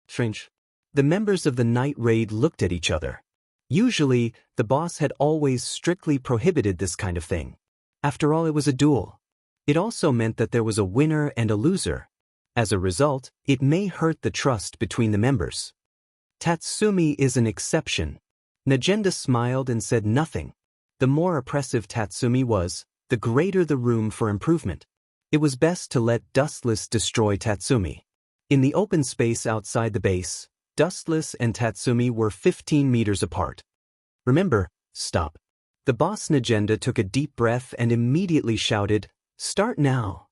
Strange. The members of the night raid looked at each other. Usually, the boss had always strictly prohibited this kind of thing. After all, it was a duel. It also meant that there was a winner and a loser. As a result, it may hurt the trust between the members. Tatsumi is an exception. Najenda smiled and said nothing. The more oppressive Tatsumi was, the greater the room for improvement. It was best to let Dustless destroy Tatsumi. In the open space outside the base, Dustless and Tatsumi were 15 meters apart. Remember, stop. The boss Najenda took a deep breath and immediately shouted, Start now.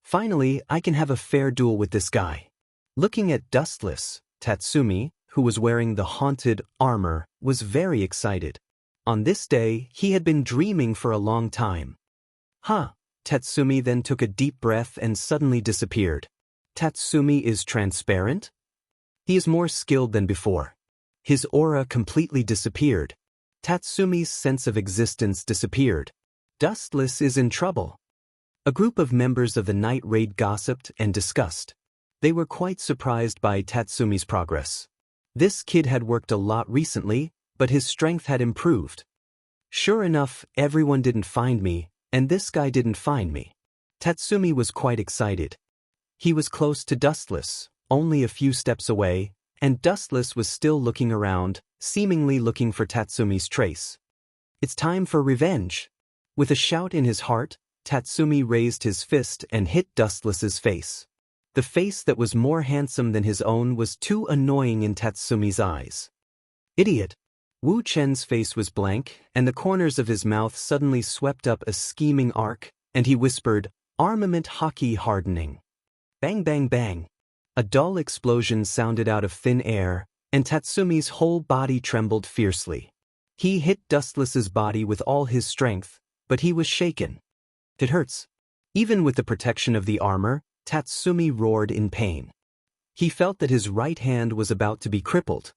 Finally, I can have a fair duel with this guy. Looking at Dustless, Tatsumi, who was wearing the haunted armor, was very excited. On this day, he had been dreaming for a long time. Huh. Tatsumi then took a deep breath and suddenly disappeared. Tatsumi is transparent? He is more skilled than before. His aura completely disappeared. Tatsumi's sense of existence disappeared. Dustless is in trouble. A group of members of the night raid gossiped and discussed. They were quite surprised by Tatsumi's progress. This kid had worked a lot recently, but his strength had improved. Sure enough, everyone didn't find me, and this guy didn't find me. Tatsumi was quite excited. He was close to Dustless, only a few steps away, and Dustless was still looking around, seemingly looking for Tatsumi's trace. It's time for revenge. With a shout in his heart, Tatsumi raised his fist and hit Dustless's face. The face that was more handsome than his own was too annoying in Tatsumi's eyes. Idiot! Wu Chen's face was blank, and the corners of his mouth suddenly swept up a scheming arc, and he whispered, "Armament hockey hardening." Bang bang bang. A dull explosion sounded out of thin air, and Tatsumi's whole body trembled fiercely. He hit Dustless's body with all his strength, but he was shaken. It hurts. Even with the protection of the armor, Tatsumi roared in pain. He felt that his right hand was about to be crippled.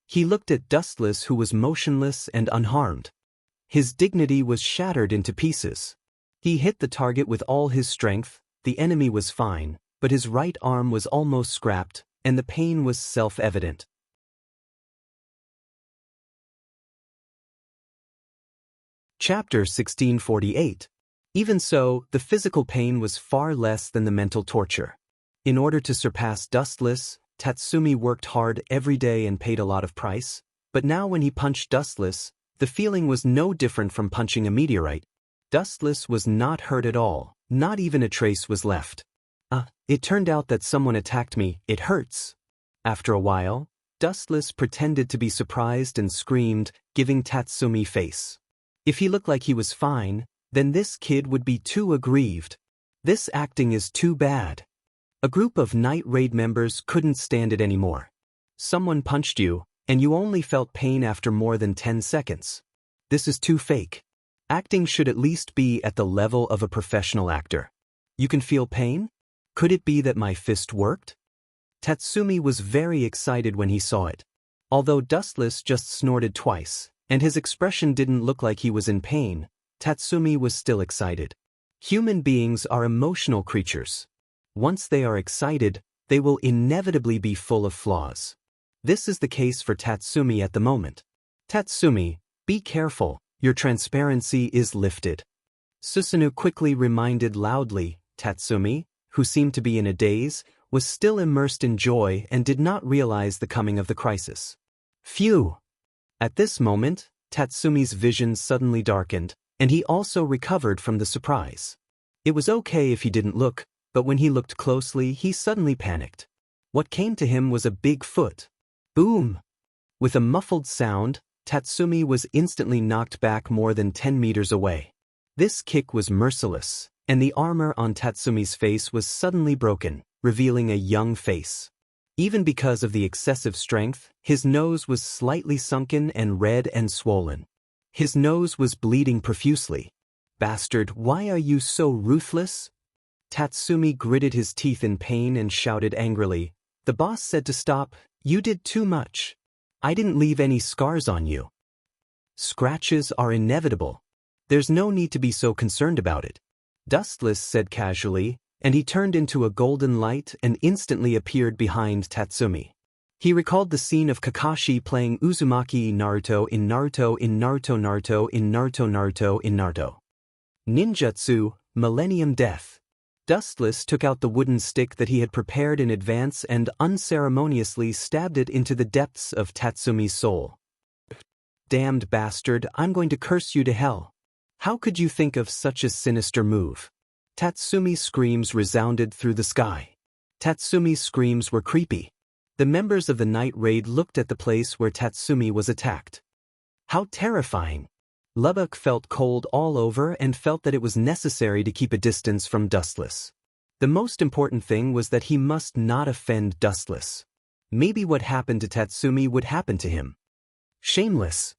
He looked at Dustless, who was motionless and unharmed. His dignity was shattered into pieces. He hit the target with all his strength. The enemy was fine, but his right arm was almost scrapped, and the pain was self-evident. Chapter 1648. Even so, the physical pain was far less than the mental torture. In order to surpass Dustless, Tatsumi worked hard every day and paid a lot of price, but now when he punched Dustless, the feeling was no different from punching a meteorite. Dustless was not hurt at all, not even a trace was left. It turned out that someone attacked me, it hurts. After a while, Dustless pretended to be surprised and screamed, giving Tatsumi face. If he looked like he was fine, then this kid would be too aggrieved. This acting is too bad. A group of night raid members couldn't stand it anymore. Someone punched you, and you only felt pain after more than 10 seconds. This is too fake. Acting should at least be at the level of a professional actor. You can feel pain? Could it be that my fist worked? Tatsumi was very excited when he saw it. Although Dustless just snorted twice, and his expression didn't look like he was in pain, Tatsumi was still excited. Human beings are emotional creatures. Once they are excited, they will inevitably be full of flaws. This is the case for Tatsumi at the moment. Tatsumi, be careful, your transparency is lifted. Susanoo quickly reminded loudly. Tatsumi, who seemed to be in a daze, was still immersed in joy and did not realize the coming of the crisis. Phew! At this moment, Tatsumi's vision suddenly darkened, and he also recovered from the surprise. It was okay if he didn't look, but when he looked closely, he suddenly panicked. What came to him was a big foot. Boom! With a muffled sound, Tatsumi was instantly knocked back more than 10 meters away. This kick was merciless, and the armor on Tatsumi's face was suddenly broken, revealing a young face. Even because of the excessive strength, his nose was slightly sunken and red and swollen. His nose was bleeding profusely. Bastard, why are you so ruthless? Tatsumi gritted his teeth in pain and shouted angrily. The boss said to stop. You did too much. I didn't leave any scars on you. Scratches are inevitable. There's no need to be so concerned about it. Dustless said casually, and he turned into a golden light and instantly appeared behind Tatsumi. He recalled the scene of Kakashi playing Uzumaki Naruto in Naruto in Naruto Naruto in Naruto Naruto in Naruto. Ninjutsu, Millennium Death. Dustless took out the wooden stick that he had prepared in advance and unceremoniously stabbed it into the depths of Tatsumi's soul. Damned bastard, I'm going to curse you to hell. How could you think of such a sinister move? Tatsumi's screams resounded through the sky. Tatsumi's screams were creepy. The members of the night raid looked at the place where Tatsumi was attacked. How terrifying! Lubbock felt cold all over and felt that it was necessary to keep a distance from Dustless. The most important thing was that he must not offend Dustless. Maybe what happened to Tatsumi would happen to him. Shameless.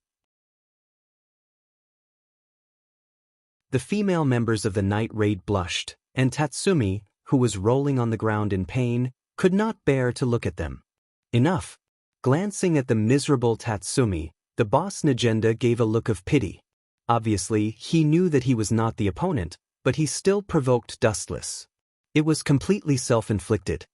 The female members of the night raid blushed, and Tatsumi, who was rolling on the ground in pain, could not bear to look at them. Enough. Glancing at the miserable Tatsumi, the boss Najenda gave a look of pity. Obviously, he knew that he was not the opponent, but he still provoked Dustless. It was completely self-inflicted.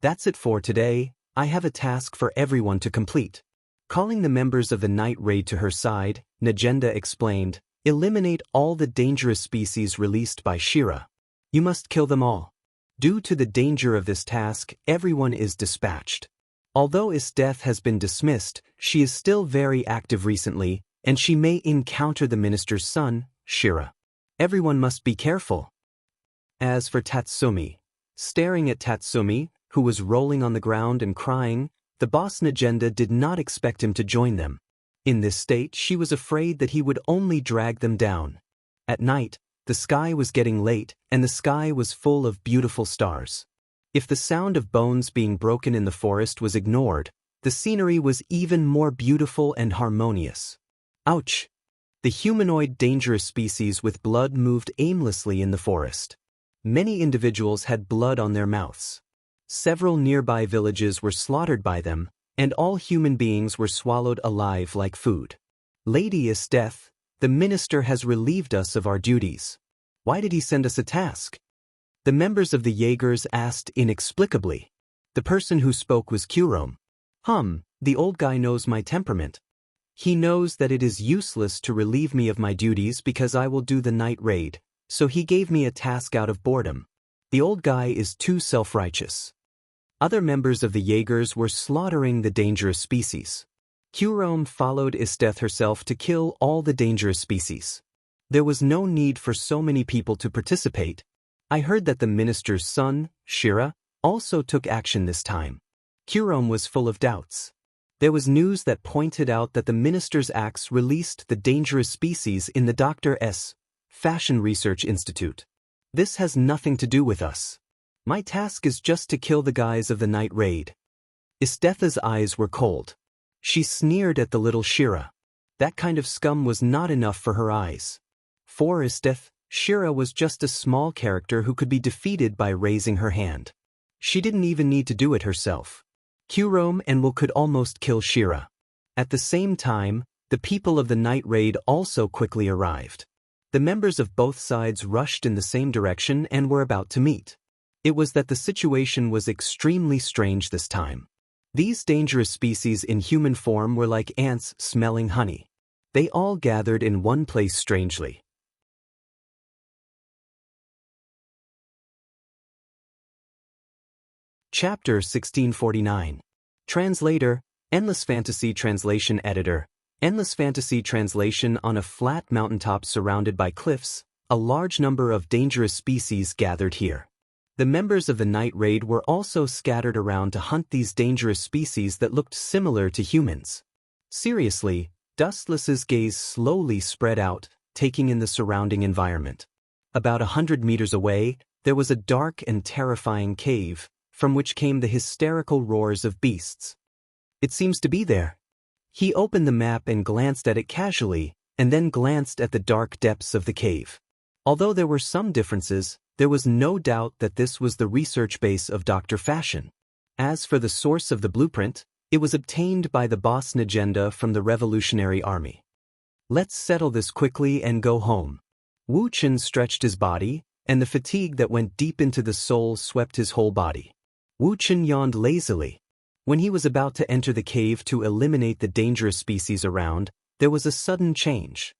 That's it for today. I have a task for everyone to complete. Calling the members of the night raid to her side, Najenda explained, eliminate all the dangerous species released by Shira. You must kill them all. Due to the danger of this task, everyone is dispatched. Although Is death has been dismissed, she is still very active recently, and she may encounter the minister's son, Shira. Everyone must be careful. As for Tatsumi, staring at Tatsumi, who was rolling on the ground and crying, the boss Najenda did not expect him to join them. In this state, she was afraid that he would only drag them down. At night, the sky was getting late, and the sky was full of beautiful stars. If the sound of bones being broken in the forest was ignored, the scenery was even more beautiful and harmonious. Ouch! The humanoid dangerous species with blood moved aimlessly in the forest. Many individuals had blood on their mouths. Several nearby villages were slaughtered by them, and all human beings were swallowed alive like food. Lady Is death, the minister has relieved us of our duties. Why did he send us a task? The members of the Jaegers asked inexplicably. The person who spoke was Kurome. The old guy knows my temperament. He knows that it is useless to relieve me of my duties because I will do the night raid, so he gave me a task out of boredom. The old guy is too self-righteous. Other members of the Jaegers were slaughtering the dangerous species. Kurome followed Isdeth herself to kill all the dangerous species. There was no need for so many people to participate. I heard that the minister's son, Shira, also took action this time. Kurome was full of doubts. There was news that pointed out that the minister's axe released the dangerous species in the Dr. S. Fashion Research Institute. This has nothing to do with us. My task is just to kill the guys of the night raid. Isdetha's eyes were cold. She sneered at the little Shira. That kind of scum was not enough for her eyes. For Isdeth, Shira was just a small character who could be defeated by raising her hand. She didn't even need to do it herself. Kurome and Will could almost kill Shira. At the same time, the people of the night raid also quickly arrived. The members of both sides rushed in the same direction and were about to meet. It was that the situation was extremely strange this time. These dangerous species in human form were like ants smelling honey. They all gathered in one place strangely. Chapter 1649. Translator, Endless Fantasy Translation Editor. Endless Fantasy Translation. On a flat mountaintop surrounded by cliffs, a large number of dangerous species gathered here. The members of the night raid were also scattered around to hunt these dangerous species that looked similar to humans. Seriously, Dustless's gaze slowly spread out, taking in the surrounding environment. About 100 meters away, there was a dark and terrifying cave, from which came the hysterical roars of beasts. It seems to be there. He opened the map and glanced at it casually, and then glanced at the dark depths of the cave. Although there were some differences, there was no doubt that this was the research base of Dr. Fashion. As for the source of the blueprint, it was obtained by the boss Najenda from the Revolutionary Army. Let's settle this quickly and go home. Wu Chen stretched his body, and the fatigue that went deep into the soul swept his whole body. Wu Chen yawned lazily. When he was about to enter the cave to eliminate the dangerous species around, there was a sudden change.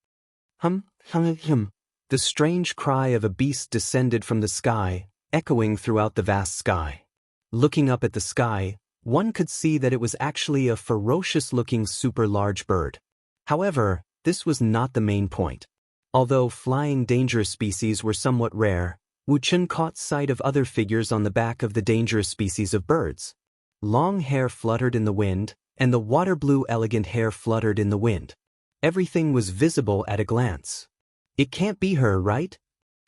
The strange cry of a beast descended from the sky, echoing throughout the vast sky. Looking up at the sky, one could see that it was actually a ferocious-looking super-large bird. However, this was not the main point. Although flying dangerous species were somewhat rare, Wu Chen caught sight of other figures on the back of the dangerous species of birds. Long hair fluttered in the wind, and the water-blue elegant hair fluttered in the wind. Everything was visible at a glance. It can't be her, right?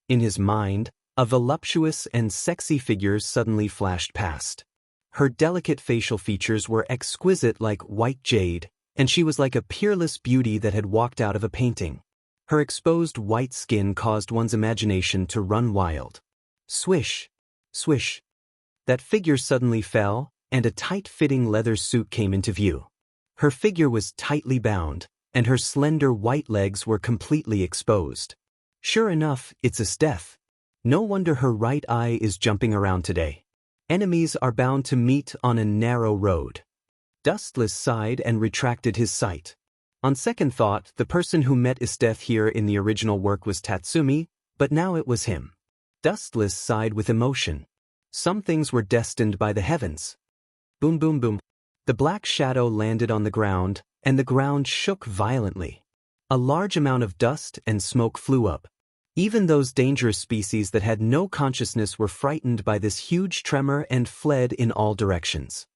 In his mind, A voluptuous and sexy figure suddenly flashed past. Her delicate facial features were exquisite like white jade, and she was like a peerless beauty that had walked out of a painting. Her exposed white skin caused one's imagination to run wild. Swish, swish. That figure suddenly fell, and a tight-fitting leather suit came into view. Her figure was tightly bound, and her slender white legs were completely exposed. Sure enough, it's Esteth. No wonder her right eye is jumping around today. Enemies are bound to meet on a narrow road. Dustless sighed and retracted his sight. On second thought, the person who met Esteth here in the original work was Tatsumi, but now it was him. Dustless sighed with emotion. Some things were destined by the heavens. Boom boom boom. The black shadow landed on the ground, and the ground shook violently. A large amount of dust and smoke flew up. Even those dangerous species that had no consciousness were frightened by this huge tremor and fled in all directions.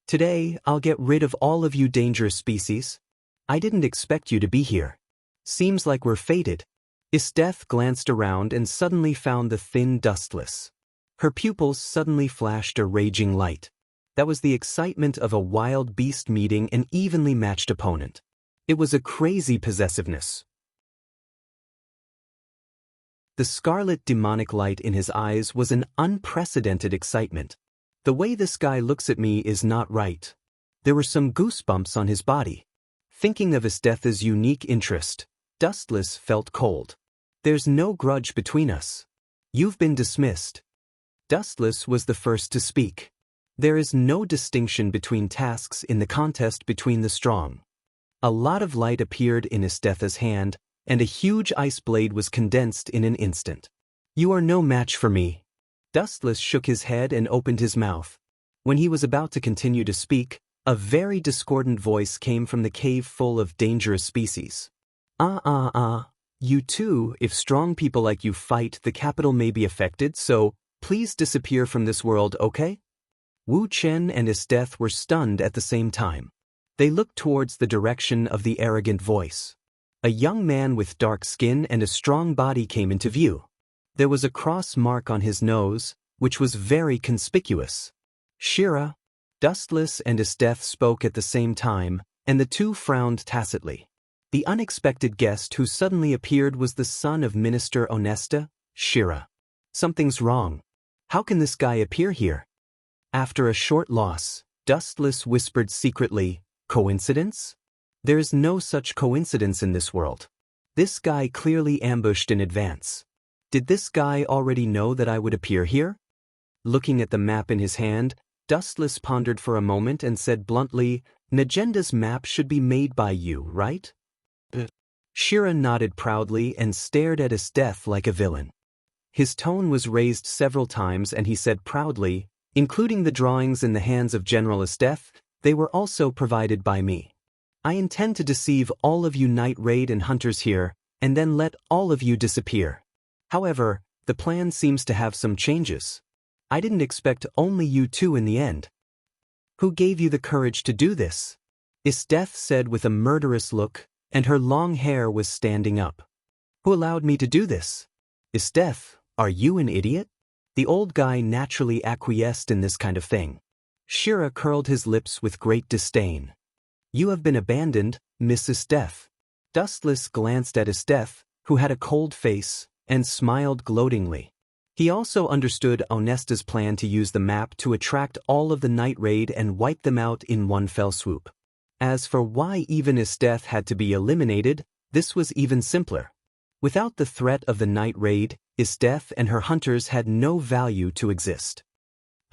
Today, I'll get rid of all of you dangerous species. I didn't expect you to be here. Seems like we're fated. Esteth glanced around and suddenly found the thin Dustless. Her pupils suddenly flashed a raging light. That was the excitement of a wild beast meeting an evenly matched opponent. It was a crazy possessiveness. The scarlet demonic light in his eyes was an unprecedented excitement. The way this guy looks at me is not right. There were some goosebumps on his body. Thinking of Esteth's unique interest, Dustless felt cold. There's no grudge between us. You've been dismissed. Dustless was the first to speak. There is no distinction between tasks in the contest between the strong. A lot of light appeared in Esteth's hand, and a huge ice blade was condensed in an instant. You are no match for me. Dustless shook his head and opened his mouth. When he was about to continue to speak, a very discordant voice came from the cave full of dangerous species. You too, if strong people like you fight, the capital may be affected, so please disappear from this world, okay? Wu Chen and Esteth were stunned at the same time. They looked towards the direction of the arrogant voice. A young man with dark skin and a strong body came into view. There was a cross mark on his nose, which was very conspicuous. Shira. Dustless and Esteth spoke at the same time, and the two frowned tacitly. The unexpected guest who suddenly appeared was the son of Minister Onesta, Shira. Something's wrong. How can this guy appear here? After a short loss, Dustless whispered secretly, coincidence? There's no such coincidence in this world. This guy clearly ambushed in advance. Did this guy already know that I would appear here? Looking at the map in his hand, Dustless pondered for a moment and said bluntly, Nagenda's map should be made by you, right? Shira nodded proudly and stared at Esteth like a villain. His tone was raised several times and he said proudly, including the drawings in the hands of General Esteth, they were also provided by me. I intend to deceive all of you night raid and hunters here, and then let all of you disappear. However, the plan seems to have some changes. I didn't expect only you two in the end. Who gave you the courage to do this? Esteth said with a murderous look, and her long hair was standing up. Who allowed me to do this? Esteth, are you an idiot? The old guy naturally acquiesced in this kind of thing. Shira curled his lips with great disdain. You have been abandoned, Miss Esteth. Dustless glanced at Esteth, who had a cold face, and smiled gloatingly. He also understood Onesta's plan to use the map to attract all of the night raid and wipe them out in one fell swoop. As for why even Esteth had to be eliminated, this was even simpler. Without the threat of the night raid, Esteth and her hunters had no value to exist.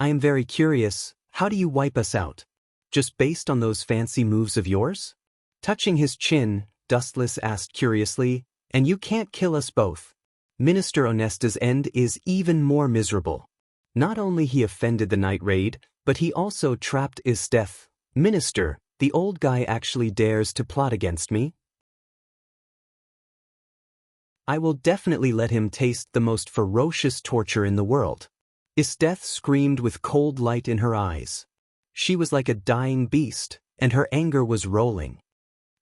I am very curious, how do you wipe us out? Just based on those fancy moves of yours? Touching his chin, Dustless asked curiously, and you can't kill us both. Minister Onesta's end is even more miserable. Not only he offended the night raid, but he also trapped Esteth. Minister, the old guy actually dares to plot against me? I will definitely let him taste the most ferocious torture in the world. Esteth screamed with cold light in her eyes. She was like a dying beast, and her anger was rolling.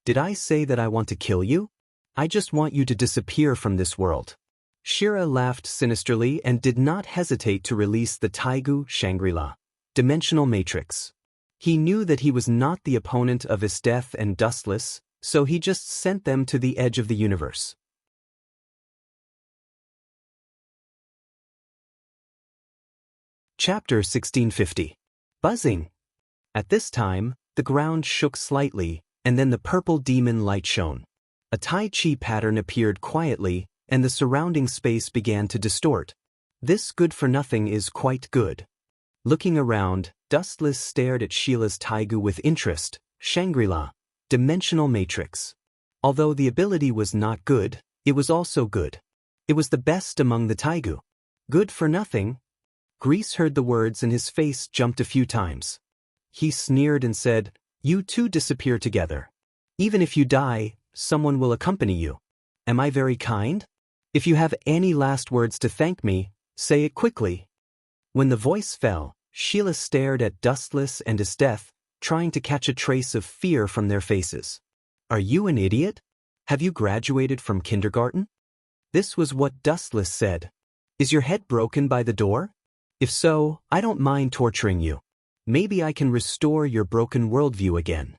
Did I say that I want to kill you? I just want you to disappear from this world. Shira laughed sinisterly and did not hesitate to release the Taigu Shangri-La dimensional matrix. He knew that he was not the opponent of Isdeth and Dustless, so he just sent them to the edge of the universe. Chapter 1650. Buzzing. At this time, the ground shook slightly, and then the purple demon light shone. A Tai Chi pattern appeared quietly, and the surrounding space began to distort. This good-for-nothing is quite good. Looking around, Dustless stared at Sheila's Taigu with interest. Shangri-La dimensional matrix. Although the ability was not good, it was also good. It was the best among the Taigu. Good for nothing? Grease heard the words and his face jumped a few times. He sneered and said, "You two disappear together. Even if you die, someone will accompany you. Am I very kind? If you have any last words to thank me, say it quickly." When the voice fell, Sheila stared at Dustless and Isdeth, trying to catch a trace of fear from their faces. "Are you an idiot? Have you graduated from kindergarten?" This was what Dustless said. "Is your head broken by the door? If so, I don't mind torturing you. Maybe I can restore your broken worldview again."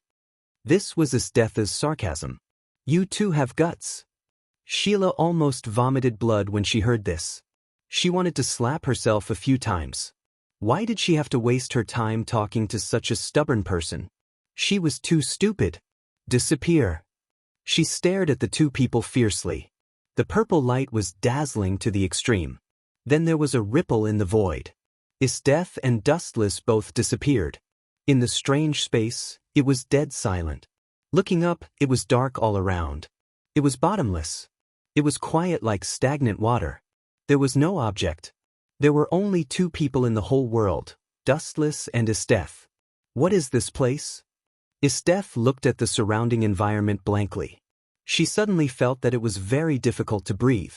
This was Isdeth's sarcasm. "You two have guts." Sheila almost vomited blood when she heard this. She wanted to slap herself a few times. Why did she have to waste her time talking to such a stubborn person? She was too stupid. Disappear. She stared at the two people fiercely. The purple light was dazzling to the extreme. Then there was a ripple in the void. Isdeth and Dustless both disappeared. In the strange space, it was dead silent. Looking up, it was dark all around. It was bottomless. It was quiet like stagnant water. There was no object. There were only two people in the whole world, Dustless and Isdeth. What is this place? Isdeth looked at the surrounding environment blankly. She suddenly felt that it was very difficult to breathe.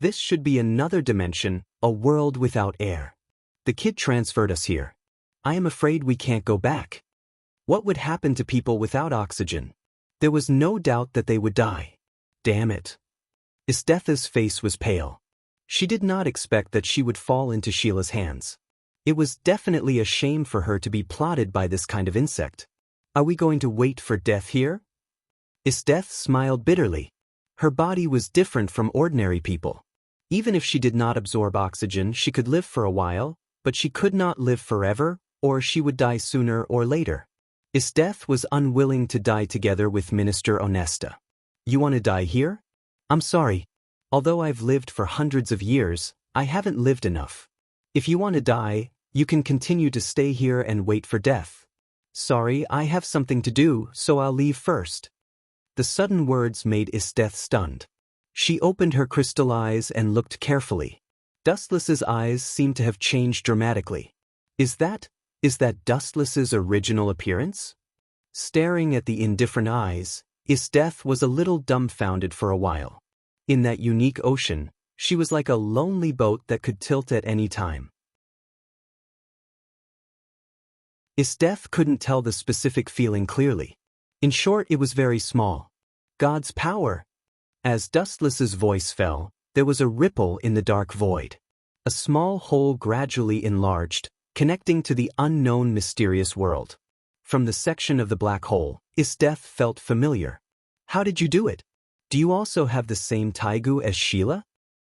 This should be another dimension, a world without air. The kid transferred us here. I am afraid we can't go back. What would happen to people without oxygen? There was no doubt that they would die. Damn it. Isdeth's face was pale. She did not expect that she would fall into Sheila's hands. It was definitely a shame for her to be plotted by this kind of insect. Are we going to wait for death here? Isdeth smiled bitterly. Her body was different from ordinary people. Even if she did not absorb oxygen, she could live for a while, but she could not live forever, or she would die sooner or later. Isdeth was unwilling to die together with Minister Onesta. You want to die here? I'm sorry. Although I've lived for hundreds of years, I haven't lived enough. If you want to die, you can continue to stay here and wait for death. Sorry, I have something to do, so I'll leave first. The sudden words made Isdeth stunned. She opened her crystal eyes and looked carefully. Dustless's eyes seemed to have changed dramatically. Is that Dustless's original appearance? Staring at the indifferent eyes, Isdeth was a little dumbfounded for a while. In that unique ocean, she was like a lonely boat that could tilt at any time. Isdeth couldn't tell the specific feeling clearly. In short, it was very small. God's power. As Dustless's voice fell, there was a ripple in the dark void. A small hole gradually enlarged, connecting to the unknown mysterious world. From the section of the black hole, Isdeth felt familiar. How did you do it? Do you also have the same Taigu as Sheila?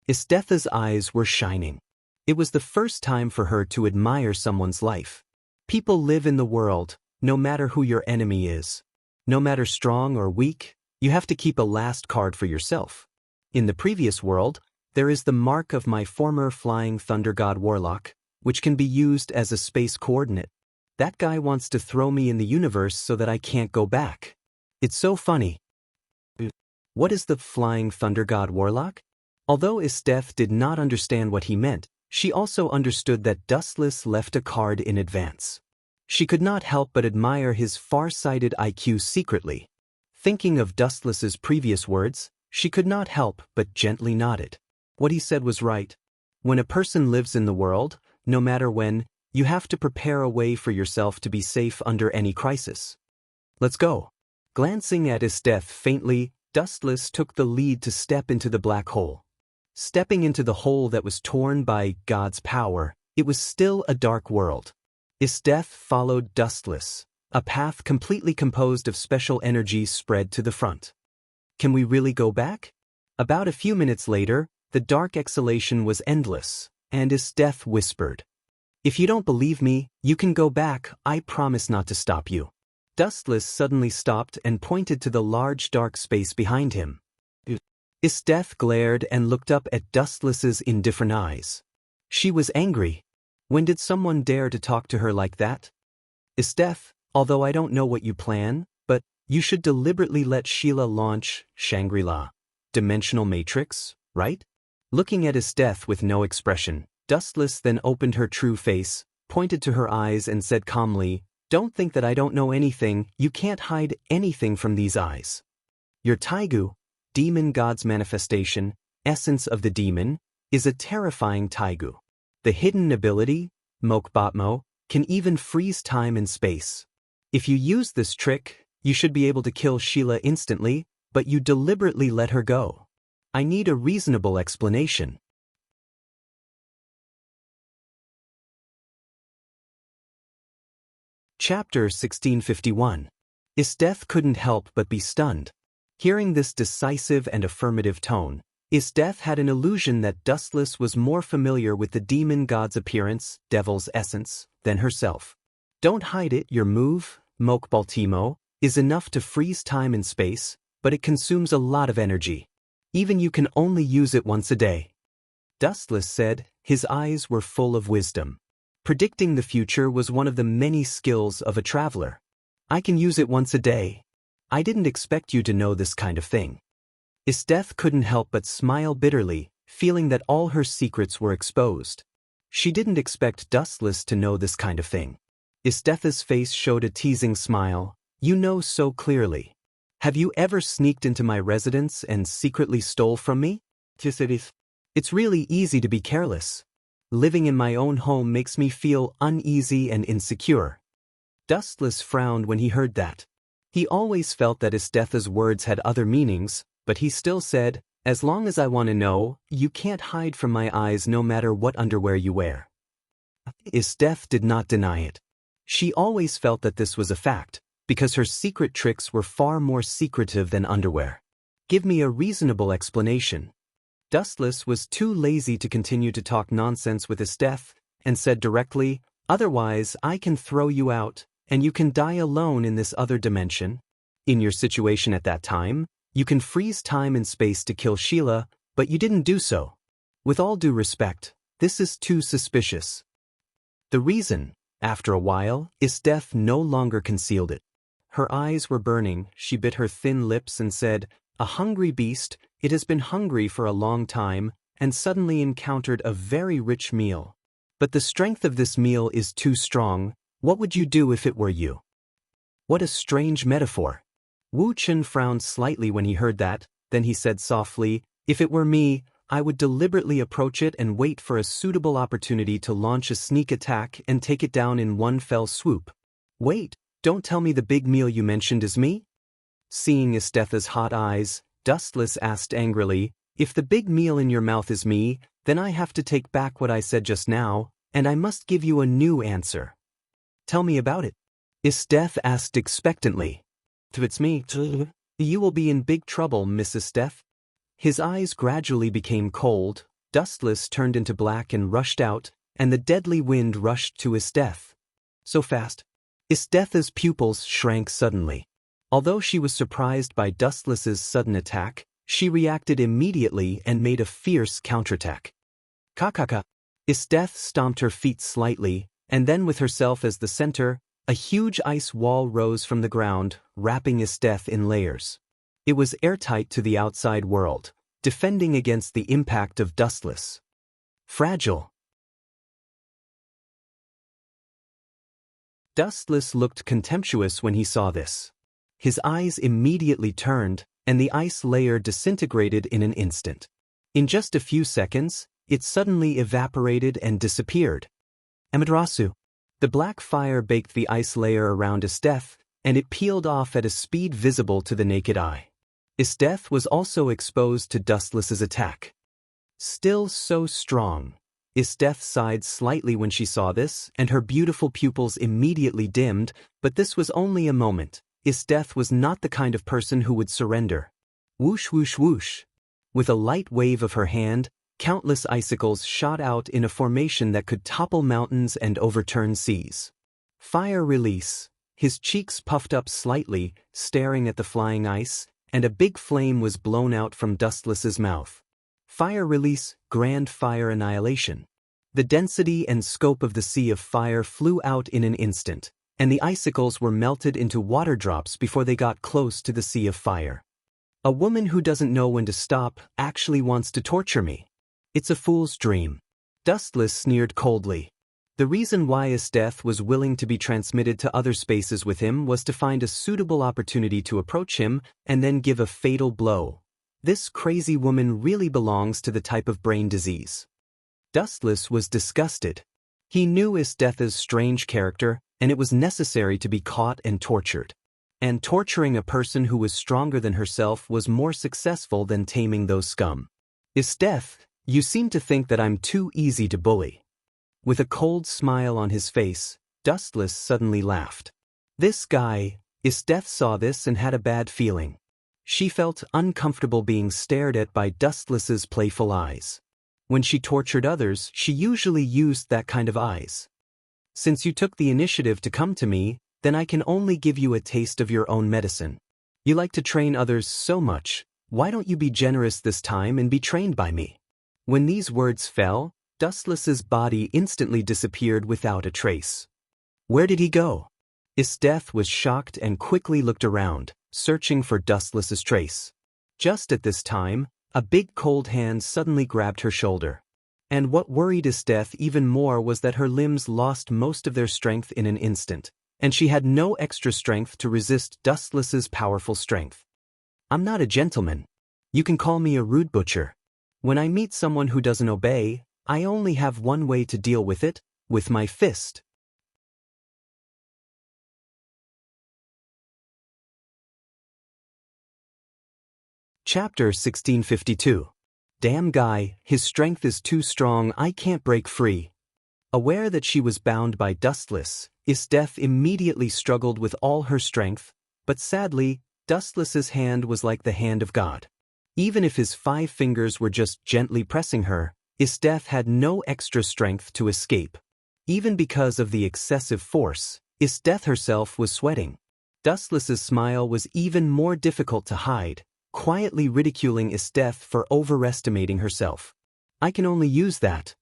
Isdeth's eyes were shining. It was the first time for her to admire someone's life. People live in the world, no matter who your enemy is. No matter strong or weak, you have to keep a last card for yourself. In the previous world, there is the mark of my former flying thunder god warlock, which can be used as a space coordinate. That guy wants to throw me in the universe so that I can't go back. It's so funny. What is the flying thunder god warlock? Although Isdeth did not understand what he meant, she also understood that Dustless left a card in advance. She could not help but admire his far-sighted IQ secretly. Thinking of Dustless's previous words, she could not help but gently nodded. What he said was right. When a person lives in the world, no matter when, you have to prepare a way for yourself to be safe under any crisis. Let's go. Glancing at Isdeth faintly, Dustless took the lead to step into the black hole. Stepping into the hole that was torn by God's power, it was still a dark world. Isdeth followed dustless, a path completely composed of special energy spread to the front. Can we really go back? About a few minutes later, the dark exhalation was endless, and Isdeth whispered, "If you don't believe me, you can go back, I promise not to stop you." Dustless suddenly stopped and pointed to the large dark space behind him. Isdeth glared and looked up at Dustless's indifferent eyes. She was angry. When did someone dare to talk to her like that? "Isdeth, although I don't know what you plan, but you should deliberately let Sheila launch Shangri-La Dimensional Matrix, right?" Looking at Isdeth with no expression, Dustless then opened her true face, pointed to her eyes and said calmly, "Don't think that I don't know anything, you can't hide anything from these eyes. Your Taigu, demon god's manifestation, essence of the demon, is a terrifying Taigu. The hidden ability, Mokbatmo, can even freeze time and space. If you use this trick, you should be able to kill Sheila instantly, but you deliberately let her go. I need a reasonable explanation." Chapter 1651. Isdeth couldn't help but be stunned. Hearing this decisive and affirmative tone, Isdeth had an illusion that Dustless was more familiar with the demon god's appearance, devil's essence, than herself. "Don't hide it, your move, Mokbaltimo, is enough to freeze time and space, but it consumes a lot of energy. Even you can only use it once a day." Dustless said, his eyes were full of wisdom. Predicting the future was one of the many skills of a traveler. "I can use it once a day. I didn't expect you to know this kind of thing." Isdeth couldn't help but smile bitterly, feeling that all her secrets were exposed. She didn't expect Dustless to know this kind of thing. Isdeth's face showed a teasing smile. "You know so clearly. Have you ever sneaked into my residence and secretly stole from me?" "It's really easy to be careless. Living in my own home makes me feel uneasy and insecure." Dustless frowned when he heard that. He always felt that Isdeth's words had other meanings, but he still said, "As long as I want to know, you can't hide from my eyes no matter what underwear you wear." Isdeth did not deny it. She always felt that this was a fact, because her secret tricks were far more secretive than underwear. "Give me a reasonable explanation." Dustless was too lazy to continue to talk nonsense with Isdeth, and said directly, "Otherwise I can throw you out, and you can die alone in this other dimension. In your situation at that time, you can freeze time and space to kill Sheila, but you didn't do so. With all due respect, this is too suspicious." The reason, after a while, Isdeth no longer concealed it. Her eyes were burning, she bit her thin lips and said, "A hungry beast, it has been hungry for a long time, and suddenly encountered a very rich meal. But the strength of this meal is too strong. What would you do if it were you?" What a strange metaphor. Wu Chen frowned slightly when he heard that, then he said softly, "If it were me, I would deliberately approach it and wait for a suitable opportunity to launch a sneak attack and take it down in one fell swoop." "Wait, don't tell me the big meal you mentioned is me?" Seeing Isdeth's hot eyes, Dustless asked angrily, "If the big meal in your mouth is me, then I have to take back what I said just now, and I must give you a new answer." "Tell me about it." Isdeth asked expectantly. "If it's me, you will be in big trouble, Miss Isdeth." His eyes gradually became cold, Dustless turned into black and rushed out, and the deadly wind rushed to Isdeth. So fast. Isdeth's pupils shrank suddenly. Although she was surprised by Dustless's sudden attack, she reacted immediately and made a fierce counterattack. "Kakaka." Isdeth stomped her feet slightly, and then with herself as the center, a huge ice wall rose from the ground, wrapping Isdeth in layers. It was airtight to the outside world, defending against the impact of Dustless. Fragile. Dustless looked contemptuous when he saw this. His eyes immediately turned, and the ice layer disintegrated in an instant. In just a few seconds, it suddenly evaporated and disappeared. Amadrasu. The black fire baked the ice layer around Isdeth, and it peeled off at a speed visible to the naked eye. Isdeth was also exposed to Dustless's attack. Still so strong. Isteth sighed slightly when she saw this, and her beautiful pupils immediately dimmed, but this was only a moment. Isteth was not the kind of person who would surrender. Whoosh whoosh whoosh. With a light wave of her hand, countless icicles shot out in a formation that could topple mountains and overturn seas. Fire release. His cheeks puffed up slightly, staring at the flying ice, and a big flame was blown out from Dustless's mouth. Fire release, grand fire annihilation. The density and scope of the sea of fire flew out in an instant, and the icicles were melted into water drops before they got close to the sea of fire. A woman who doesn't know when to stop actually wants to torture me. It's a fool's dream. Dustless sneered coldly. The reason why Isteth was willing to be transmitted to other spaces with him was to find a suitable opportunity to approach him and then give a fatal blow. This crazy woman really belongs to the type of brain disease. Dustless was disgusted. He knew Isteth's strange character, and it was necessary to be caught and tortured. And torturing a person who was stronger than herself was more successful than taming those scum. Isteth, you seem to think that I'm too easy to bully. With a cold smile on his face, Dustless suddenly laughed. This guy, Isteth saw this and had a bad feeling. She felt uncomfortable being stared at by Dustless's playful eyes. When she tortured others, she usually used that kind of eyes. Since you took the initiative to come to me, then I can only give you a taste of your own medicine. You like to train others so much, why don't you be generous this time and be trained by me? When these words fell, Dustless's body instantly disappeared without a trace. Where did he go? Isteth was shocked and quickly looked around, searching for Dustless's trace. Just at this time, a big cold hand suddenly grabbed her shoulder. And what worried Isteth even more was that her limbs lost most of their strength in an instant, and she had no extra strength to resist Dustless's powerful strength. I'm not a gentleman. You can call me a rude butcher. When I meet someone who doesn't obey, I only have one way to deal with it, with my fist. Chapter 1652. Damn guy, his strength is too strong, I can't break free. Aware that she was bound by Dustless, Isteth immediately struggled with all her strength, but sadly, Dustless's hand was like the hand of God. Even if his 5 fingers were just gently pressing her, Isteth had no extra strength to escape. Even because of the excessive force, Isteth herself was sweating. Dustless's smile was even more difficult to hide, quietly ridiculing Isteth for overestimating herself. I can only use that.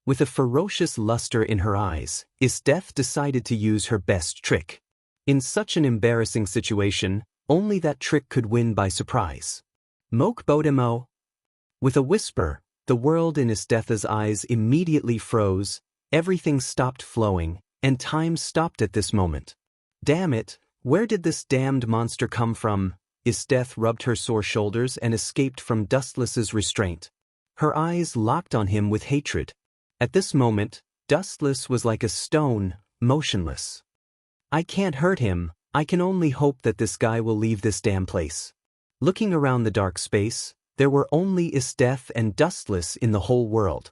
With a ferocious luster in her eyes, Isteth decided to use her best trick. In such an embarrassing situation, only that trick could win by surprise. Mok Bodemo. With a whisper, the world in Isteth's eyes immediately froze, everything stopped flowing, and time stopped at this moment. Damn it, where did this damned monster come from? Isteth rubbed her sore shoulders and escaped from Dustless's restraint. Her eyes locked on him with hatred. At this moment, Dustless was like a stone, motionless. I can't hurt him, I can only hope that this guy will leave this damn place. Looking around the dark space, there were only Isteth and Dustless in the whole world.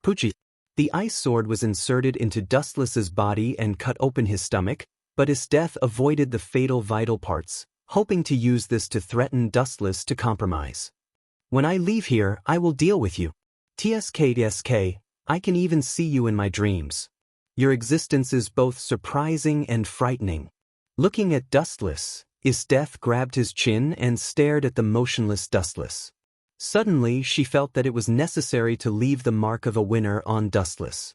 Poochie. The ice sword was inserted into Dustless's body and cut open his stomach, but Isteth avoided the fatal vital parts, hoping to use this to threaten Dustless to compromise. When I leave here, I will deal with you. TSK, I can even see you in my dreams. Your existence is both surprising and frightening. Looking at Dustless, Isteth grabbed his chin and stared at the motionless Dustless. Suddenly, she felt that it was necessary to leave the mark of a winner on Dustless.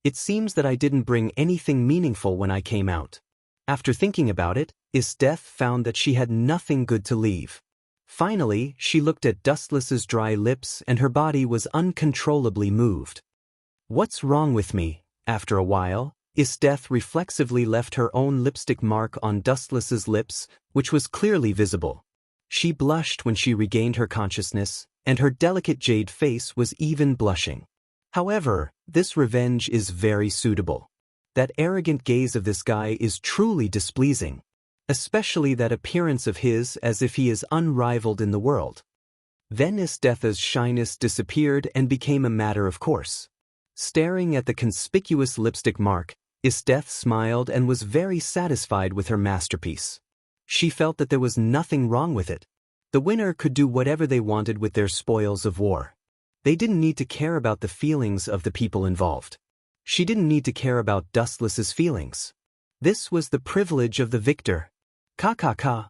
It seems that I didn't bring anything meaningful when I came out. After thinking about it, Isteth found that she had nothing good to leave. Finally, she looked at Dustless's dry lips and her body was uncontrollably moved. What's wrong with me? After a while, Isteth reflexively left her own lipstick mark on Dustless's lips, which was clearly visible. She blushed when she regained her consciousness, and her delicate jade face was even blushing. However, this revenge is very suitable. That arrogant gaze of this guy is truly displeasing. Especially that appearance of his as if he is unrivaled in the world. Then Isthetha's shyness disappeared and became a matter of course. Staring at the conspicuous lipstick mark, Isthetha smiled and was very satisfied with her masterpiece. She felt that there was nothing wrong with it. The winner could do whatever they wanted with their spoils of war. They didn't need to care about the feelings of the people involved. She didn't need to care about Dustless's feelings. This was the privilege of the victor. Ka.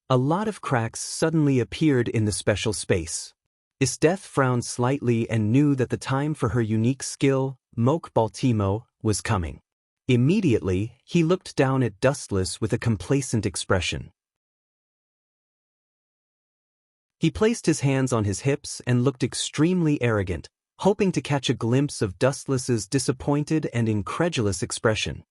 A lot of cracks suddenly appeared in the special space. Isthetha frowned slightly and knew that the time for her unique skill, Moke Baltimo, was coming. Immediately, he looked down at Dustless with a complacent expression. He placed his hands on his hips and looked extremely arrogant, hoping to catch a glimpse of Dustless's disappointed and incredulous expression.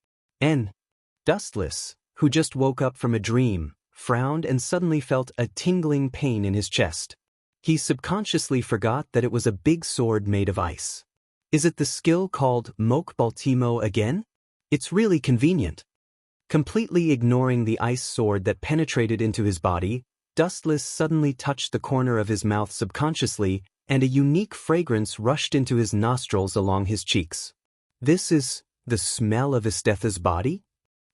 Dustless, who just woke up from a dream, frowned and suddenly felt a tingling pain in his chest. He subconsciously forgot that it was a big sword made of ice. Is it the skill called Moke Baltimo again? It's really convenient. Completely ignoring the ice sword that penetrated into his body, Dustless suddenly touched the corner of his mouth subconsciously, and a unique fragrance rushed into his nostrils along his cheeks. This is the smell of Isthetha's body?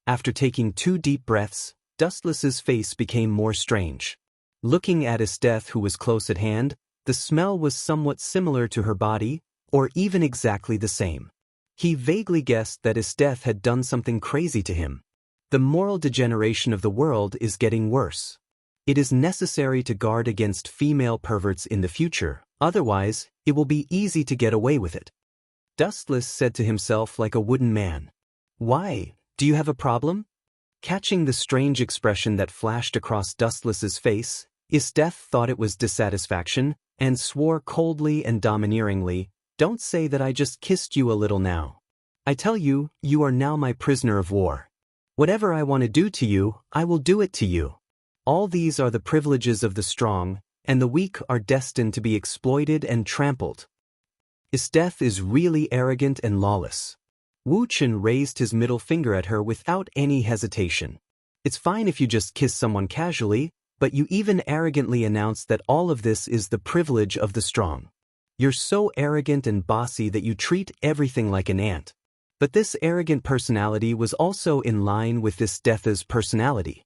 After taking 2 deep breaths, Dustless's face became more strange. Looking at Isthetha, who was close at hand, the smell was somewhat similar to her body, or even exactly the same. He vaguely guessed that Isthetha had done something crazy to him. The moral degeneration of the world is getting worse. It is necessary to guard against female perverts in the future, otherwise, it will be easy to get away with it. Dustless said to himself like a wooden man. Why, do you have a problem? Catching the strange expression that flashed across Dustless's face, Isthetha thought it was dissatisfaction, and swore coldly and domineeringly, Don't say that I just kissed you a little now. I tell you, you are now my prisoner of war. Whatever I want to do to you, I will do it to you. All these are the privileges of the strong, and the weak are destined to be exploited and trampled. Isthetha is really arrogant and lawless. Wu Chen raised his middle finger at her without any hesitation. It's fine if you just kiss someone casually, but you even arrogantly announce that all of this is the privilege of the strong. You're so arrogant and bossy that you treat everything like an ant. But this arrogant personality was also in line with Isthetha's personality.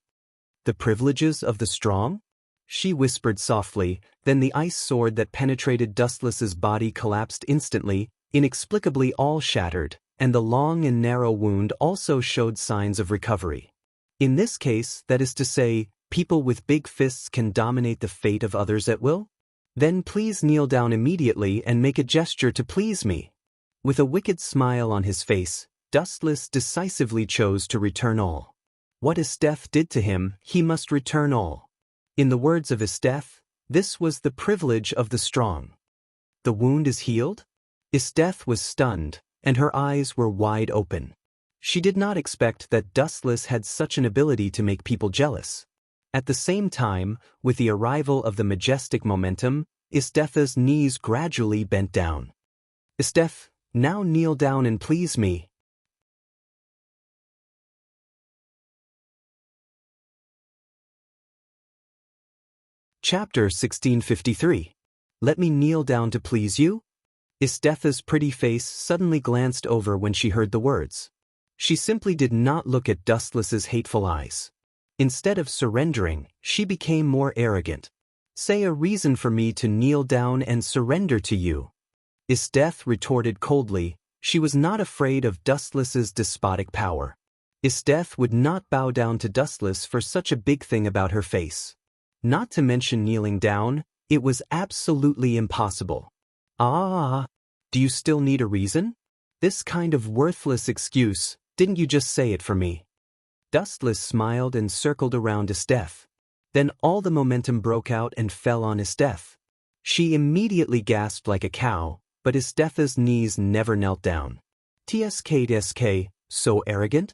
The privileges of the strong? She whispered softly, then the ice sword that penetrated Dustless's body collapsed instantly, inexplicably all shattered, and the long and narrow wound also showed signs of recovery. In this case, that is to say, people with big fists can dominate the fate of others at will? Then please kneel down immediately and make a gesture to please me. With a wicked smile on his face, Dustless decisively chose to return all. What Isthetha did to him, he must return all. In the words of Isthetha, this was the privilege of the strong. The wound is healed? Isthetha was stunned, and her eyes were wide open. She did not expect that Dustless had such an ability to make people jealous. At the same time, with the arrival of the majestic momentum, Isthetha's knees gradually bent down. Isthetha, now kneel down and please me. Chapter 1653. Let me kneel down to please you? Isthetha's pretty face suddenly glanced over when she heard the words. She simply did not look at Dustless's hateful eyes. Instead of surrendering, she became more arrogant. Say a reason for me to kneel down and surrender to you. Isthetha retorted coldly. She was not afraid of Dustless's despotic power. Isthetha would not bow down to Dustless for such a big thing about her face. Not to mention kneeling down, it was absolutely impossible. Do you still need a reason? This kind of worthless excuse, didn't you just say it for me? Dustless smiled and circled around Isthetha. Then all the momentum broke out and fell on Isthetha. She immediately gasped like a cow, but Isthetha's knees never knelt down. Tsk, so arrogant?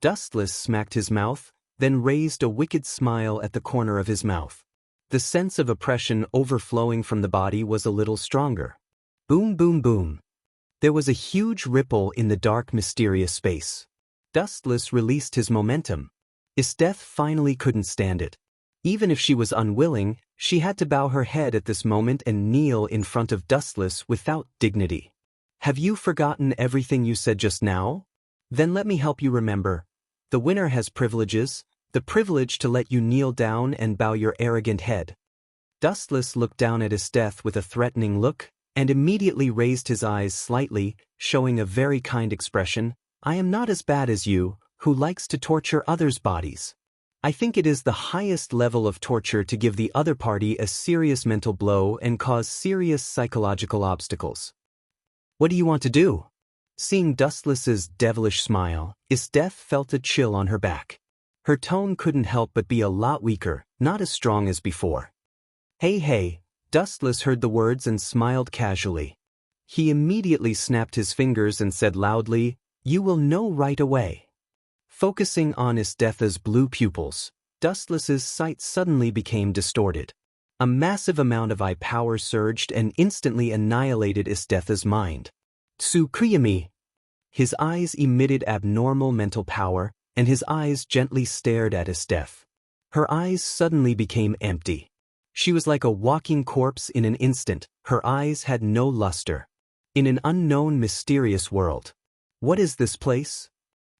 Dustless smacked his mouth, then raised a wicked smile at the corner of his mouth. The sense of oppression overflowing from the body was a little stronger. Boom, boom, boom. There was a huge ripple in the dark, mysterious space. Dustless released his momentum. Isthetha finally couldn't stand it. Even if she was unwilling, She had to bow her head at this moment and kneel in front of Dustless without dignity. Have you forgotten everything you said just now? Then let me help you remember. The winner has privileges, the privilege to let you kneel down and bow your arrogant head. Dustless looked down at Esteth with a threatening look, and immediately raised his eyes slightly, showing a very kind expression. I am not as bad as you, who likes to torture others' bodies. I think it is the highest level of torture to give the other party a serious mental blow and cause serious psychological obstacles. What do you want to do? Seeing Dustless's devilish smile, Esteth felt a chill on her back. Her tone couldn't help but be a lot weaker, not as strong as before. Hey, Dustless heard the words and smiled casually. He immediately snapped his fingers and said loudly, You will know right away. Focusing on Esteth's blue pupils, Dustless's sight suddenly became distorted. A massive amount of eye power surged and instantly annihilated Esteth's mind. Tsukuyami! His eyes emitted abnormal mental power, and his eyes gently stared at Esteth. Her eyes suddenly became empty. She was like a walking corpse in an instant. Her eyes had no luster. In an unknown, mysterious world. What is this place?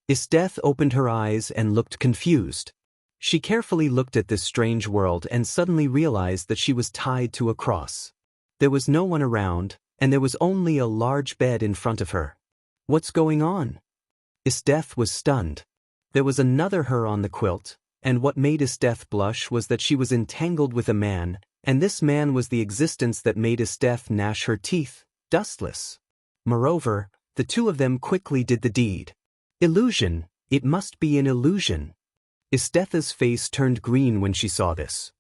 Esteth opened her eyes and looked confused. She carefully looked at this strange world and suddenly realized that she was tied to a cross. There was no one around, and there was only a large bed in front of her. What's going on? Esteth was stunned. There was another her on the quilt, and what made Esteth blush was that she was entangled with a man, and this man was the existence that made Esteth gnash her teeth, Dustless. Moreover, the two of them quickly did the deed. Illusion, it must be an illusion. Esteth's face turned green when she saw this.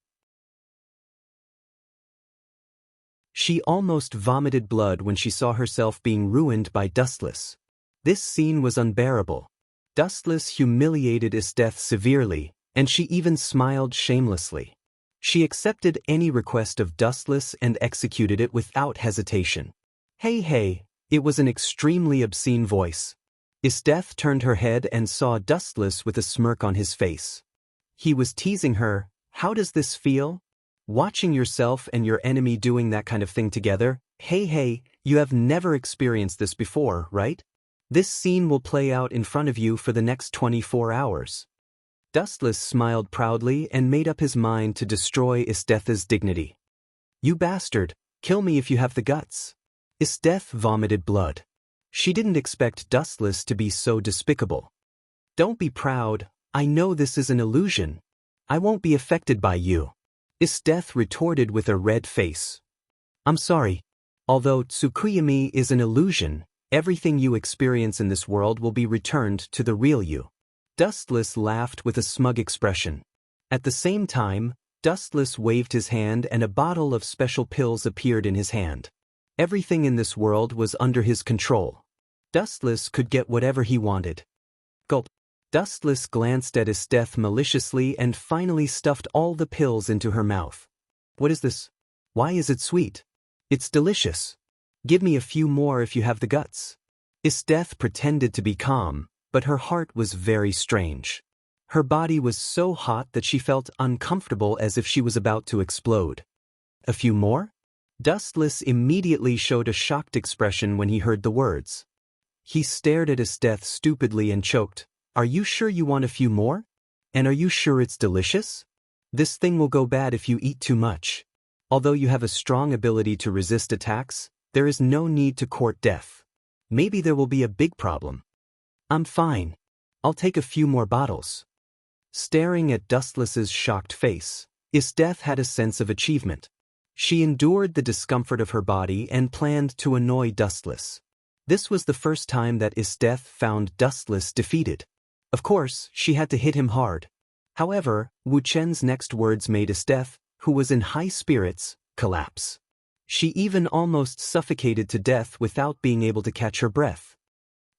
She almost vomited blood when she saw herself being ruined by Dustless. This scene was unbearable. Dustless humiliated Esteth severely, and she even smiled shamelessly. She accepted any request of Dustless and executed it without hesitation. Hey, it was an extremely obscene voice. Esteth turned her head and saw Dustless with a smirk on his face. He was teasing her. How does this feel? Watching yourself and your enemy doing that kind of thing together? Hey, you have never experienced this before, right? This scene will play out in front of you for the next 24 hours. Dustless smiled proudly and made up his mind to destroy Esteth's dignity. You bastard, kill me if you have the guts. Esteth vomited blood. She didn't expect Dustless to be so despicable. Don't be proud, I know this is an illusion. I won't be affected by you. Esteth retorted with a red face. I'm sorry. Although Tsukuyami is an illusion, everything you experience in this world will be returned to the real you. Dustless laughed with a smug expression. At the same time, Dustless waved his hand and a bottle of special pills appeared in his hand. Everything in this world was under his control. Dustless could get whatever he wanted. Gulp. Dustless glanced at Esteth maliciously and finally stuffed all the pills into her mouth. What is this? Why is it sweet? It's delicious. Give me a few more if you have the guts. Esteth pretended to be calm, but her heart was very strange. Her body was so hot that she felt uncomfortable as if she was about to explode. A few more? Dustless immediately showed a shocked expression when he heard the words. He stared at Esteth stupidly and choked. Are you sure you want a few more? And are you sure it's delicious? This thing will go bad if you eat too much. Although you have a strong ability to resist attacks, there is no need to court death. Maybe there will be a big problem. I'm fine. I'll take a few more bottles. Staring at Dustless's shocked face, Esteth had a sense of achievement. She endured the discomfort of her body and planned to annoy Dustless. This was the first time that Esteth found Dustless defeated. Of course, she had to hit him hard. However, Wu Chen's next words made Esteth, who was in high spirits, collapse. She even almost suffocated to death without being able to catch her breath.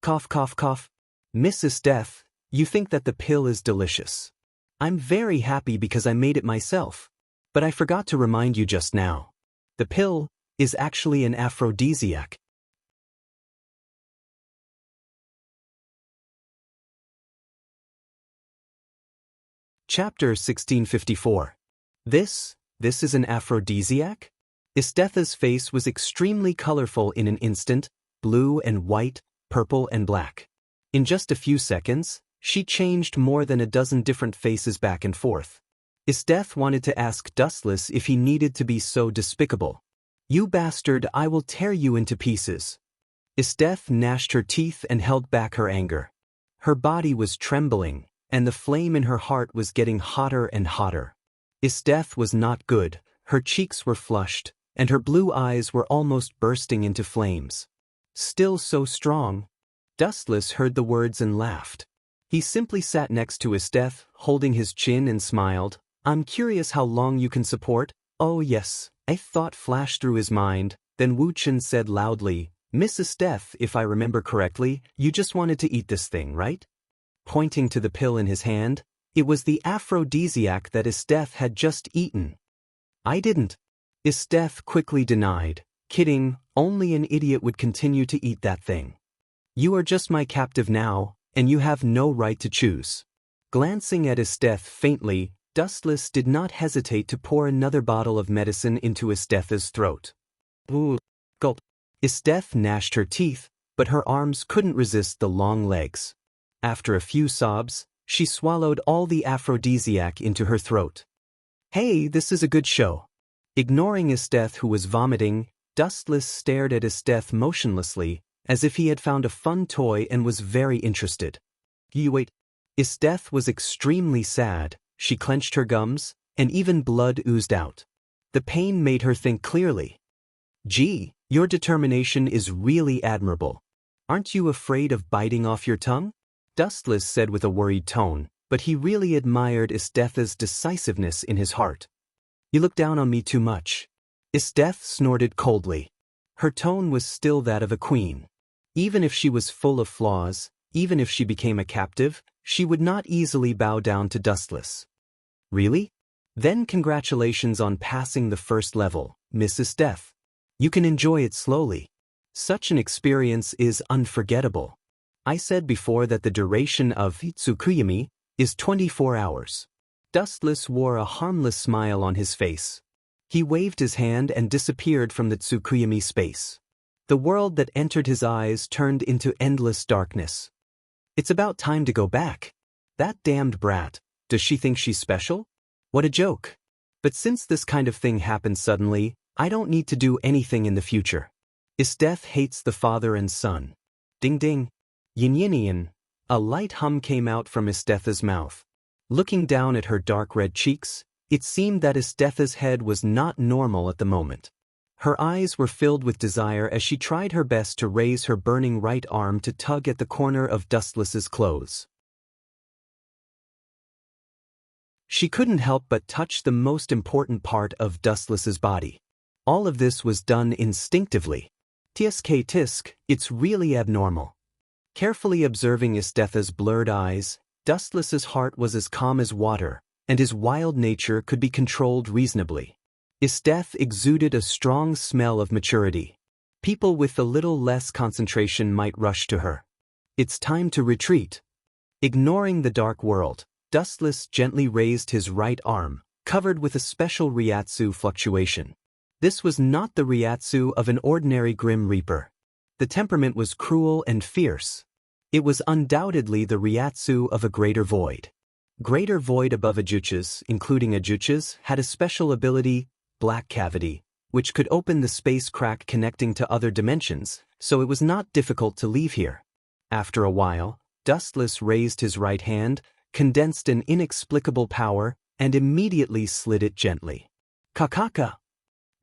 Cough, cough, cough. Miss Esteth, you think that the pill is delicious. I'm very happy because I made it myself. But I forgot to remind you just now. The pill is actually an aphrodisiac. Chapter 1654. This this is an aphrodisiac? Isthetha's face was extremely colorful in an instant, blue and white, purple and black. In just a few seconds, she changed more than a dozen different faces back and forth. Isteth wanted to ask Dustless if he needed to be so despicable. "You bastard, I will tear you into pieces." Isteth gnashed her teeth and held back her anger. Her body was trembling, and the flame in her heart was getting hotter and hotter. Isteth was not good, her cheeks were flushed, and her blue eyes were almost bursting into flames. "Still so strong." Dustless heard the words and laughed. He simply sat next to Isteth, holding his chin and smiled. "I'm curious how long you can support." "Oh yes," a thought flashed through his mind, then Wu Chen said loudly, "Miss Isteth, if I remember correctly, you just wanted to eat this thing, right?" Pointing to the pill in his hand, it was the aphrodisiac that Isteth had just eaten. "I didn't." Isteth quickly denied. "Kidding, only an idiot would continue to eat that thing. You are just my captive now, and you have no right to choose." Glancing at Isteth faintly, Dustless did not hesitate to pour another bottle of medicine into Isthetha's throat. "Ooh." Gulp. Isteth gnashed her teeth, but her arms couldn't resist the long legs. After a few sobs, she swallowed all the aphrodisiac into her throat. "Hey, this is a good show." Ignoring Isteth, who was vomiting, Dustless stared at Isteth motionlessly, as if he had found a fun toy and was very interested. "You wait." Isteth was extremely sad, she clenched her gums, and even blood oozed out. The pain made her think clearly. "Gee, your determination is really admirable. Aren't you afraid of biting off your tongue?" Dustless said with a worried tone, but he really admired Isthetha's decisiveness in his heart. "You look down on me too much." Isteth snorted coldly. Her tone was still that of a queen. Even if she was full of flaws, even if she became a captive, she would not easily bow down to Dustless. "Really? Then congratulations on passing the first level, Miss Isteth. You can enjoy it slowly. Such an experience is unforgettable. I said before that the duration of Tsukuyami is 24 hours. Dustless wore a harmless smile on his face. He waved his hand and disappeared from the Tsukuyami space. The world that entered his eyes turned into endless darkness. "It's about time to go back. That damned brat, does she think she's special? What a joke. But since this kind of thing happens suddenly, I don't need to do anything in the future. Isteth hates the father and son." Ding ding. Yin yin yin. A light hum came out from Isthetha's mouth. Looking down at her dark red cheeks, it seemed that Isthetha's head was not normal at the moment. Her eyes were filled with desire as she tried her best to raise her burning right arm to tug at the corner of Dustless's clothes. She couldn't help but touch the most important part of Dustless's body. All of this was done instinctively. Tisk tisk, it's really abnormal. Carefully observing Isthetha's blurred eyes, Dustless's heart was as calm as water, and his wild nature could be controlled reasonably. Isteth exuded a strong smell of maturity. People with a little less concentration might rush to her. "It's time to retreat." Ignoring the dark world, Dustless gently raised his right arm, covered with a special Ryatsu fluctuation. This was not the Ryatsu of an ordinary Grim Reaper. The temperament was cruel and fierce. It was undoubtedly the Ryatsu of a greater void. Greater void above Ajuchas, including Ajuchas, had a special ability, Black Cavity, which could open the space crack connecting to other dimensions, so it was not difficult to leave here. After a while, Dustless raised his right hand, condensed an inexplicable power, and immediately slid it gently. Kakaka!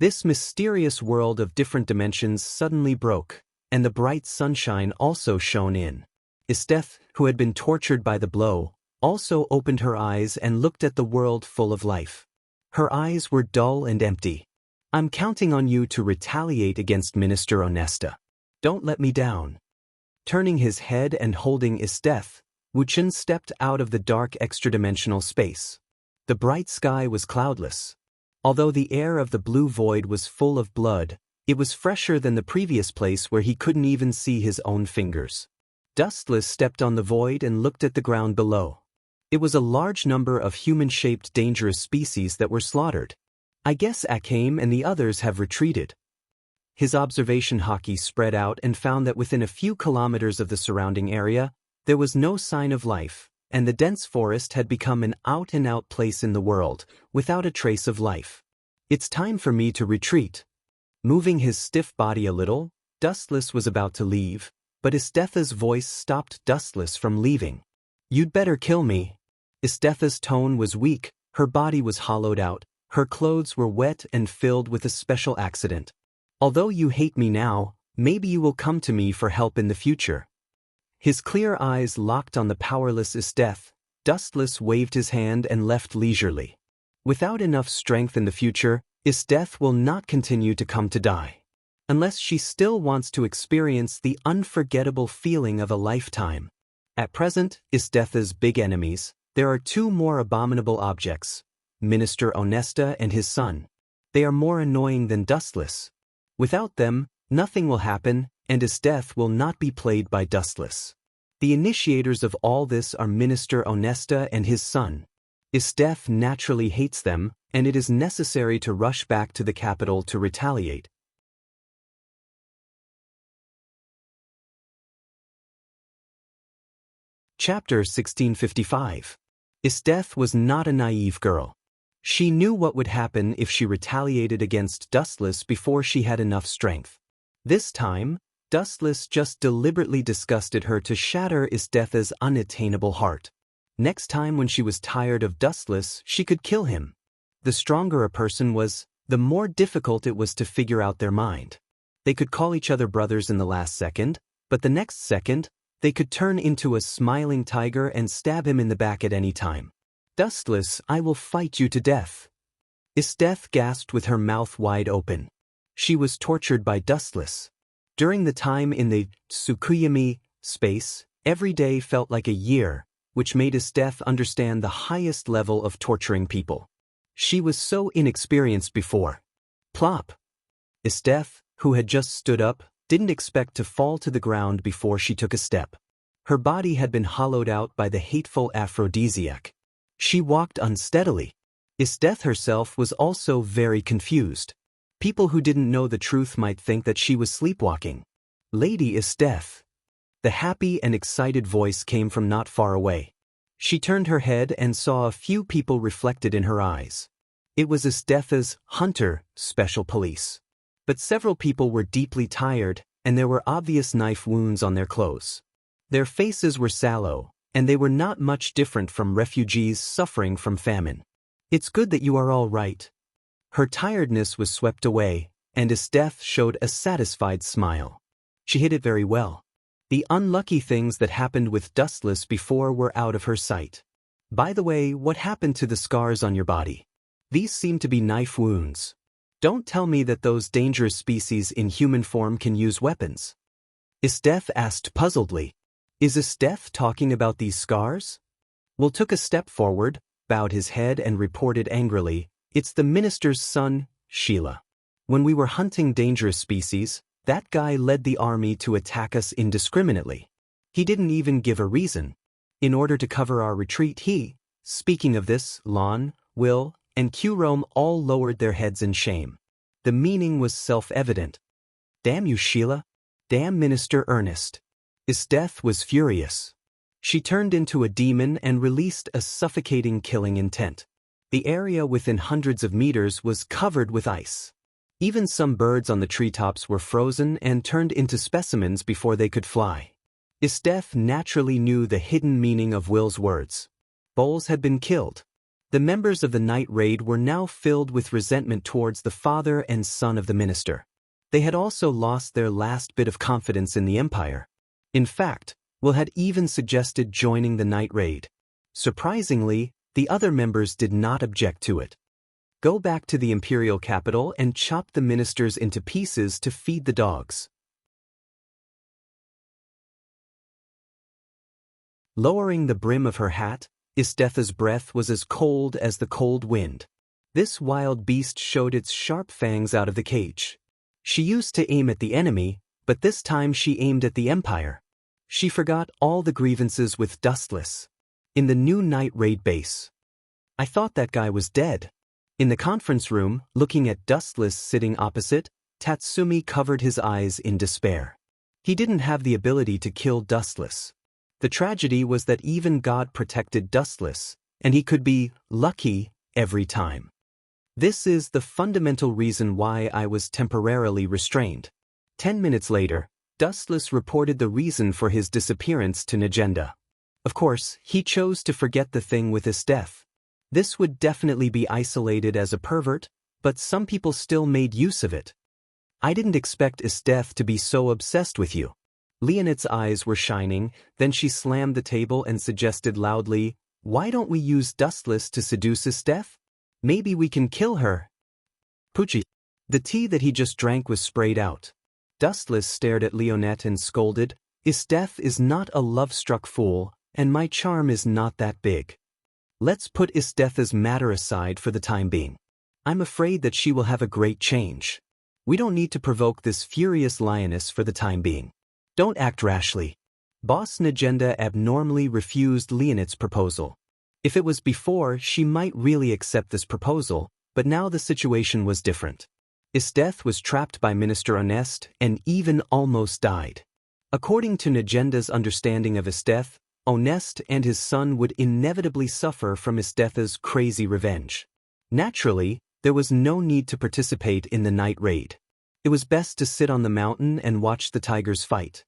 This mysterious world of different dimensions suddenly broke, and the bright sunshine also shone in. Isteth, who had been tortured by the blow, also opened her eyes and looked at the world full of life. Her eyes were dull and empty. "I'm counting on you to retaliate against Minister Onesta. Don't let me down." Turning his head and holding Isteth, Wu Chen stepped out of the dark extra-dimensional space. The bright sky was cloudless. Although the air of the blue void was full of blood, it was fresher than the previous place where he couldn't even see his own fingers. Dustless stepped on the void and looked at the ground below. It was a large number of human-shaped dangerous species that were slaughtered. I guess Akame and the others have retreated. His observation hockey spread out and found that within a few kilometers of the surrounding area, there was no sign of life, and the dense forest had become an out-and-out place in the world, without a trace of life. It's time for me to retreat. Moving his stiff body a little, Dustless was about to leave, but Istetha's voice stopped Dustless from leaving. You'd better kill me. Istetha's tone was weak, her body was hollowed out, her clothes were wet and filled with a special accident. Although you hate me now, maybe you will come to me for help in the future. His clear eyes locked on the powerless Istetha. Dustless waved his hand and left leisurely. Without enough strength in the future, Istetha will not continue to come to die. Unless she still wants to experience the unforgettable feeling of a lifetime. At present, Istetha's big enemies, there are two more abominable objects, Minister Onesta and his son. They are more annoying than Dustless. Without them, nothing will happen, and Istetha will not be played by Dustless. The initiators of all this are Minister Onesta and his son. Istetha naturally hates them, and it is necessary to rush back to the capital to retaliate. Chapter 1655. Istetha was not a naive girl. She knew what would happen if she retaliated against Dustless before she had enough strength. This time, Dustless just deliberately disgusted her to shatter Istetha's unattainable heart. Next time when she was tired of Dustless, she could kill him. The stronger a person was, the more difficult it was to figure out their mind. They could call each other brothers in the last second, but the next second, they could turn into a smiling tiger and stab him in the back at any time. Dustless, I will fight you to death. Istetha gasped with her mouth wide open. She was tortured by Dustless. During the time in the Tsukuyami space, every day felt like a year, which made Istetha understand the highest level of torturing people. She was so inexperienced before. Plop! Istetha, who had just stood up, didn't expect to fall to the ground before she took a step. Her body had been hollowed out by the hateful aphrodisiac. She walked unsteadily. Istetha herself was also very confused. People who didn't know the truth might think that she was sleepwalking. Lady Istetha. The happy and excited voice came from not far away. She turned her head and saw a few people reflected in her eyes. It was Istetha's hunter, special police. But several people were deeply tired, and there were obvious knife wounds on their clothes. Their faces were sallow, and they were not much different from refugees suffering from famine. It's good that you are all right. Her tiredness was swept away, and Istetha showed a satisfied smile. She hid it very well. The unlucky things that happened with Dustless before were out of her sight. By the way, what happened to the scars on your body? These seem to be knife wounds. Don't tell me that those dangerous species in human form can use weapons. Istetha asked puzzledly. Is Istetha talking about these scars? Will took a step forward, bowed his head and reported angrily, it's the minister's son, Sheila. When we were hunting dangerous species, that guy led the army to attack us indiscriminately. He didn't even give a reason. In order to cover our retreat speaking of this, Lon, Will, and Qrome all lowered their heads in shame. The meaning was self-evident. Damn you, Sheila. Damn Minister Ernest. Istetha was furious. She turned into a demon and released a suffocating killing intent. The area within hundreds of meters was covered with ice. Even some birds on the treetops were frozen and turned into specimens before they could fly. Istetha naturally knew the hidden meaning of Will's words. Bowles had been killed. The members of the night raid were now filled with resentment towards the father and son of the minister. They had also lost their last bit of confidence in the Empire. In fact, Will had even suggested joining the night raid. Surprisingly, the other members did not object to it. Go back to the imperial capital and chop the ministers into pieces to feed the dogs. Lowering the brim of her hat, Istetha's breath was as cold as the cold wind. This wild beast showed its sharp fangs out of the cage. She used to aim at the enemy, but this time she aimed at the Empire. She forgot all the grievances with Dustless. In the new night raid base. I thought that guy was dead. In the conference room, looking at Dustless sitting opposite, Tatsumi covered his eyes in despair. He didn't have the ability to kill Dustless. The tragedy was that even God protected Dustless, and he could be lucky every time. This is the fundamental reason why I was temporarily restrained. 10 minutes later, Dustless reported the reason for his disappearance to Negenda. Of course, he chose to forget the thing with his death. This would definitely be isolated as a pervert, but some people still made use of it. I didn't expect Esteth to be so obsessed with you. Leonet's eyes were shining, then she slammed the table and suggested loudly, "Why don't we use Dustless to seduce Esteth? Maybe we can kill her." Pucci. The tea that he just drank was sprayed out. Dustless stared at Leonet and scolded, "Esteth is not a love-struck fool, and my charm is not that big. Let's put Estetha's matter aside for the time being. I'm afraid that she will have a great change. We don't need to provoke this furious lioness for the time being. Don't act rashly." Boss Negenda abnormally refused Leonet's proposal. If it was before, she might really accept this proposal, but now the situation was different. Esteth was trapped by Minister Honest and even almost died. According to Negenda's understanding of Esteth, Honest and his son would inevitably suffer from Estetha's crazy revenge. Naturally, there was no need to participate in the night raid. It was best to sit on the mountain and watch the tigers fight.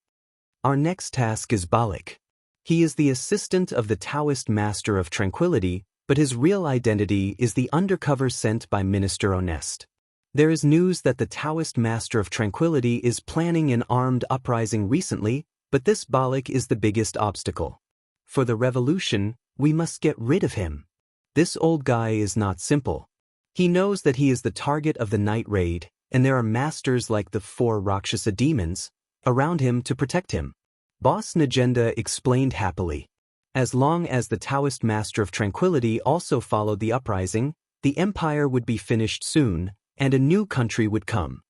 Our next task is Balik. He is the assistant of the Taoist Master of Tranquility, but his real identity is the undercover sent by Minister Honest. There is news that the Taoist Master of Tranquility is planning an armed uprising recently, but this Balik is the biggest obstacle. For the revolution, we must get rid of him. This old guy is not simple. He knows that he is the target of the night raid, and there are masters like the 4 Rakshasa demons around him to protect him. Boss Negenda explained happily. As long as the Taoist Master of Tranquility also followed the uprising, the empire would be finished soon, and a new country would come.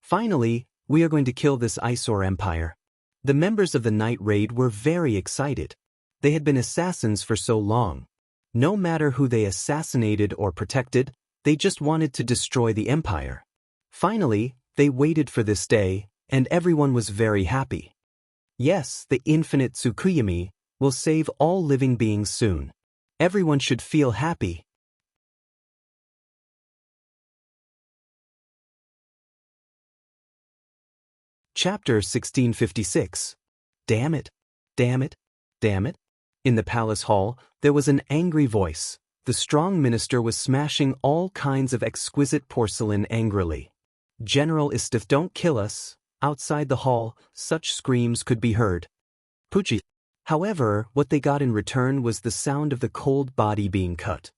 Finally, we are going to kill this eyesore empire. The members of the night raid were very excited. They had been assassins for so long. No matter who they assassinated or protected, they just wanted to destroy the empire. Finally, they waited for this day, and everyone was very happy. Yes, the infinite Tsukuyomi will save all living beings soon. Everyone should feel happy. Chapter 1656. Damn it! Damn it! Damn it! In the palace hall, there was an angry voice. The strong minister was smashing all kinds of exquisite porcelain angrily. "General Istith, don't kill us." Outside the hall, such screams could be heard. Pucci. However, what they got in return was the sound of the cold body being cut.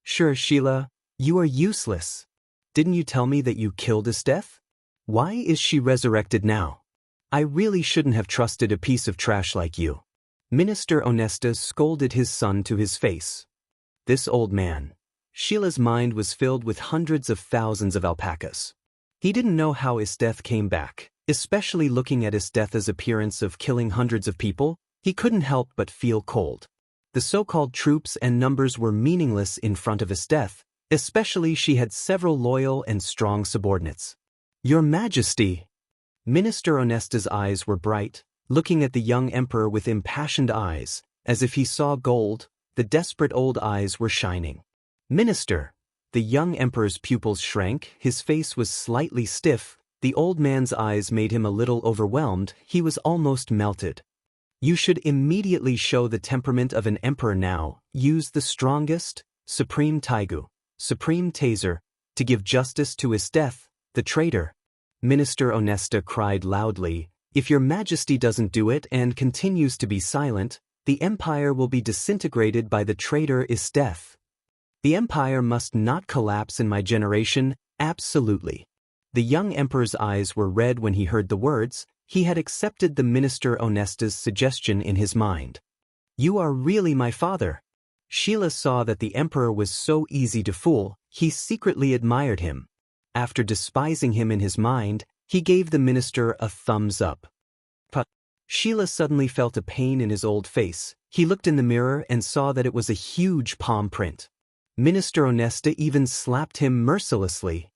"Sure, Sheila, you are useless. Didn't you tell me that you killed Esteth? Why is she resurrected now? I really shouldn't have trusted a piece of trash like you." Minister Onesta scolded his son to his face. This old man. Sheila's mind was filled with hundreds of thousands of alpacas. He didn't know how Esteth came back, especially looking at Estetha's appearance of killing hundreds of people. He couldn't help but feel cold. The so-called troops and numbers were meaningless in front of Esteth, especially she had several loyal and strong subordinates. "Your Majesty!" Minister Onesta's eyes were bright, looking at the young emperor with impassioned eyes, as if he saw gold. The desperate old eyes were shining. "Minister!" The young emperor's pupils shrank, his face was slightly stiff, the old man's eyes made him a little overwhelmed, he was almost melted. "You should immediately show the temperament of an emperor now, use the strongest, supreme taigu, supreme taser, to give justice to Esteth, the traitor." Minister Onesta cried loudly, "If your Majesty doesn't do it and continues to be silent, the empire will be disintegrated by the traitor Esteth. The empire must not collapse in my generation, absolutely." The young emperor's eyes were red when he heard the words. He had accepted the Minister Onesta's suggestion in his mind. "You are really my father." Sheila saw that the emperor was so easy to fool, he secretly admired him. After despising him in his mind, he gave the minister a thumbs up. Sheila suddenly felt a pain in his old face. He looked in the mirror and saw that it was a huge palm print. Minister Onesta even slapped him mercilessly.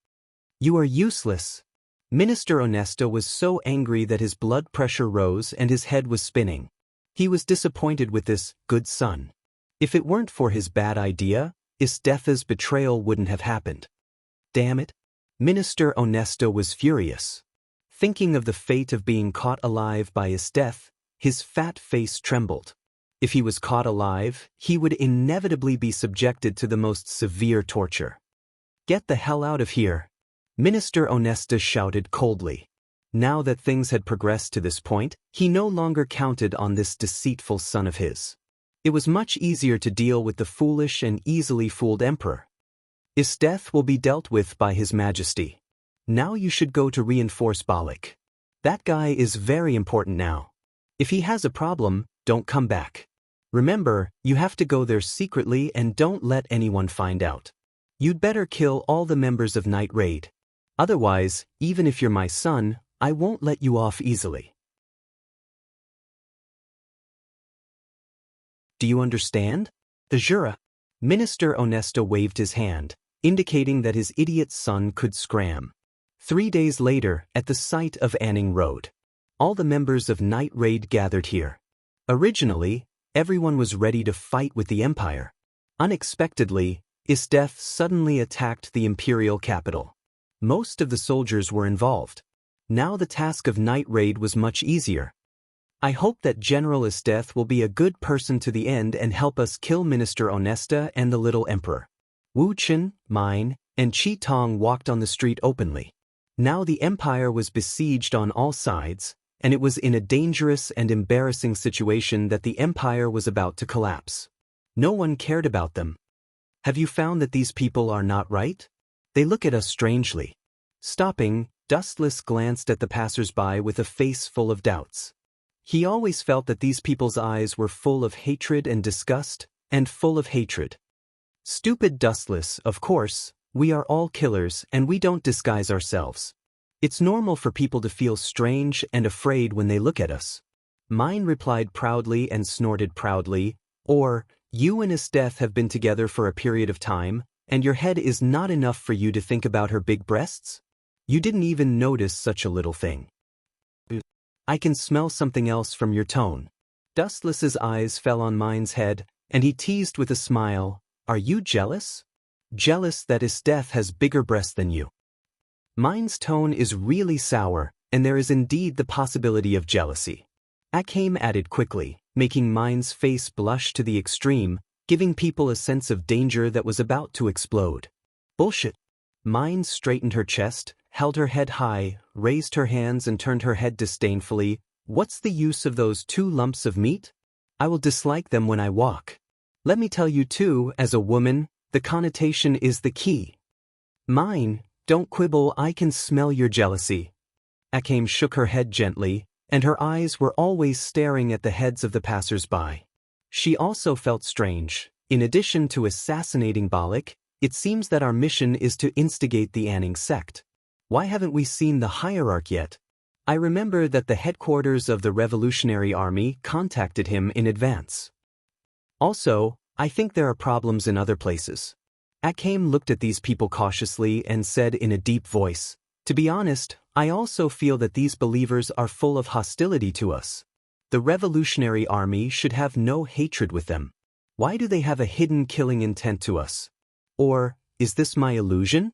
"You are useless." Minister Onesta was so angry that his blood pressure rose and his head was spinning. He was disappointed with this good son. If it weren't for his bad idea, Isthetha's betrayal wouldn't have happened. Damn it. Minister Onesta was furious. Thinking of the fate of being caught alive by Isthetha, his fat face trembled. If he was caught alive, he would inevitably be subjected to the most severe torture. "Get the hell out of here," Minister Onesta shouted coldly. Now that things had progressed to this point, he no longer counted on this deceitful son of his. It was much easier to deal with the foolish and easily fooled emperor. Isthetha will be dealt with by His Majesty. Now you should go to reinforce Balak. That guy is very important now. If he has a problem, don't come back. Remember, you have to go there secretly and don't let anyone find out. You'd better kill all the members of Night Raid. Otherwise, even if you're my son, I won't let you off easily. Do you understand? The Jura. Minister Onesta waved his hand, indicating that his idiot son could scram. 3 days later, at the site of Anning Road, all the members of Night Raid gathered here. Originally, everyone was ready to fight with the Empire. Unexpectedly, Isthetha suddenly attacked the imperial capital. Most of the soldiers were involved. Now the task of Night Raid was much easier. I hope that General Isthetha will be a good person to the end and help us kill Minister Onesta and the little emperor. Wu Chen, Mine, and Chi Tong walked on the street openly. Now the empire was besieged on all sides, and it was in a dangerous and embarrassing situation that the empire was about to collapse. No one cared about them. Have you found that these people are not right? They look at us strangely. Stopping, Dustless glanced at the passers-by with a face full of doubts. He always felt that these people's eyes were full of hatred and disgust, and full of hatred. Stupid Dustless, of course, we are all killers and we don't disguise ourselves. It's normal for people to feel strange and afraid when they look at us. Mine replied proudly and snorted proudly, or, you and Isthetha have been together for a period of time, and your head is not enough for you to think about her big breasts? You didn't even notice such a little thing. I can smell something else from your tone. Dustless's eyes fell on Mine's head, and he teased with a smile, are you jealous? Jealous that Isthetha has bigger breasts than you. Mine's tone is really sour, and there is indeed the possibility of jealousy. Akim added quickly, making Mine's face blush to the extreme, giving people a sense of danger that was about to explode. Bullshit. Mine straightened her chest, held her head high, raised her hands and turned her head disdainfully. What's the use of those 2 lumps of meat? I will dislike them when I walk. Let me tell you too, as a woman, the connotation is the key. Mine, don't quibble, I can smell your jealousy. Akim shook her head gently, and her eyes were always staring at the heads of the passers-by. She also felt strange. In addition to assassinating Balak, it seems that our mission is to instigate the Anning sect. Why haven't we seen the hierarch yet? I remember that the headquarters of the Revolutionary Army contacted him in advance. Also, I think there are problems in other places. Akim looked at these people cautiously and said in a deep voice, to be honest, I also feel that these believers are full of hostility to us. The Revolutionary Army should have no hatred with them. Why do they have a hidden killing intent to us? Or, is this my illusion?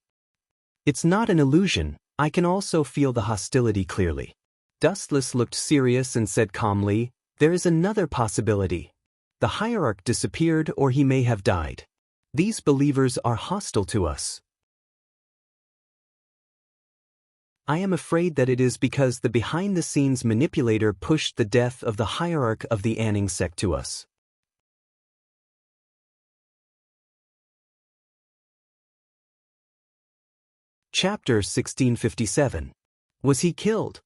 It's not an illusion, I can also feel the hostility clearly. Dustless looked serious and said calmly, there is another possibility. The hierarch disappeared or he may have died. These believers are hostile to us. I am afraid that it is because the behind-the-scenes manipulator pushed the death of the hierarch of the Anning sect to us. Chapter 1657. Was he killed?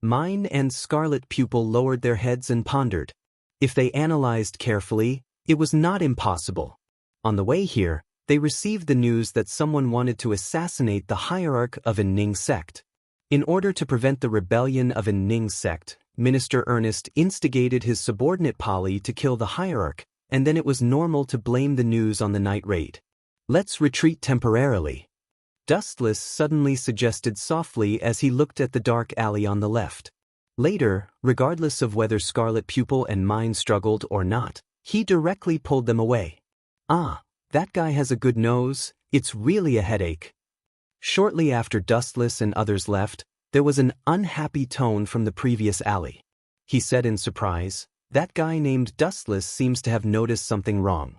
Mine and Scarlet Pupil lowered their heads and pondered. If they analyzed carefully, it was not impossible. On the way here, they received the news that someone wanted to assassinate the hierarch of an Ning sect. In order to prevent the rebellion of an Ning sect, Minister Ernest instigated his subordinate Polly to kill the hierarch, and then it was normal to blame the news on the Night Raid. Let's retreat temporarily. Dustless suddenly suggested softly as he looked at the dark alley on the left. Later, regardless of whether Scarlet Pupil and Mine struggled or not, he directly pulled them away. Ah, that guy has a good nose, it's really a headache. Shortly after Dustless and others left, there was an unhappy tone from the previous alley. He said in surprise, "That guy named Dustless seems to have noticed something wrong.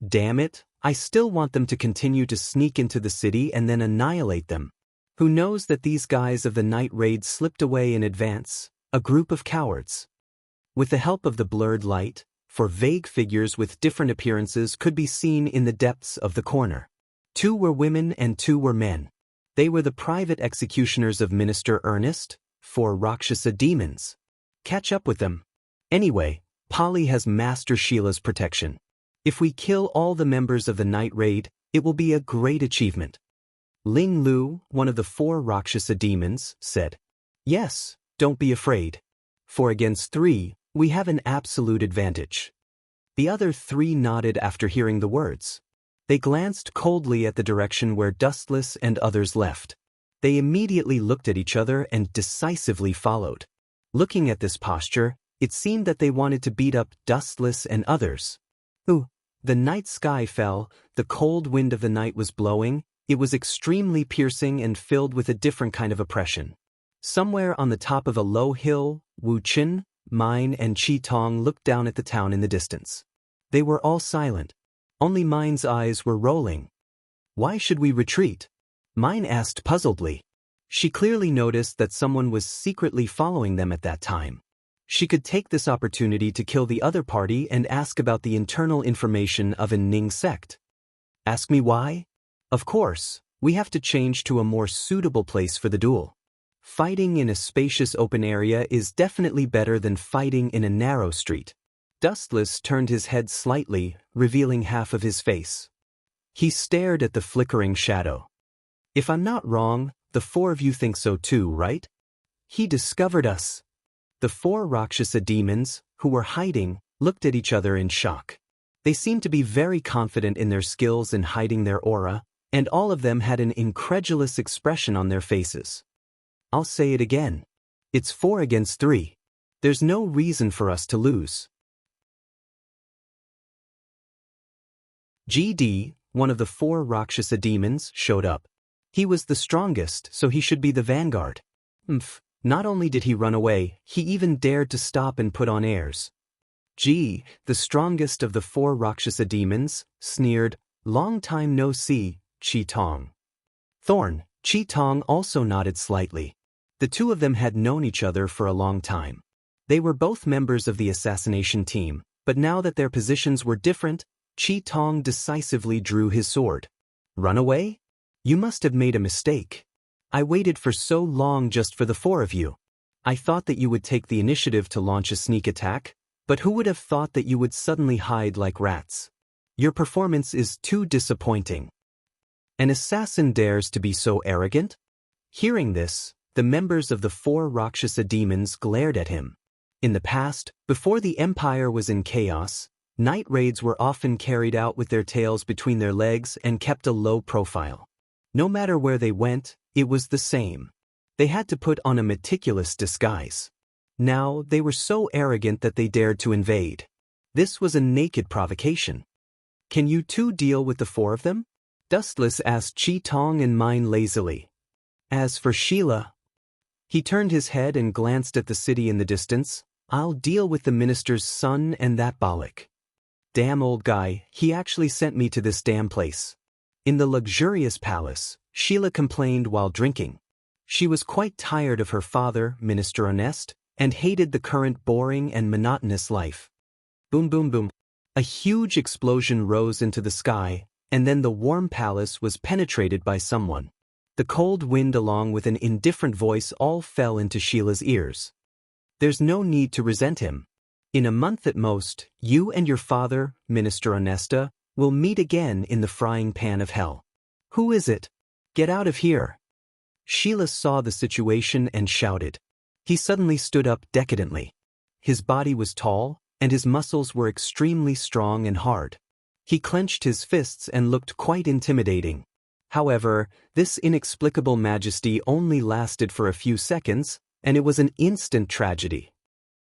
Damn it, I still want them to continue to sneak into the city and then annihilate them. Who knows that these guys of the night raid slipped away in advance, a group of cowards." With the help of the blurred light, four vague figures with different appearances could be seen in the depths of the corner. 2 were women and 2 were men. They were the private executioners of Minister Ernest, 4 Rakshasa demons. Catch up with them. Anyway, Polly has Master Sheila's protection. If we kill all the members of the night raid, it will be a great achievement. Ling Lu, one of the 4 Rakshasa demons, said, "Yes, don't be afraid. 4 against 3, we have an absolute advantage." The other 3 nodded after hearing the words. They glanced coldly at the direction where Dustless and others left. They immediately looked at each other and decisively followed. Looking at this posture, it seemed that they wanted to beat up Dustless and others. Ooh, the night sky fell, the cold wind of the night was blowing, it was extremely piercing and filled with a different kind of oppression. Somewhere on the top of a low hill, Wu Qin, Mine and Chi Tong looked down at the town in the distance. They were all silent. Only Mine's eyes were rolling. "Why should we retreat?" Mine asked puzzledly. She clearly noticed that someone was secretly following them at that time. She could take this opportunity to kill the other party and ask about the internal information of a Ning sect. Ask me why? Of course, we have to change to a more suitable place for the duel. Fighting in a spacious open area is definitely better than fighting in a narrow street. Dustless turned his head slightly, revealing half of his face. He stared at the flickering shadow. "If I'm not wrong, the 4 of you think so too, right? He discovered us." The 4 Rakshasa demons, who were hiding, looked at each other in shock. They seemed to be very confident in their skills in hiding their aura, and all of them had an incredulous expression on their faces. I'll say it again. It's 4 against 3. There's no reason for us to lose. GD, one of the 4 Rakshasa demons, showed up. He was the strongest, so he should be the vanguard. Not only did he run away, he even dared to stop and put on airs. G, the strongest of the 4 Rakshasa demons, sneered, "Long time no see, Chi Tong." Thorn, Chi Tong also nodded slightly. The 2 of them had known each other for a long time. They were both members of the assassination team, but now that their positions were different, Chi Tong decisively drew his sword. "Run away? You must have made a mistake. I waited for so long just for the 4 of you. I thought that you would take the initiative to launch a sneak attack, but who would have thought that you would suddenly hide like rats? Your performance is too disappointing. An assassin dares to be so arrogant?" Hearing this, the members of the 4 Rakshasa demons glared at him. In the past, before the Empire was in chaos, night raids were often carried out with their tails between their legs and kept a low profile. No matter where they went, it was the same. They had to put on a meticulous disguise. Now, they were so arrogant that they dared to invade. This was a naked provocation. "Can you 2 deal with the 4 of them?" Dustless asked Chi Tong and Mine lazily. As for Sheila, he turned his head and glanced at the city in the distance. "I'll deal with the minister's son and that bollock. Damn old guy, he actually sent me to this damn place." In the luxurious palace, Sheila complained while drinking. She was quite tired of her father, Minister Ernest, and hated the current boring and monotonous life. Boom boom boom. A huge explosion rose into the sky, and then the warm palace was penetrated by someone. The cold wind along with an indifferent voice all fell into Sheila's ears. "There's no need to resent him. In a month at most, you and your father, Minister Onesta, will meet again in the frying pan of hell. Who is it? Get out of here." Sheila saw the situation and shouted. He suddenly stood up decadently. His body was tall, and his muscles were extremely strong and hard. He clenched his fists and looked quite intimidating. However, this inexplicable majesty only lasted for a few seconds, and it was an instant tragedy.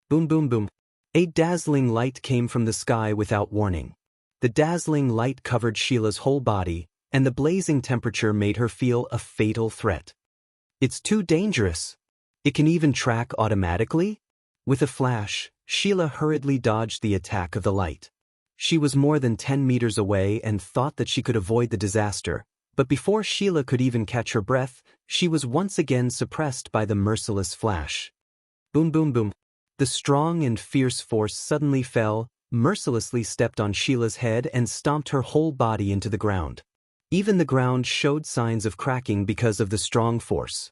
Boom boom boom. A dazzling light came from the sky without warning. The dazzling light covered Sheila's whole body, and the blazing temperature made her feel a fatal threat. It's too dangerous. It can even track automatically? With a flash, Sheila hurriedly dodged the attack of the light. She was more than 10 meters away and thought that she could avoid the disaster, but before Sheila could even catch her breath, she was once again suppressed by the merciless flash. Boom boom boom. The strong and fierce force suddenly fell, mercilessly stepped on Sheila's head and stomped her whole body into the ground. Even the ground showed signs of cracking because of the strong force.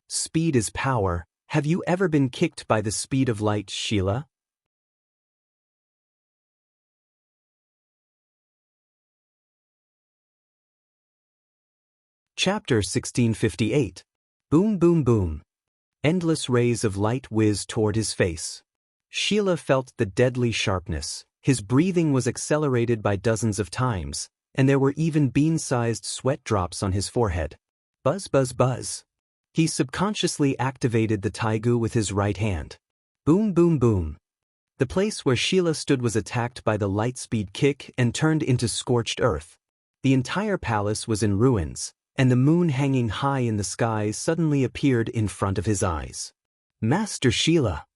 Speed is power. Have you ever been kicked by the speed of light, Sheila? Chapter 1658. Boom boom boom. Endless rays of light whizzed toward his face. Sheila felt the deadly sharpness. His breathing was accelerated by dozens of times, and there were even bean-sized sweat drops on his forehead. Buzz buzz buzz. He subconsciously activated the taigu with his right hand. Boom boom boom. The place where Sheila stood was attacked by the light-speed kick and turned into scorched earth. The entire palace was in ruins, and the moon hanging high in the sky suddenly appeared in front of his eyes. Master Sheila!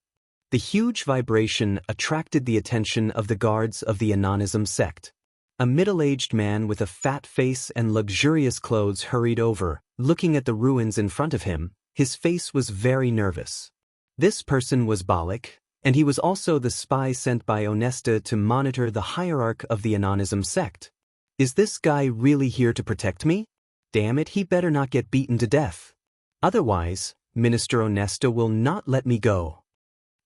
The huge vibration attracted the attention of the guards of the Anonism sect. A middle-aged man with a fat face and luxurious clothes hurried over, looking at the ruins in front of him. His face was very nervous. This person was Balak, and he was also the spy sent by Onesta to monitor the hierarch of the Anonism sect. Is this guy really here to protect me? Damn it, he better not get beaten to death. Otherwise, Minister Onesta will not let me go.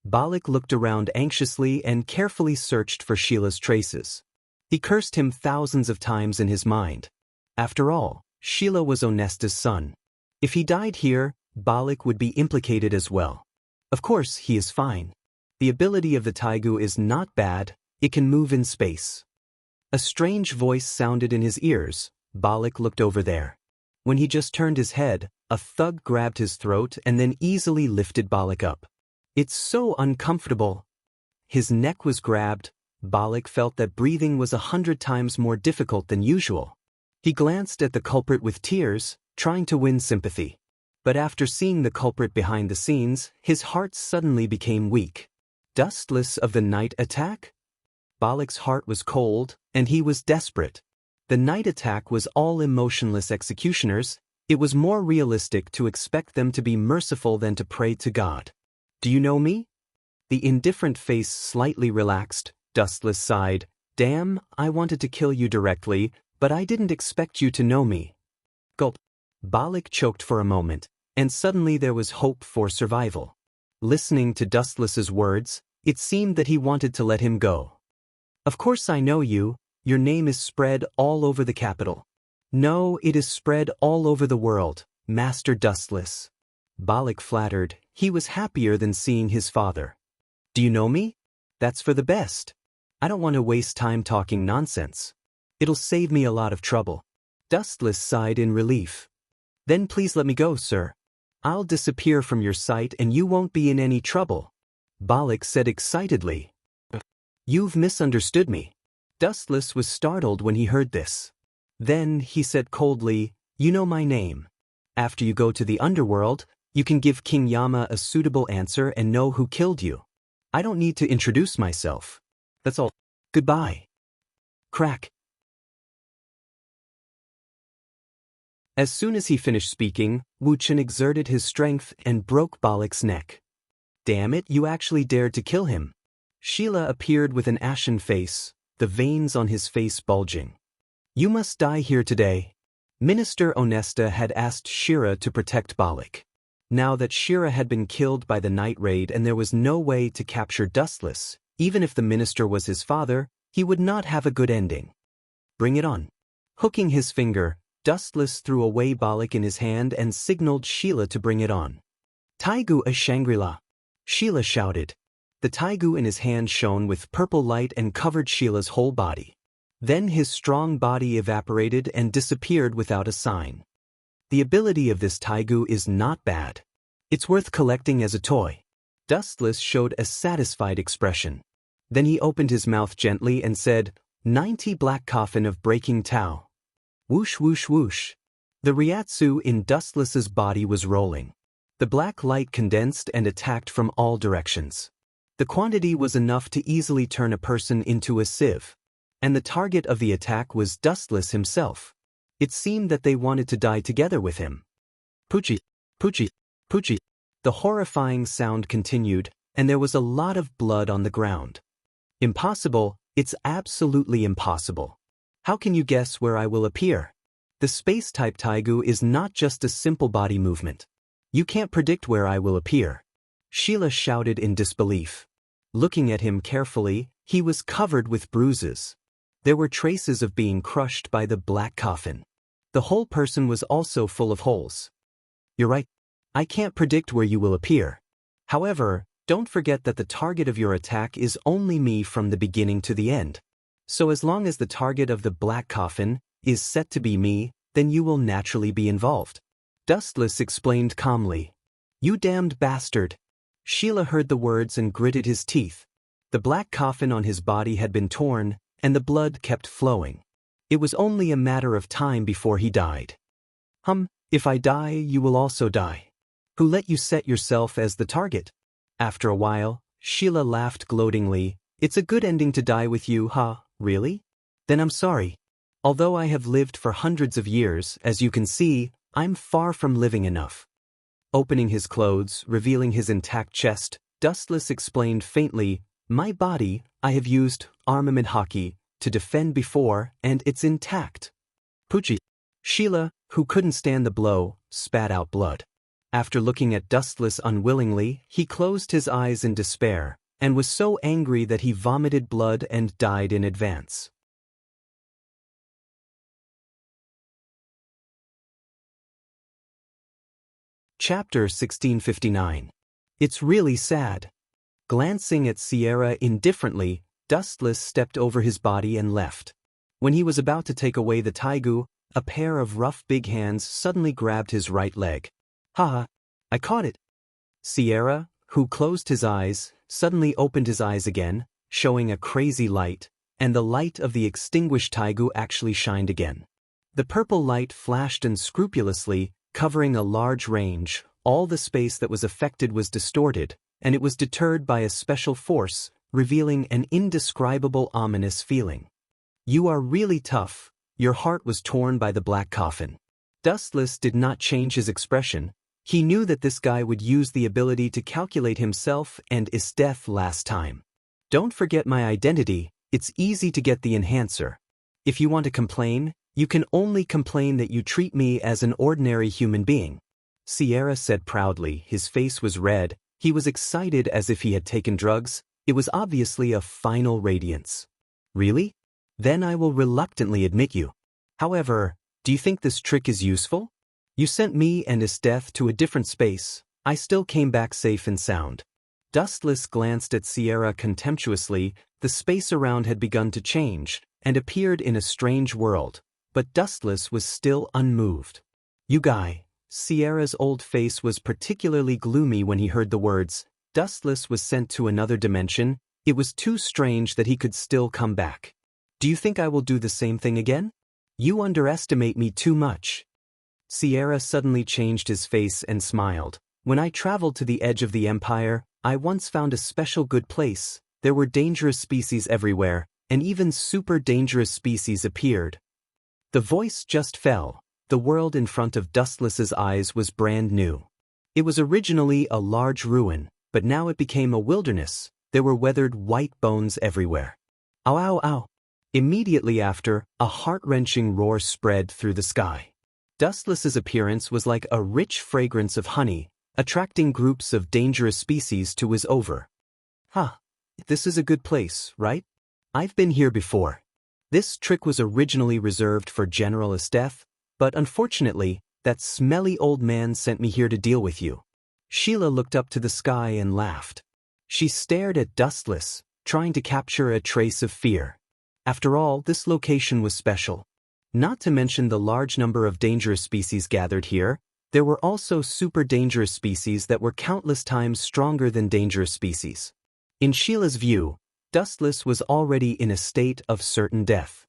Balak looked around anxiously and carefully searched for Sheila's traces. He cursed him thousands of times in his mind. After all, Sheila was Onesta's son. If he died here, Balak would be implicated as well. Of course, he is fine. The ability of the taigu is not bad, it can move in space. A strange voice sounded in his ears. Balak looked over there. When he just turned his head, a thug grabbed his throat and then easily lifted Balak up. It's so uncomfortable. His neck was grabbed. Balak felt that breathing was 100 times more difficult than usual. He glanced at the culprit with tears, trying to win sympathy. But after seeing the culprit behind the scenes, his heart suddenly became weak. Dustless of the night attack? Balak's heart was cold, and he was desperate. The night attack was all emotionless executioners. It was more realistic to expect them to be merciful than to pray to God. Do you know me? The indifferent face slightly relaxed. Dustless sighed. Damn, I wanted to kill you directly, but I didn't expect you to know me. Gulp. Balak choked for a moment, and suddenly there was hope for survival. Listening to Dustless's words, it seemed that he wanted to let him go. Of course I know you. Your name is spread all over the capital. No, it is spread all over the world, Master Dustless. Balak flattered. He was happier than seeing his father. Do you know me? That's for the best. I don't want to waste time talking nonsense. It'll save me a lot of trouble. Dustless sighed in relief. Then please let me go, sir. I'll disappear from your sight and you won't be in any trouble. Balak said excitedly. You've misunderstood me. Dustless was startled when he heard this. Then he said coldly, you know my name. After you go to the underworld, you can give King Yama a suitable answer and know who killed you. I don't need to introduce myself. That's all. Goodbye. Crack. As soon as he finished speaking, Wu Chen exerted his strength and broke Balak's neck. Damn it, you actually dared to kill him. Sheila appeared with an ashen face, the veins on his face bulging. You must die here today. Minister Onesta had asked Shira to protect Balak. Now that Shira had been killed by the night raid and there was no way to capture Dustless, even if the minister was his father, he would not have a good ending. Bring it on. Hooking his finger, Dustless threw away Balak in his hand and signaled Sheila to bring it on. Taigu a Shangri-La. Sheila shouted. The taigu in his hand shone with purple light and covered Sheila's whole body. Then his strong body evaporated and disappeared without a sign. The ability of this Taigu is not bad. It's worth collecting as a toy. Dustless showed a satisfied expression. Then he opened his mouth gently and said, 90 black coffin of breaking Tao. Whoosh whoosh whoosh. The Ryatsu in Dustless's body was rolling. The black light condensed and attacked from all directions. The quantity was enough to easily turn a person into a sieve. And the target of the attack was Dustless himself. It seemed that they wanted to die together with him. Poochie, poochie, poochie. The horrifying sound continued, and there was a lot of blood on the ground. Impossible, it's absolutely impossible. How can you guess where I will appear? The space-type Taigu is not just a simple body movement. You can't predict where I will appear. Sheila shouted in disbelief. Looking at him carefully, he was covered with bruises. There were traces of being crushed by the black coffin. The whole person was also full of holes. You're right. I can't predict where you will appear. However, don't forget that the target of your attack is only me from the beginning to the end. So as long as the target of the black coffin is set to be me, then you will naturally be involved. Dustless explained calmly. You damned bastard. Sheila heard the words and gritted his teeth. The black coffin on his body had been torn, and the blood kept flowing. It was only a matter of time before he died. If I die, you will also die. Who let you set yourself as the target? After a while, Sheila laughed gloatingly. It's a good ending to die with you, huh? Really? Then I'm sorry. Although I have lived for hundreds of years, as you can see, I'm far from living enough. Opening his clothes, revealing his intact chest, Dustless explained faintly, my body, I have used armament hockey to defend before, and it's intact. Poochie. Sheila, who couldn't stand the blow, spat out blood. After looking at Dustless unwillingly, he closed his eyes in despair, and was so angry that he vomited blood and died in advance. Chapter 1659. It's really sad. Glancing at Sierra indifferently, Dustless stepped over his body and left. When he was about to take away the Taigu, a pair of rough big hands suddenly grabbed his right leg. Haha, I caught it. Sierra, who closed his eyes, suddenly opened his eyes again, showing a crazy light, and the light of the extinguished Taigu actually shined again. The purple light flashed unscrupulously, covering a large range. All the space that was affected was distorted, and it was deterred by a special force, revealing an indescribable ominous feeling. You are really tough. Your heart was torn by the black coffin. Dustless did not change his expression. He knew that this guy would use the ability to calculate himself and his death last time. Don't forget my identity, it's easy to get the enhancer. If you want to complain, you can only complain that you treat me as an ordinary human being. Sierra said proudly, his face was red, he was excited as if he had taken drugs, it was obviously a final radiance. Really? Then I will reluctantly admit you. However, do you think this trick is useful? You sent me and his death to a different space. I still came back safe and sound. Dustless glanced at Sierra contemptuously. The space around had begun to change, and appeared in a strange world, but Dustless was still unmoved. You guy. Sierra's old face was particularly gloomy when he heard the words. Dustless was sent to another dimension. It was too strange that he could still come back. Do you think I will do the same thing again? You underestimate me too much. Sierra suddenly changed his face and smiled. When I traveled to the edge of the empire, I once found a special good place. There were dangerous species everywhere, and even super dangerous species appeared. The voice just fell. The world in front of Dustless's eyes was brand new. It was originally a large ruin, but now it became a wilderness. There were weathered white bones everywhere. Ow ow ow. Immediately after, a heart-wrenching roar spread through the sky. Dustless's appearance was like a rich fragrance of honey, attracting groups of dangerous species to his over. This is a good place, right? I've been here before. This trick was originally reserved for General Esteth, but unfortunately, that smelly old man sent me here to deal with you. Sheila looked up to the sky and laughed. She stared at Dustless, trying to capture a trace of fear. After all, this location was special. Not to mention the large number of dangerous species gathered here, there were also super dangerous species that were countless times stronger than dangerous species. In Sheila's view, Dustless was already in a state of certain death.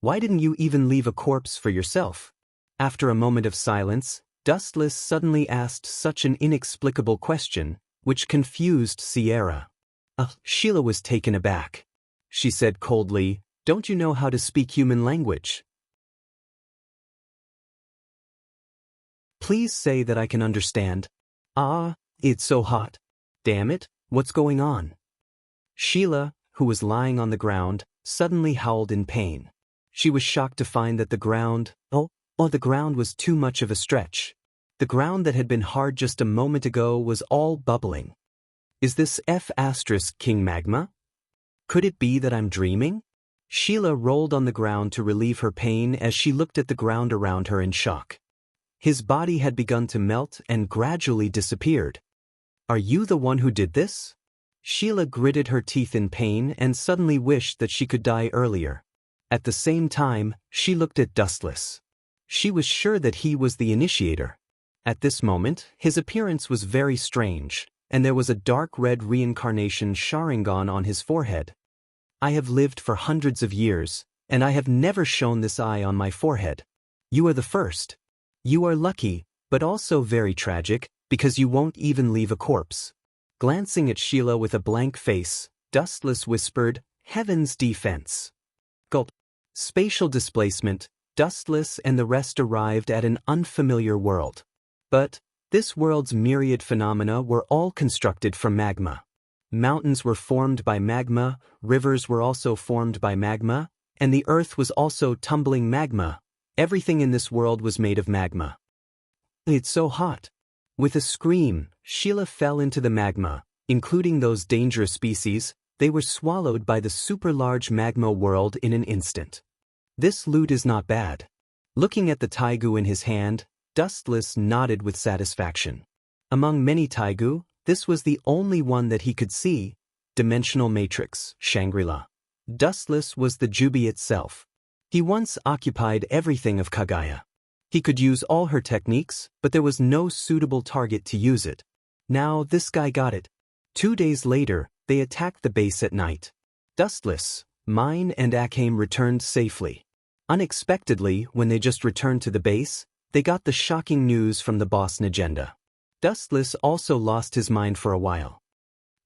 Why didn't you even leave a corpse for yourself? After a moment of silence, Dustless suddenly asked such an inexplicable question, which confused Sierra. Sheila was taken aback. She said coldly, "Don't you know how to speak human language? Please say that I can understand." It's so hot. Damn it, what's going on? Sheila, who was lying on the ground, suddenly howled in pain. She was shocked to find that the ground was too much of a stretch. The ground that had been hard just a moment ago was all bubbling. Is this King magma? Could it be that I'm dreaming? Sheila rolled on the ground to relieve her pain as she looked at the ground around her in shock. His body had begun to melt and gradually disappeared. Are you the one who did this? Sheila gritted her teeth in pain and suddenly wished that she could die earlier. At the same time, she looked at Dustless. She was sure that he was the initiator. At this moment, his appearance was very strange, and there was a dark red reincarnation Sharingan on his forehead. I have lived for hundreds of years, and I have never shown this eye on my forehead. You are the first. You are lucky, but also very tragic, because you won't even leave a corpse. Glancing at Sheila with a blank face, Dustless whispered, "Heaven's defense." Gulp. Spatial displacement, Dustless and the rest arrived at an unfamiliar world. But this world's myriad phenomena were all constructed from magma. Mountains were formed by magma, rivers were also formed by magma, and the earth was also tumbling magma. Everything in this world was made of magma. It's so hot. With a scream, Sheila fell into the magma, including those dangerous species. They were swallowed by the super-large magma world in an instant. This loot is not bad. Looking at the taigu in his hand, Dustless nodded with satisfaction. Among many taigu, this was the only one that he could see. Dimensional matrix, Shangri-La. Dustless was the Jubi itself. He once occupied everything of Kagaya. He could use all her techniques, but there was no suitable target to use it. Now this guy got it. 2 days later, they attacked the base at night. Dustless, Mine and Akame returned safely. Unexpectedly, when they just returned to the base, they got the shocking news from the boss Najenda. Dustless also lost his mind for a while.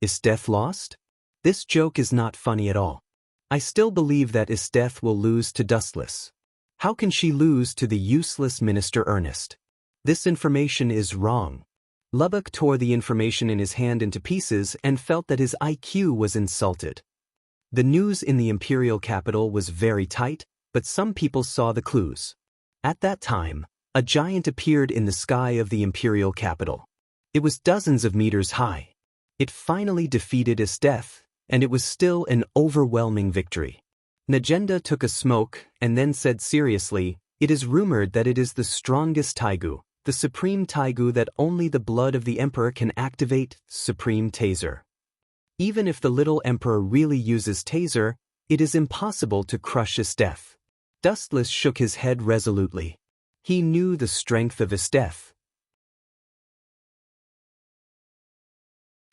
Isteth lost? This joke is not funny at all. I still believe that Isteth will lose to Dustless. How can she lose to the useless Minister Ernest? This information is wrong. Lubbock tore the information in his hand into pieces and felt that his IQ was insulted. The news in the imperial capital was very tight, but some people saw the clues. At that time, a giant appeared in the sky of the imperial capital. It was dozens of meters high. It finally defeated Isteth, and it was still an overwhelming victory. Najenda took a smoke and then said seriously, "It is rumored that it is the strongest taigu, the supreme taigu that only the blood of the emperor can activate, supreme taser. Even if the little emperor really uses taser, it is impossible to crush Isteth." Dustless shook his head resolutely. He knew the strength of Isteth.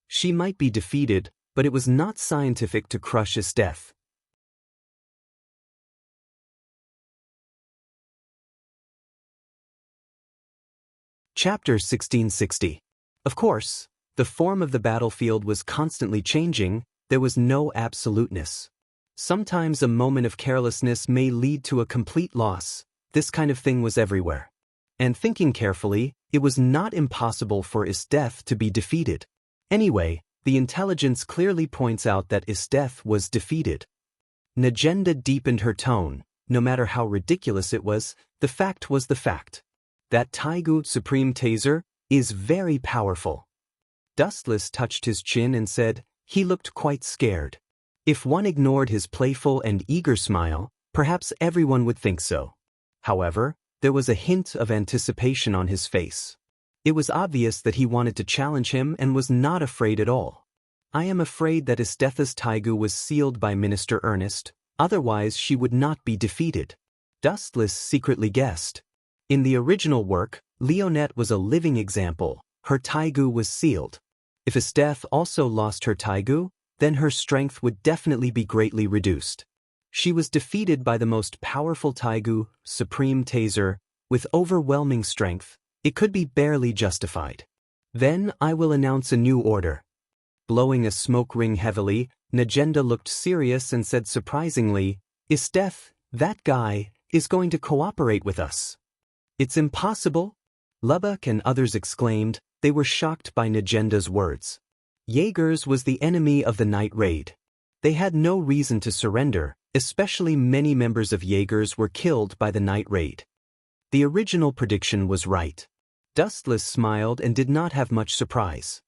She might be defeated, but it was not scientific to crush Isteth. Chapter 1660. Of course, the form of the battlefield was constantly changing. There was no absoluteness. Sometimes a moment of carelessness may lead to a complete loss. This kind of thing was everywhere. And thinking carefully, it was not impossible for Isteth to be defeated. Anyway, the intelligence clearly points out that Isteth was defeated. Najenda deepened her tone. No matter how ridiculous it was, the fact was the fact. That Taigu Supreme Taser is very powerful. Dustless touched his chin and said, he looked quite scared. If one ignored his playful and eager smile, perhaps everyone would think so. However, there was a hint of anticipation on his face. It was obvious that he wanted to challenge him and was not afraid at all. I am afraid that Isteth's Taigu was sealed by Minister Ernest, Otherwise she would not be defeated. Dustless secretly guessed. In the original work, Leonette was a living example. Her Taigu was sealed. If Esteth also lost her Taigu, then her strength would definitely be greatly reduced. She was defeated by the most powerful Taigu, Supreme Taser, with overwhelming strength. It could be barely justified. Then I will announce a new order. Blowing a smoke ring heavily, Najenda looked serious and said surprisingly, Esteth, that guy, is going to cooperate with us. It's impossible? Lubbock and others exclaimed. They were shocked by Najenda's words. Jaegers was the enemy of the night raid. They had no reason to surrender, especially many members of Jaegers were killed by the night raid. The original prediction was right. Dustless smiled and did not have much surprise.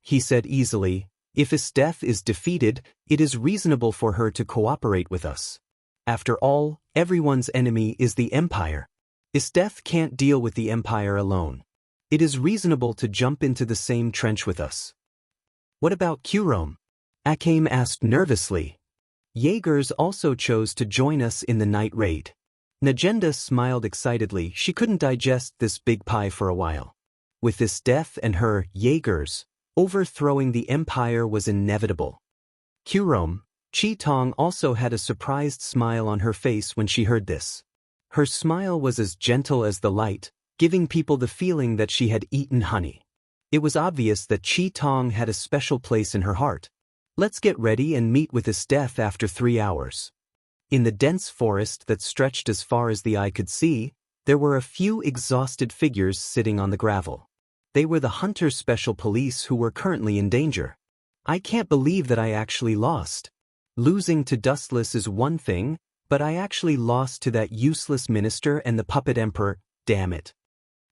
He said easily, if Esteth is defeated, it is reasonable for her to cooperate with us. After all, everyone's enemy is the Empire. Esteth can't deal with the Empire alone. It is reasonable to jump into the same trench with us. What about Kurome? Akame asked nervously. Jaegers also chose to join us in the night raid. Najenda smiled excitedly. She couldn't digest this big pie for a while. With this death and her Jaegers, overthrowing the Empire was inevitable. Kurome, Chi Tong also had a surprised smile on her face when she heard this. Her smile was as gentle as the light, giving people the feeling that she had eaten honey. It was obvious that Chi Tong had a special place in her heart. Let's get ready and meet with Esteth after 3 hours. In the dense forest that stretched as far as the eye could see, there were a few exhausted figures sitting on the gravel. They were the Hunter's special police who were currently in danger. I can't believe that I actually lost. Losing to Dustless is one thing, but I actually lost to that useless minister and the puppet emperor, damn it.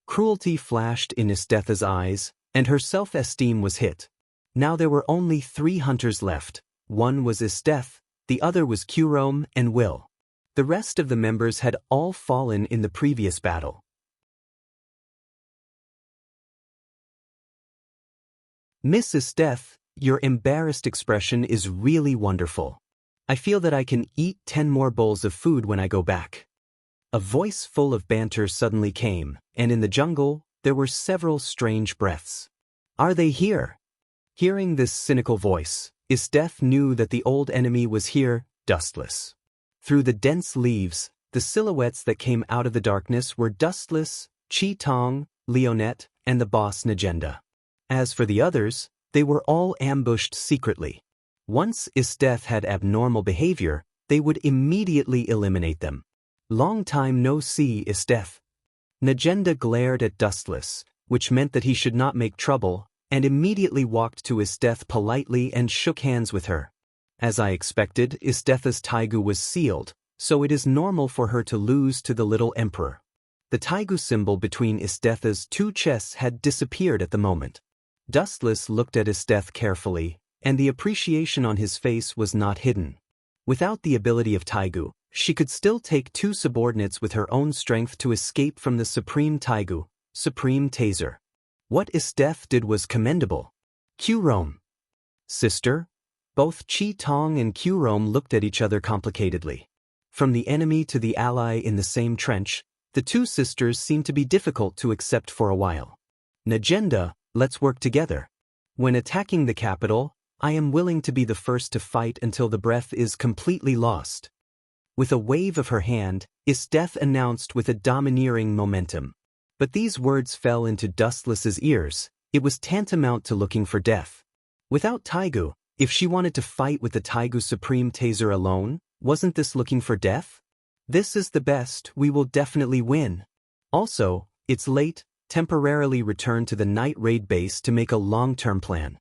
Cruelty flashed in Estetha's eyes, and her self-esteem was hit. Now there were only 3 hunters left. One was Esteth, the other was Kurome and Will. The rest of the members had all fallen in the previous battle. Miss Esteth, your embarrassed expression is really wonderful. I feel that I can eat 10 more bowls of food when I go back. A voice full of banter suddenly came, and in the jungle, there were several strange breaths. Are they here? Hearing this cynical voice, Esteth knew that the old enemy was here, Dustless. Through the dense leaves, the silhouettes that came out of the darkness were Dustless, Chi Tong, Leonette, and the boss Najenda. As for the others, they were all ambushed secretly. Once Esteth had abnormal behavior, they would immediately eliminate them. Long time no see, Esteth. Najenda glared at Dustless, which meant that he should not make trouble, and immediately walked to Esteth politely and shook hands with her. As I expected, Estetha's Taigu was sealed, so it is normal for her to lose to the little emperor. The Taigu symbol between Estetha's 2 chests had disappeared at the moment. Dustless looked at Esteth carefully, and the appreciation on his face was not hidden. Without the ability of Taigu, she could still take 2 subordinates with her own strength to escape from the Supreme Taigu, Supreme Taser. What Esteth did was commendable. Kurome. Sister? Both Chi Tong and Kurome looked at each other complicatedly. From the enemy to the ally in the same trench, the 2 sisters seemed to be difficult to accept for a while. Najenda, let's work together. When attacking the capital, I am willing to be the first to fight until the breath is completely lost. With a wave of her hand, Esteth announced with a domineering momentum. But these words fell into Dustless's ears. It was tantamount to looking for death. Without Taigu, if she wanted to fight with the Taigu Supreme Taser alone, wasn't this looking for death? This is the best, we will definitely win. Also, it's late, temporarily return to the night raid base to make a long-term plan.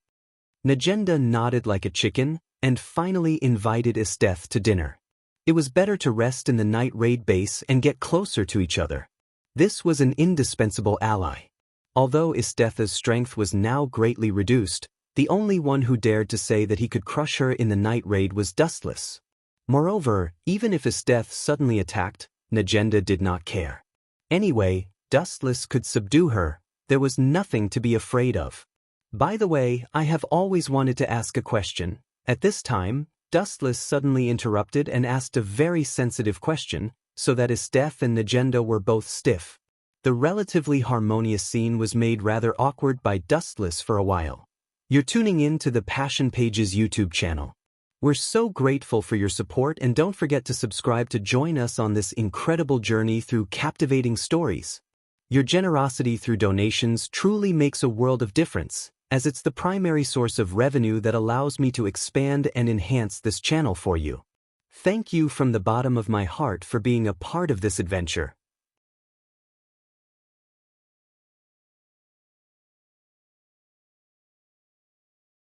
Najenda nodded like a chicken, and finally invited Esteth to dinner. It was better to rest in the night raid base and get closer to each other. This was an indispensable ally. Although Estetha's strength was now greatly reduced, the only one who dared to say that he could crush her in the night raid was Dustless. Moreover, even if Esteth suddenly attacked, Najenda did not care. Anyway, Dustless could subdue her. There was nothing to be afraid of. By the way, I have always wanted to ask a question. At this time, Dustless suddenly interrupted and asked a very sensitive question, so that Estef and Negenda were both stiff. The relatively harmonious scene was made rather awkward by Dustless for a while. You're tuning in to the Passion Pages YouTube channel. We're so grateful for your support, and don't forget to subscribe to join us on this incredible journey through captivating stories. Your generosity through donations truly makes a world of difference, as it's the primary source of revenue that allows me to expand and enhance this channel for you. Thank you from the bottom of my heart for being a part of this adventure.